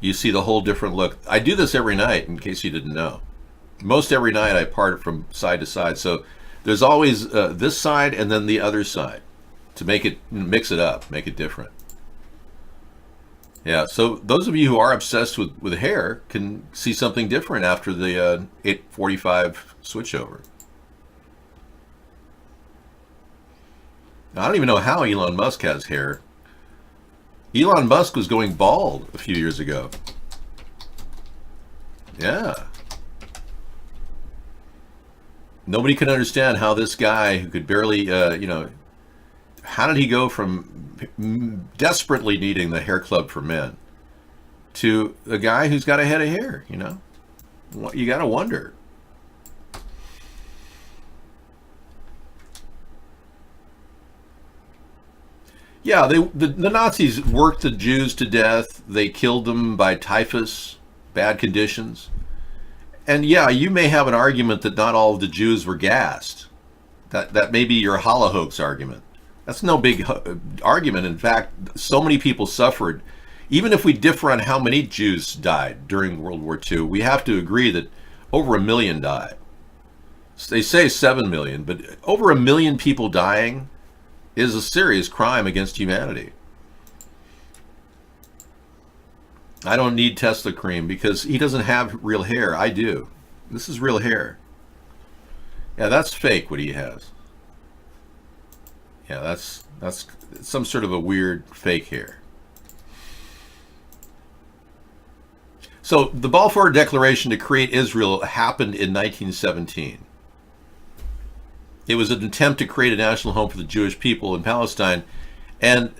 You see the whole different look. I do this every night, in case you didn't know. Most every night I part it from side to side. So there's always this side and then the other side to make it, mix it up, make it different. Yeah, so those of you who are obsessed with hair can see something different after the 8:45 switchover. Now, I don't even know how Elon Musk has hair. Elon Musk was going bald a few years ago. Yeah. Nobody can understand how this guy who could barely, how did he go from desperately needing the hair club for men to a guy who's got a head of hair, You got to wonder. Yeah, the Nazis worked the Jews to death. They killed them by typhus, bad conditions. And yeah, you may have an argument that not all of the Jews were gassed. That may be your Holocaust argument. That's no big argument. In fact, so many people suffered. Even if we differ on how many Jews died during World War II, we have to agree that over 1 million died. They say 7 million, but over 1 million people dying is a serious crime against humanity. I don't need Tesla cream because he doesn't have real hair. I do. This is real hair. Yeah, that's fake what he has. Yeah, that's some sort of a weird fake hair. So the Balfour Declaration to create Israel happened in 1917. It was an attempt to create a national home for the Jewish people in Palestine, and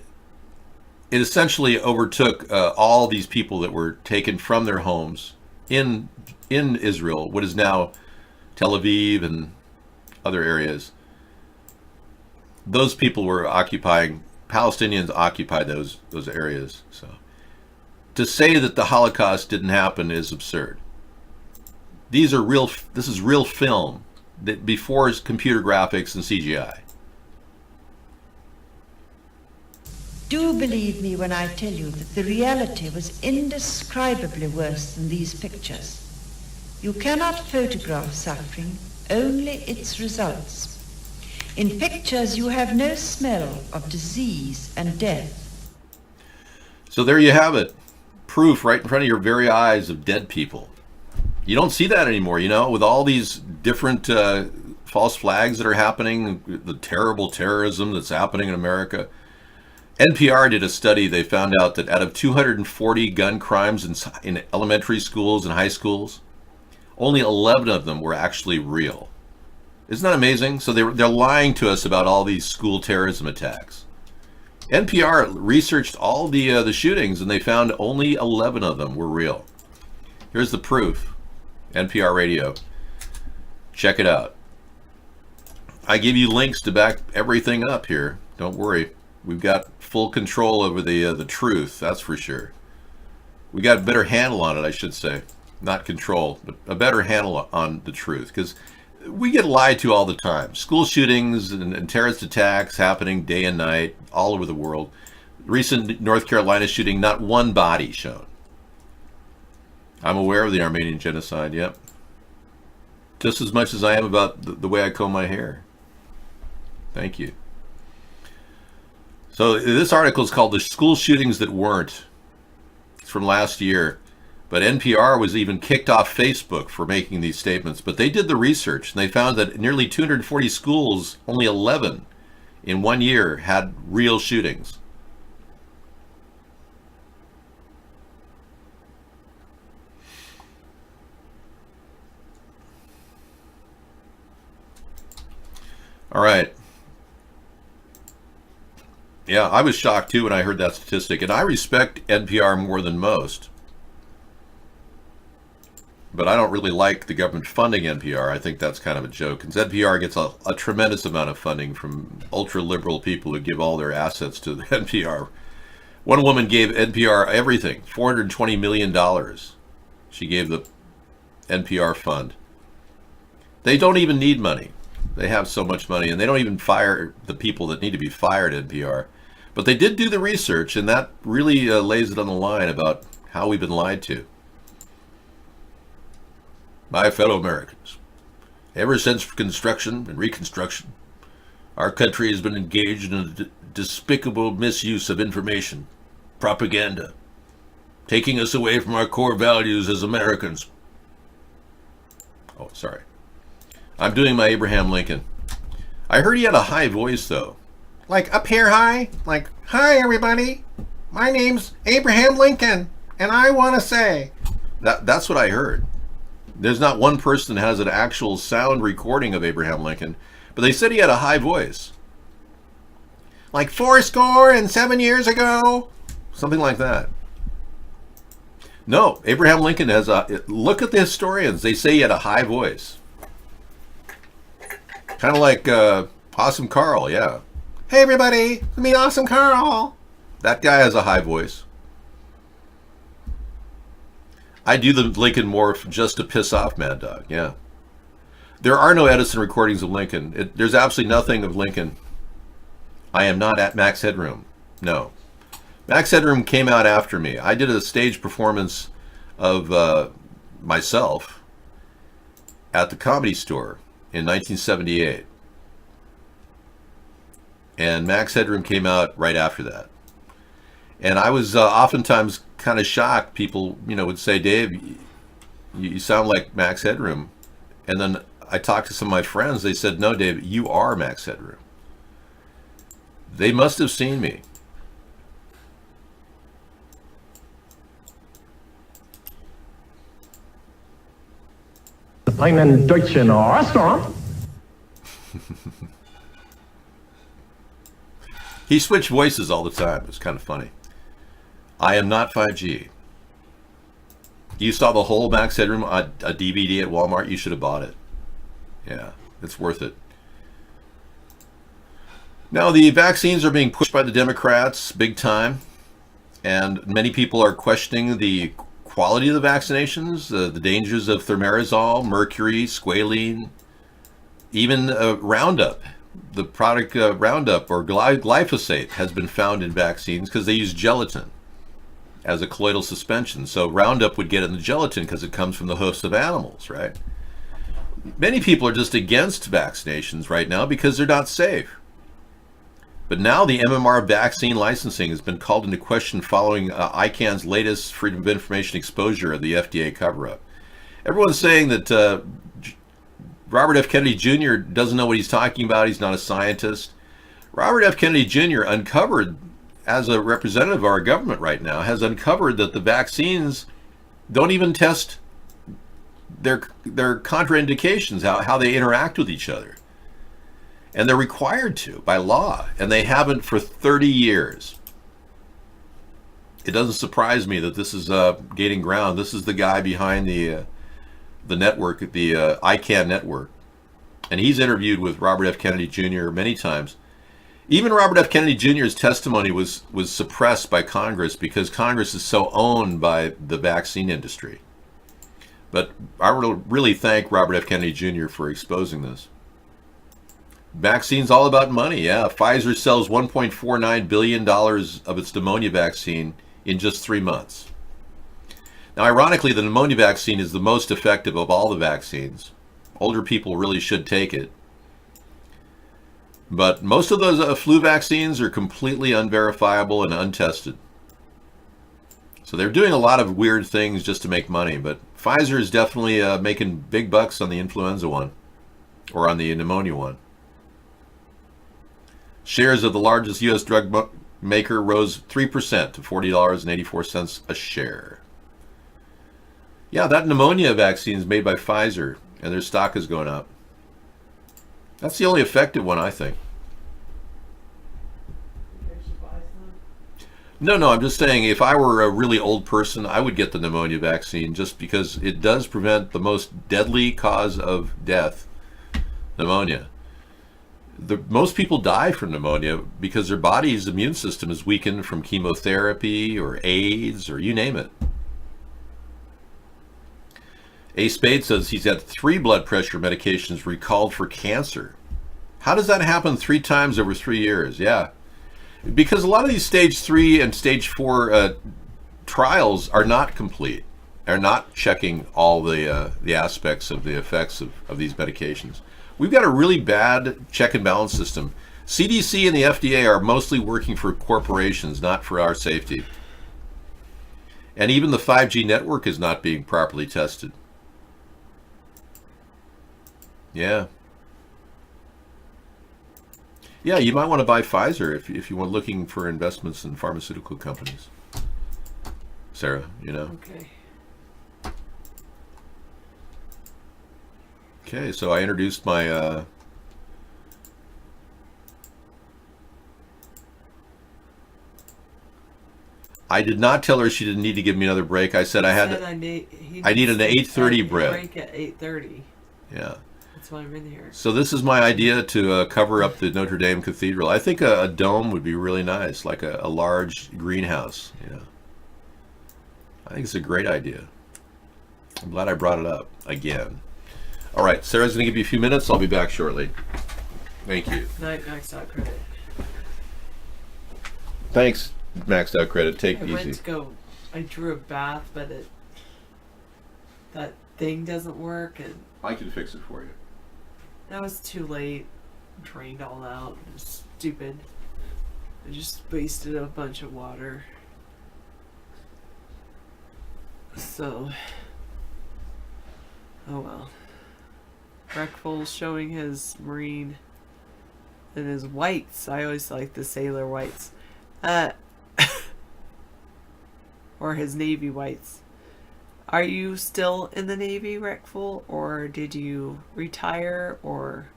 it essentially overtook all these people that were taken from their homes in Israel, what is now Tel Aviv and other areas. Those people were occupying, Palestinians occupied those areas. So to say that the Holocaust didn't happen is absurd. This is real film that before computer graphics and CGI.
Do believe me when I tell you that the reality was indescribably worse than these pictures. You cannot photograph suffering, only its results. In pictures you have no smell of disease and death.
So there you have it. Proof right in front of your very eyes of dead people. You don't see that anymore, with all these different false flags that are happening, the terrible terrorism that's happening in America. NPR did a study. They found out that out of 240 gun crimes in elementary schools and high schools, only 11 of them were actually real. Isn't that amazing? So they're lying to us about all these school terrorism attacks. NPR researched all the shootings, and they found only 11 of them were real. Here's the proof. NPR radio. Check it out. I give you links to back everything up here. Don't worry. We've got full control over the truth, that's for sure. We got a better handle on it, I should say. Not control, but a better handle on the truth. Because we get lied to all the time. School shootings and terrorist attacks happening day and night all over the world. Recent North Carolina shooting, not one body shown. I'm aware of the Armenian genocide, yep. Just as much as I am about the way I comb my hair. Thank you. So this article is called The School Shootings That Weren't. It's from last year. But NPR was even kicked off Facebook for making these statements. But they did the research, and they found that nearly 240 schools, only 11 in 1 year, had real shootings. All right. Yeah, I was shocked too when I heard that statistic, and I respect NPR more than most. But I don't really like the government funding NPR. I think that's kind of a joke, because NPR gets a tremendous amount of funding from ultra-liberal people who give all their assets to the NPR. One woman gave NPR everything, $420 million. She gave the NPR fund. They don't even need money. They have so much money, and they don't even fire the people that need to be fired at NPR. But they did do the research, and that really lays it on the line about how we've been lied to. My fellow Americans, ever since Construction and Reconstruction, our country has been engaged in a despicable misuse of information, propaganda, taking us away from our core values as Americans. Oh, sorry. I'm doing my Abraham Lincoln. I heard he had a high voice, though.
Like up here high? Like, hi everybody, my name's Abraham Lincoln, and I want to say.
That's what I heard. There's not one person that has an actual sound recording of Abraham Lincoln, but they said he had a high voice.
Like 7 years ago?
Something like that. No, Abraham Lincoln has a... Look at the historians. They say he had a high voice. Kind of like Awesome Carl, yeah.
Hey everybody, it's me, Awesome Carl.
That guy has a high voice. I do the Lincoln more just to piss off Mad Dog, yeah. There are no Edison recordings of Lincoln. There's absolutely nothing of Lincoln. I am not at Max Headroom, no. Max Headroom came out after me. I did a stage performance of myself at the Comedy Store in 1978. And Max Headroom came out right after that. And I was oftentimes kind of shocked. People, would say, Dave, you sound like Max Headroom. And then I talked to some of my friends. They said, no, Dave, you are Max Headroom. They must have seen me.
einen deutschen Restaurant.
He switched voices all the time. It was kind of funny. I am not 5G. You saw the whole Max Headroom, a DVD at Walmart. You should have bought it. Yeah, it's worth it. Now, the vaccines are being pushed by the Democrats big time, and many people are questioning the quality of the vaccinations, the dangers of thimerosal, mercury, squalene, even Roundup. The product Roundup or glyphosate has been found in vaccines because they use gelatin as a colloidal suspension. So Roundup would get in the gelatin because it comes from the hoofs of animals, right? Many people are just against vaccinations right now because they're not safe. But now the MMR vaccine licensing has been called into question following ICANN's latest Freedom of Information exposure of the FDA cover-up. Everyone's saying that Robert F. Kennedy Jr. doesn't know what he's talking about. He's not a scientist. Robert F. Kennedy Jr. uncovered, as a representative of our government right now, has uncovered that the vaccines don't even test their contraindications, how they interact with each other. And they're required to by law, and they haven't for 30 years. It doesn't surprise me that this is gaining ground. This is the guy behind the network, the ICANN network. And he's interviewed with Robert F. Kennedy Jr. many times. Even Robert F. Kennedy Jr.'s testimony was suppressed by Congress because Congress is so owned by the vaccine industry. But I really thank Robert F. Kennedy Jr. for exposing this. Vaccine's all about money, yeah. Pfizer sells $1.49 billion of its pneumonia vaccine in just 3 months. Now, ironically, the pneumonia vaccine is the most effective of all the vaccines. Older people really should take it. But most of those flu vaccines are completely unverifiable and untested. So they're doing a lot of weird things just to make money. But Pfizer is definitely making big bucks on the influenza one, or on the pneumonia one. Shares of the largest U.S. drug maker rose 3% to $40.84 a share. Yeah, that pneumonia vaccine is made by Pfizer, and their stock is going up. That's the only effective one, I think. No, I'm just saying if I were a really old person, I would get the pneumonia vaccine just because it does prevent the most deadly cause of death, pneumonia. Most people die from pneumonia because their body's immune system is weakened from chemotherapy or AIDS or you name it. A. Spade says he's had 3 blood pressure medications recalled for cancer. How does that happen 3 times over 3 years? Yeah. Because a lot of these stage 3 and stage 4 trials are not complete. They're not checking all the aspects of the effects of these medications. We've got a really bad check and balance system. CDC and the FDA are mostly working for corporations, not for our safety. And even the 5G network is not being properly tested. Yeah. Yeah, you might want to buy Pfizer if you were looking for investments in pharmaceutical companies. Sarah, you know.
Okay.
Okay, so I introduced my I did not tell her she didn't need to give me another break. I said I need an 8:30 break.
At 8:30.
Yeah.
That's why I'm in here.
So this is my idea to cover up the Notre Dame Cathedral. I think a dome would be really nice, like a large greenhouse. You know. I think it's a great idea. I'm glad I brought it up again. All right, Sarah's going to give you a few minutes. I'll be back shortly. Thank you.
Night, Max Out Credit.
Thanks, Maxed Out Credit. Take it
I went
easy.
to go. I drew a bath, but that thing doesn't work, and
I can fix it for you.
that was too late. Drained all out. It was stupid. I just wasted a bunch of water. So, oh well. Breckfull's showing his marine and his whites. I always like the sailor whites. Or his navy whites Are you still in the Navy, Rickful, or did you retire, or...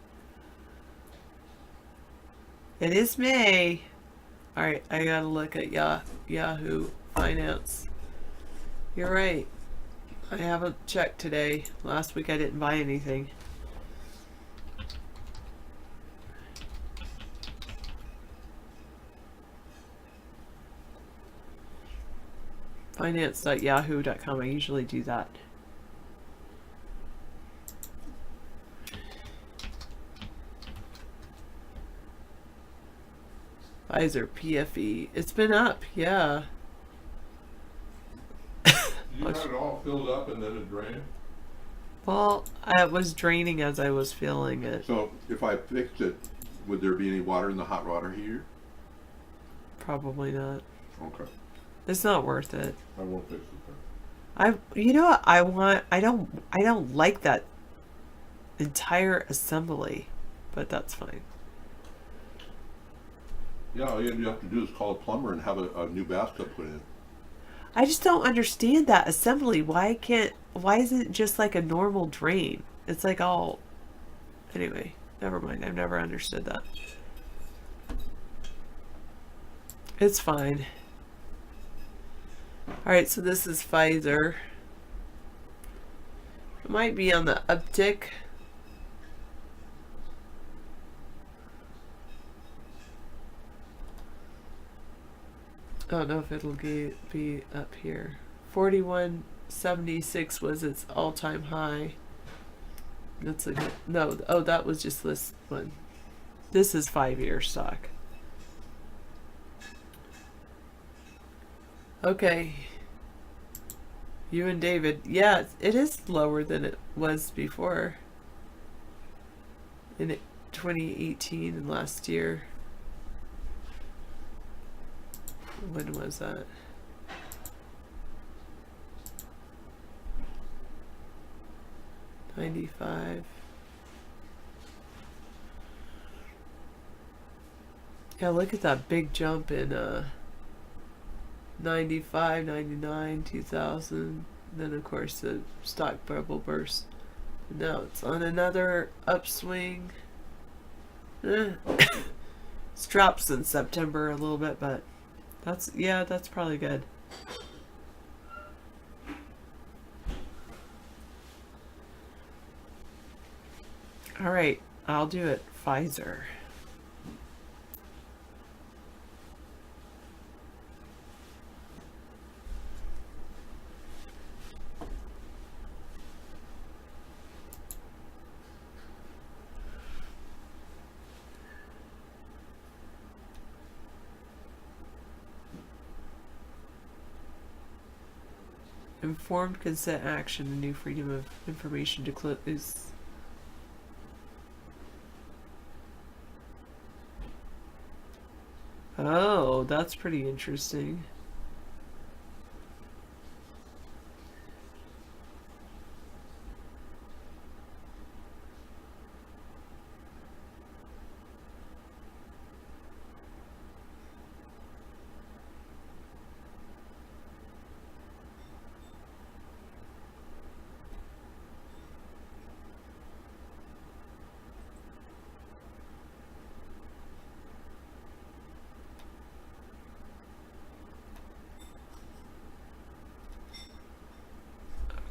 It is May. Alright, I gotta look at Yahoo Finance. You're right. I haven't checked today. Last week I didn't buy anything. Finance.yahoo.com. I usually do that. Pfizer PFE. It's been up, yeah.
You had it all filled up and then it drained?
Well, it was draining as I was filling it.
So if I fixed it, would there be any water in the hot water heater?
Probably not.
Okay.
It's not worth it.
I won't fix it.
You know what I want? I don't like that entire assembly, but that's fine.
Yeah, all you have to do is call a plumber and have a new bathtub put in.
I just don't understand that assembly. Why isn't it just like a normal drain? It's like all... Anyway, never mind. I've never understood that. It's fine. Alright, so this is Pfizer. It might be on the uptick. I don't know if it'll be up here. 41.76 was its all-time high. That's a good, no. Oh, that was just this one. This is 5-year stock. Okay. You and David. Yeah, it is lower than it was before. In 2018 and last year. When was that? $95. Yeah, look at that big jump in 95, 99, 2000. Then of course the stock bubble burst. Now it's on another upswing. It's dropped since September a little bit, but that's probably good. All right, I'll do it. Pfizer. Informed consent action, a new freedom of information to close. Oh, that's pretty interesting.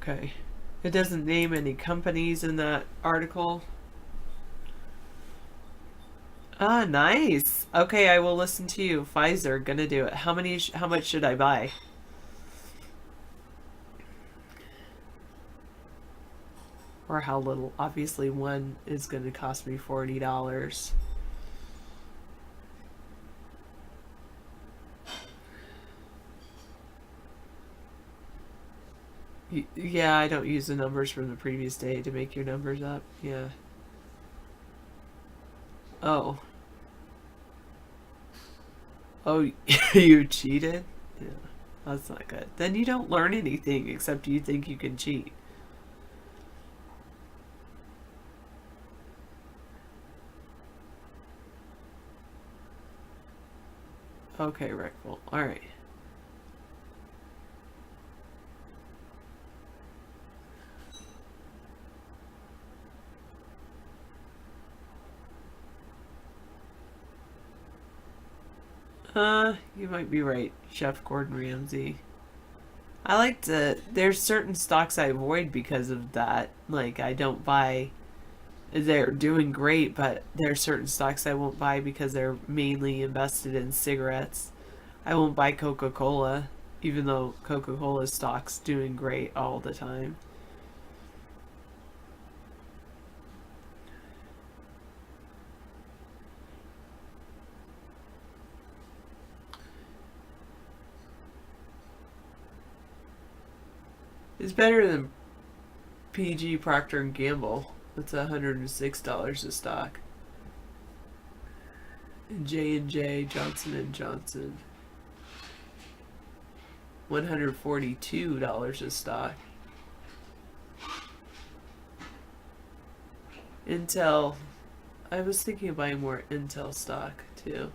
Okay. It doesn't name any companies in that article. Ah, nice. Okay, I will listen to you. Pfizer, gonna do it. How much should I buy? Or how little? Obviously one is gonna cost me $40. Yeah, I don't use the numbers from the previous day to make your numbers up. Yeah. Oh. Oh, you cheated? Yeah, that's not good. Then you don't learn anything except you think you can cheat. Okay, Rickful. Alright. You might be right, Chef Gordon Ramsay. I like to. There's certain stocks I avoid because of that. Like, I don't buy. They're doing great, but there are certain stocks I won't buy because they're mainly invested in cigarettes. I won't buy Coca-Cola, even though Coca-Cola stock's doing great all the time. It's better than PG Procter & Gamble. It's $106 a stock. And J&J, Johnson & Johnson, $142 a stock. Intel, I was thinking of buying more Intel stock too.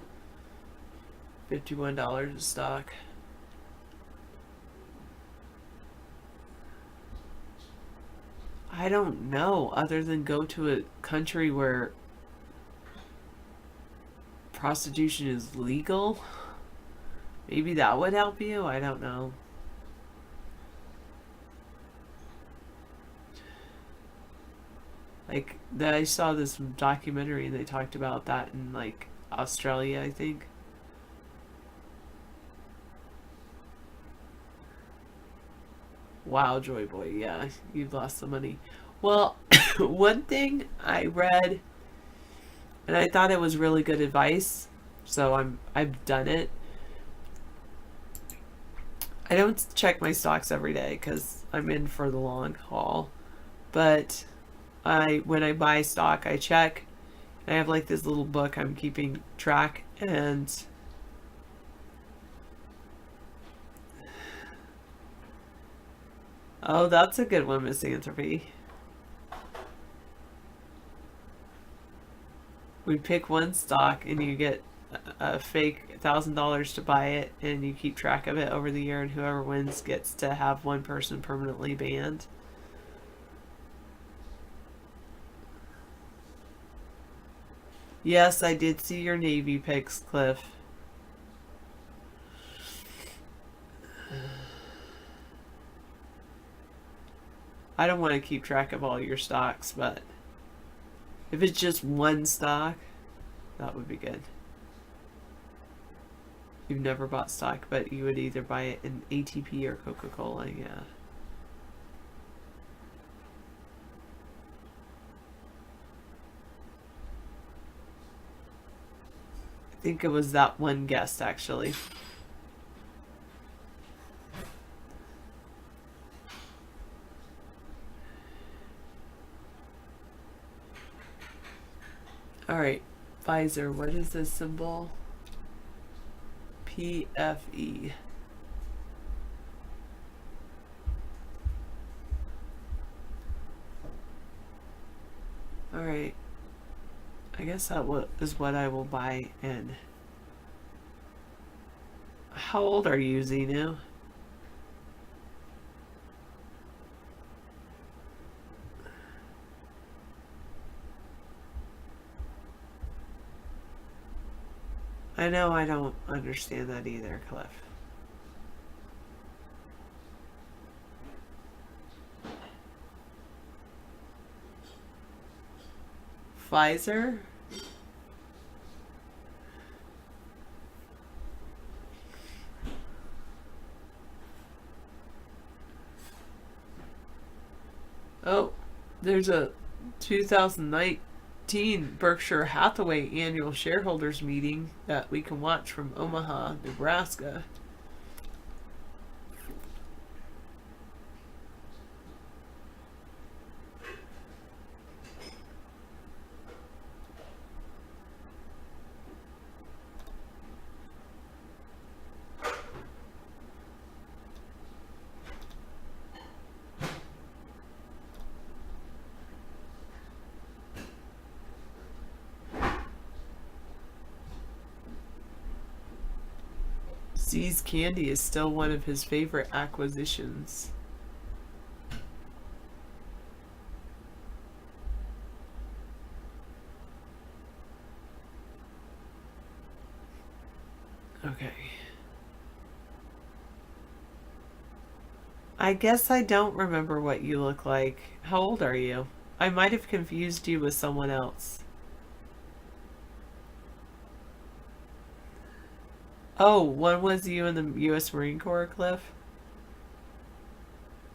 $51 a stock. I don't know, other than go to a country where prostitution is legal. Maybe that would help you. I don't know. Like, I saw this documentary and they talked about that in, like, Australia, I think. Wow, Joy Boy, yeah, you've lost some money. Well, one thing I read, and I thought it was really good advice, so I've done it. I don't check my stocks every day because I'm in for the long haul, but when I buy stock, I check. And I have like this little book I'm keeping track, and oh, that's a good one, Misanthropy. We pick one stock and you get a fake $1,000 to buy it, and you keep track of it over the year, and whoever wins gets to have one person permanently banned. Yes, I did see your Navy picks, Cliff. I don't want to keep track of all your stocks, but if it's just one stock, that would be good. You've never bought stock, but you would either buy it in ATP or Coca-Cola, yeah. I think it was that one guest, actually. Alright, Pfizer, what is this symbol? PFE. Alright. I guess that is what I will buy in. How old are you, Xenu? I know I don't understand that either, Cliff. Pfizer? Oh, there's a 2019 Berkshire Hathaway annual shareholders meeting that we can watch from Omaha, Nebraska. See's Candy is still one of his favorite acquisitions. Okay. I guess I don't remember what you look like. How old are you? I might have confused you with someone else. Oh, one was you in the U.S. Marine Corps, Cliff?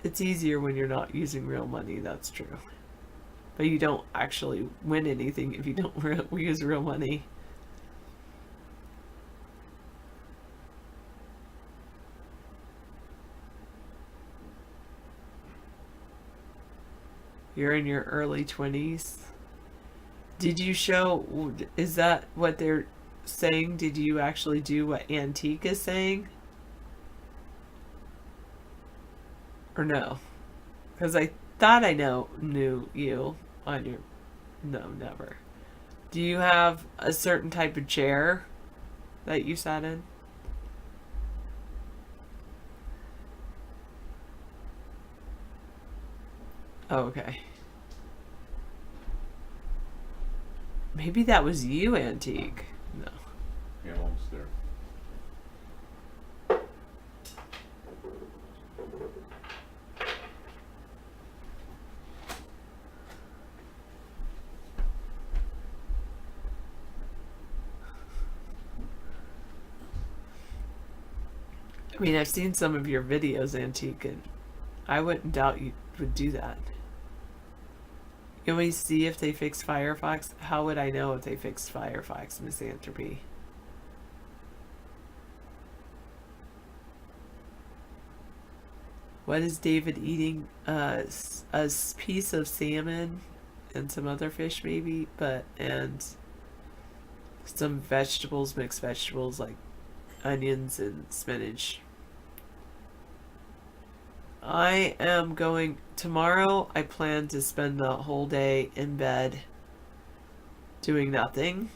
It's easier when you're not using real money, that's true. But you don't actually win anything if you don't use real money. You're in your early 20s. Did you show, is that what they're saying? Did you actually do what Antique is saying? Or no? Because I thought I knew you on your... No, never. Do you have a certain type of chair that you sat in? Oh, okay. Maybe that was you, Antique. No.
Yeah, I'm almost there.
I mean, I've seen some of your videos, Antique, and I wouldn't doubt you would do that. Can we see if they fixed Firefox? How would I know if they fixed Firefox, Misanthropy? What is David eating? A piece of salmon and some other fish maybe, and some vegetables, mixed vegetables like onions and spinach. I am going tomorrow. I plan to spend the whole day in bed doing nothing,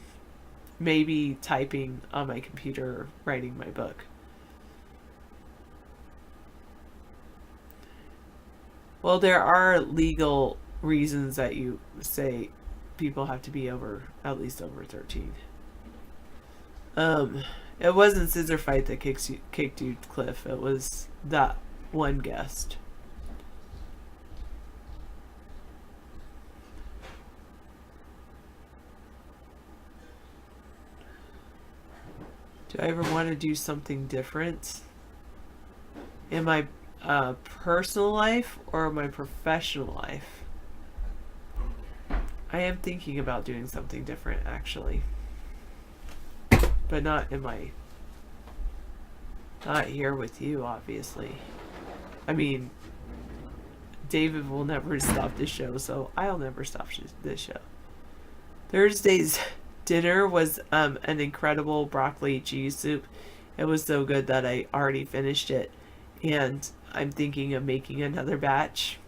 maybe typing on my computer, writing my book. Well, there are legal reasons that you say people have to be at least over 13. It wasn't Scissor Fight that kicked you, Cliff. It was that one guest. Do I ever want to do something different in my personal life or my professional life? I am thinking about doing something different, actually, but not here with you, obviously. I mean, David will never stop this show, so I'll never stop this show. Thursday's dinner was an incredible broccoli cheese soup. It was so good that I already finished it, and I'm thinking of making another batch.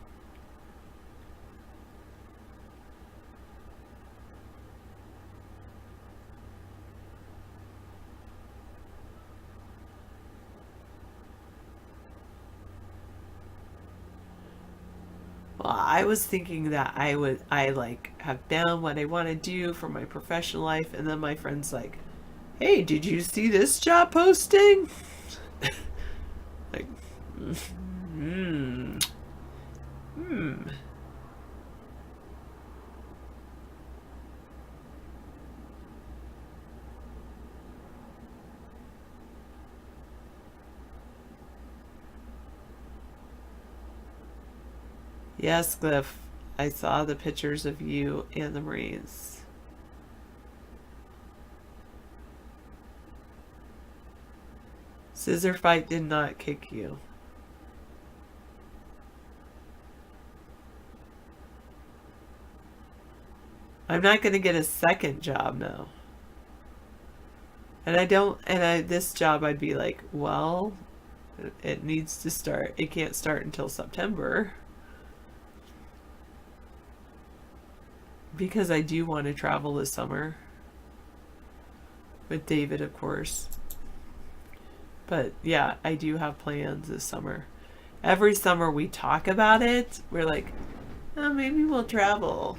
Well, I was thinking that I have found what I want to do for my professional life, and then my friend's like, "Hey, did you see this job posting?" Like, Yes, Cliff, I saw the pictures of you and the Marines. Scissor Fight did not kick you. I'm not going to get a second job now. And this job I'd be like, well, it needs to start. It can't start until September. Because I do want to travel this summer. With David, of course. But yeah, I do have plans this summer. Every summer we talk about it. We're like, oh, maybe we'll travel.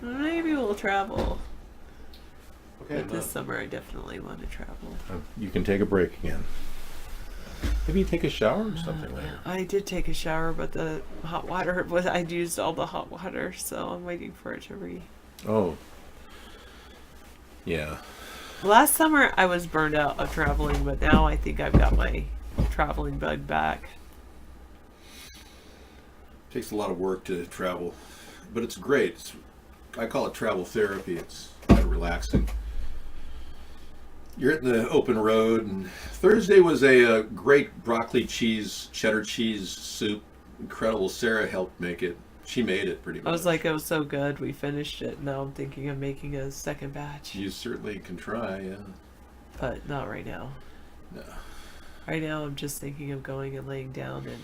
Maybe we'll travel.
Okay,
But this summer, I definitely want to travel.
You can take a break again. Maybe you take a shower or something later.
I did take a shower, but the hot water was, I'd used all the hot water, so I'm waiting for it to
Oh. Yeah.
Last summer, I was burned out of traveling, but now I think I've got my traveling bug back.
Takes a lot of work to travel, but it's great. I call it travel therapy. It's kind of relaxing. You're hitting the open road, and Thursday was a great broccoli cheese, cheddar cheese soup. Incredible. Sarah helped make it. She made it pretty much.
I was like, it was so good. We finished it. Now I'm thinking of making a second batch.
You certainly can try, yeah.
But not right now.
No.
Right now, I'm just thinking of going and laying down and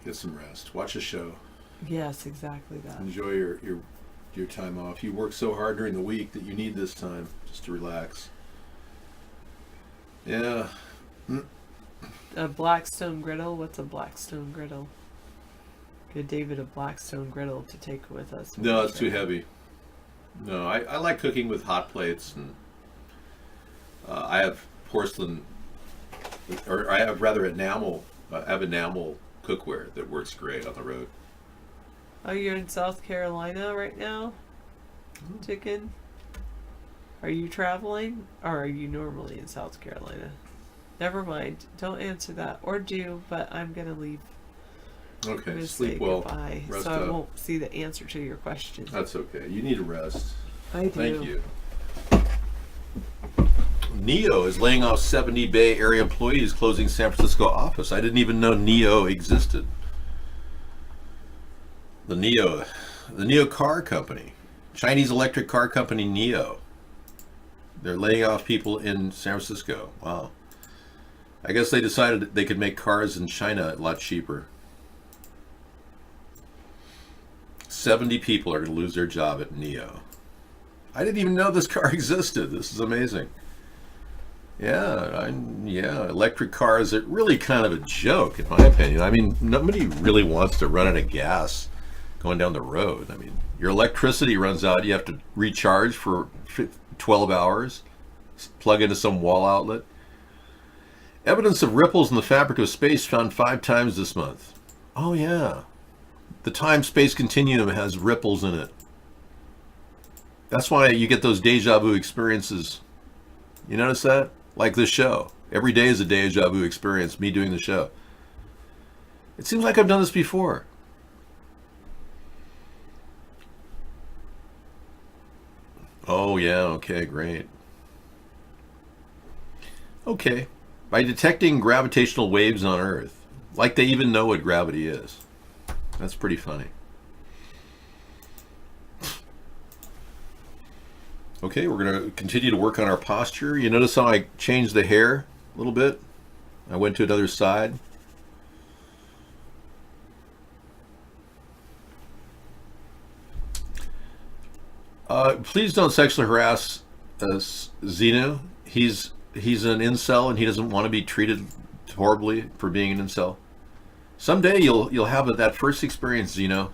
Get some rest. Watch a show.
Yes, exactly that.
Enjoy your time off. You work so hard during the week that you need this time just to relax. Yeah.
A Blackstone griddle? What's a Blackstone griddle? Get David a Blackstone griddle to take with us.
No, it's too heavy. No, I like cooking with hot plates, and I have porcelain, or I have rather enamel. I have enamel cookware that works great on the road.
Oh, you're in South Carolina right now? Chicken? Are you traveling? Or are you normally in South Carolina? Never mind. Don't answer that. Or do, but I'm going to leave.
Okay,
I'm gonna
sleep
say
well.
Goodbye,
Rest
so
up.
I won't see the answer to your question.
That's okay. You need a rest.
I do.
Thank you. NEO is laying off 70 Bay Area employees, closing San Francisco office. I didn't even know NEO existed. The NEO car company, Chinese electric car company NEO. They're laying off people in San Francisco. Wow. I guess they decided they could make cars in China a lot cheaper. 70 people are going to lose their job at NEO. I didn't even know this car existed. This is amazing. Yeah, electric cars are really kind of a joke, in my opinion. I mean, nobody really wants to run out of gas going down the road. I mean, your electricity runs out, you have to recharge for 12 hours, plug into some wall outlet. Evidence of ripples in the fabric of space found 5 times this month. Oh yeah, the time-space continuum has ripples in it. That's why you get those deja vu experiences. You notice that? Like this show. Every day is a deja vu experience, me doing the show. It seems like I've done this before. Oh yeah, okay, great. Okay. By detecting gravitational waves on Earth, like they even know what gravity is. That's pretty funny. Okay, we're going to continue to work on our posture. You notice how I changed the hair a little bit? I went to another side. Please don't sexually harass Zeno. He's an incel and he doesn't want to be treated horribly for being an incel. Someday you'll have that first experience, Zeno.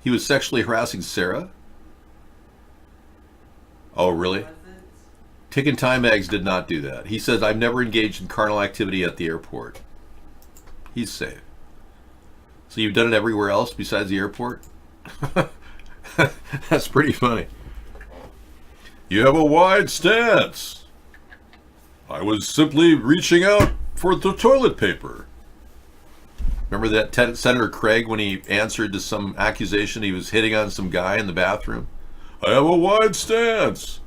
He was sexually harassing Sarah? Oh, really? Ticking Time Bags did not do that. He says, I've never engaged in carnal activity at the airport. He's safe. So you've done it everywhere else besides the airport? That's pretty funny. You have a wide stance. I was simply reaching out for the toilet paper. Remember that Senator Craig when he answered to some accusation he was hitting on some guy in the bathroom? I have a wide stance.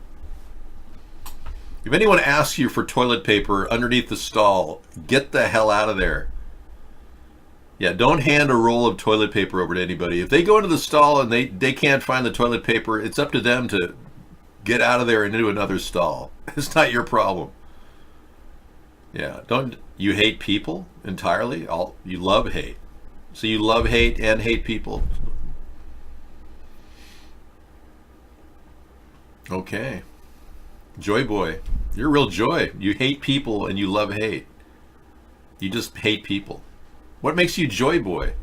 If anyone asks you for toilet paper underneath the stall, get the hell out of there. Yeah, don't hand a roll of toilet paper over to anybody. If they go into the stall and they can't find the toilet paper, it's up to them to get out of there and into another stall. It's not your problem. Yeah, don't you hate people entirely? You love hate. So you love hate and hate people. Okay. Joy boy. You're a real joy. You hate people and you love hate. You just hate people. What makes you joy boy?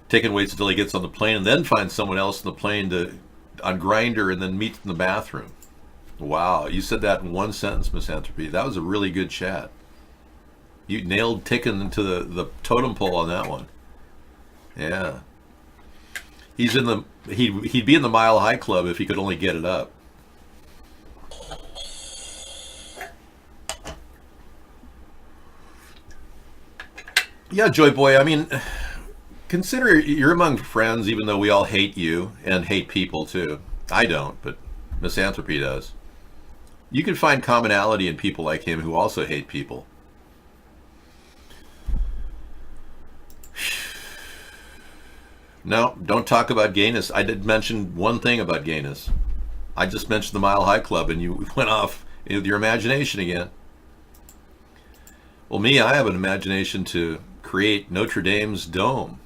taking weights until he gets on the plane, and then finds someone else on the plane on Grindr, and then meets in the bathroom. Wow, you said that in one sentence, Misanthropy. That was a really good chat. You nailed ticking into the totem pole on that one. Yeah. He'd be in the Mile High Club if he could only get it up. Yeah, Joy Boy, I mean, consider you're among friends, even though we all hate you and hate people too. I don't, but Misanthropy does. You can find commonality in people like him who also hate people. No, don't talk about gayness. I did mention one thing about gayness. I just mentioned the Mile High Club, and you went off with your imagination again. Well, me, I have an imagination to create Notre Dame's dome.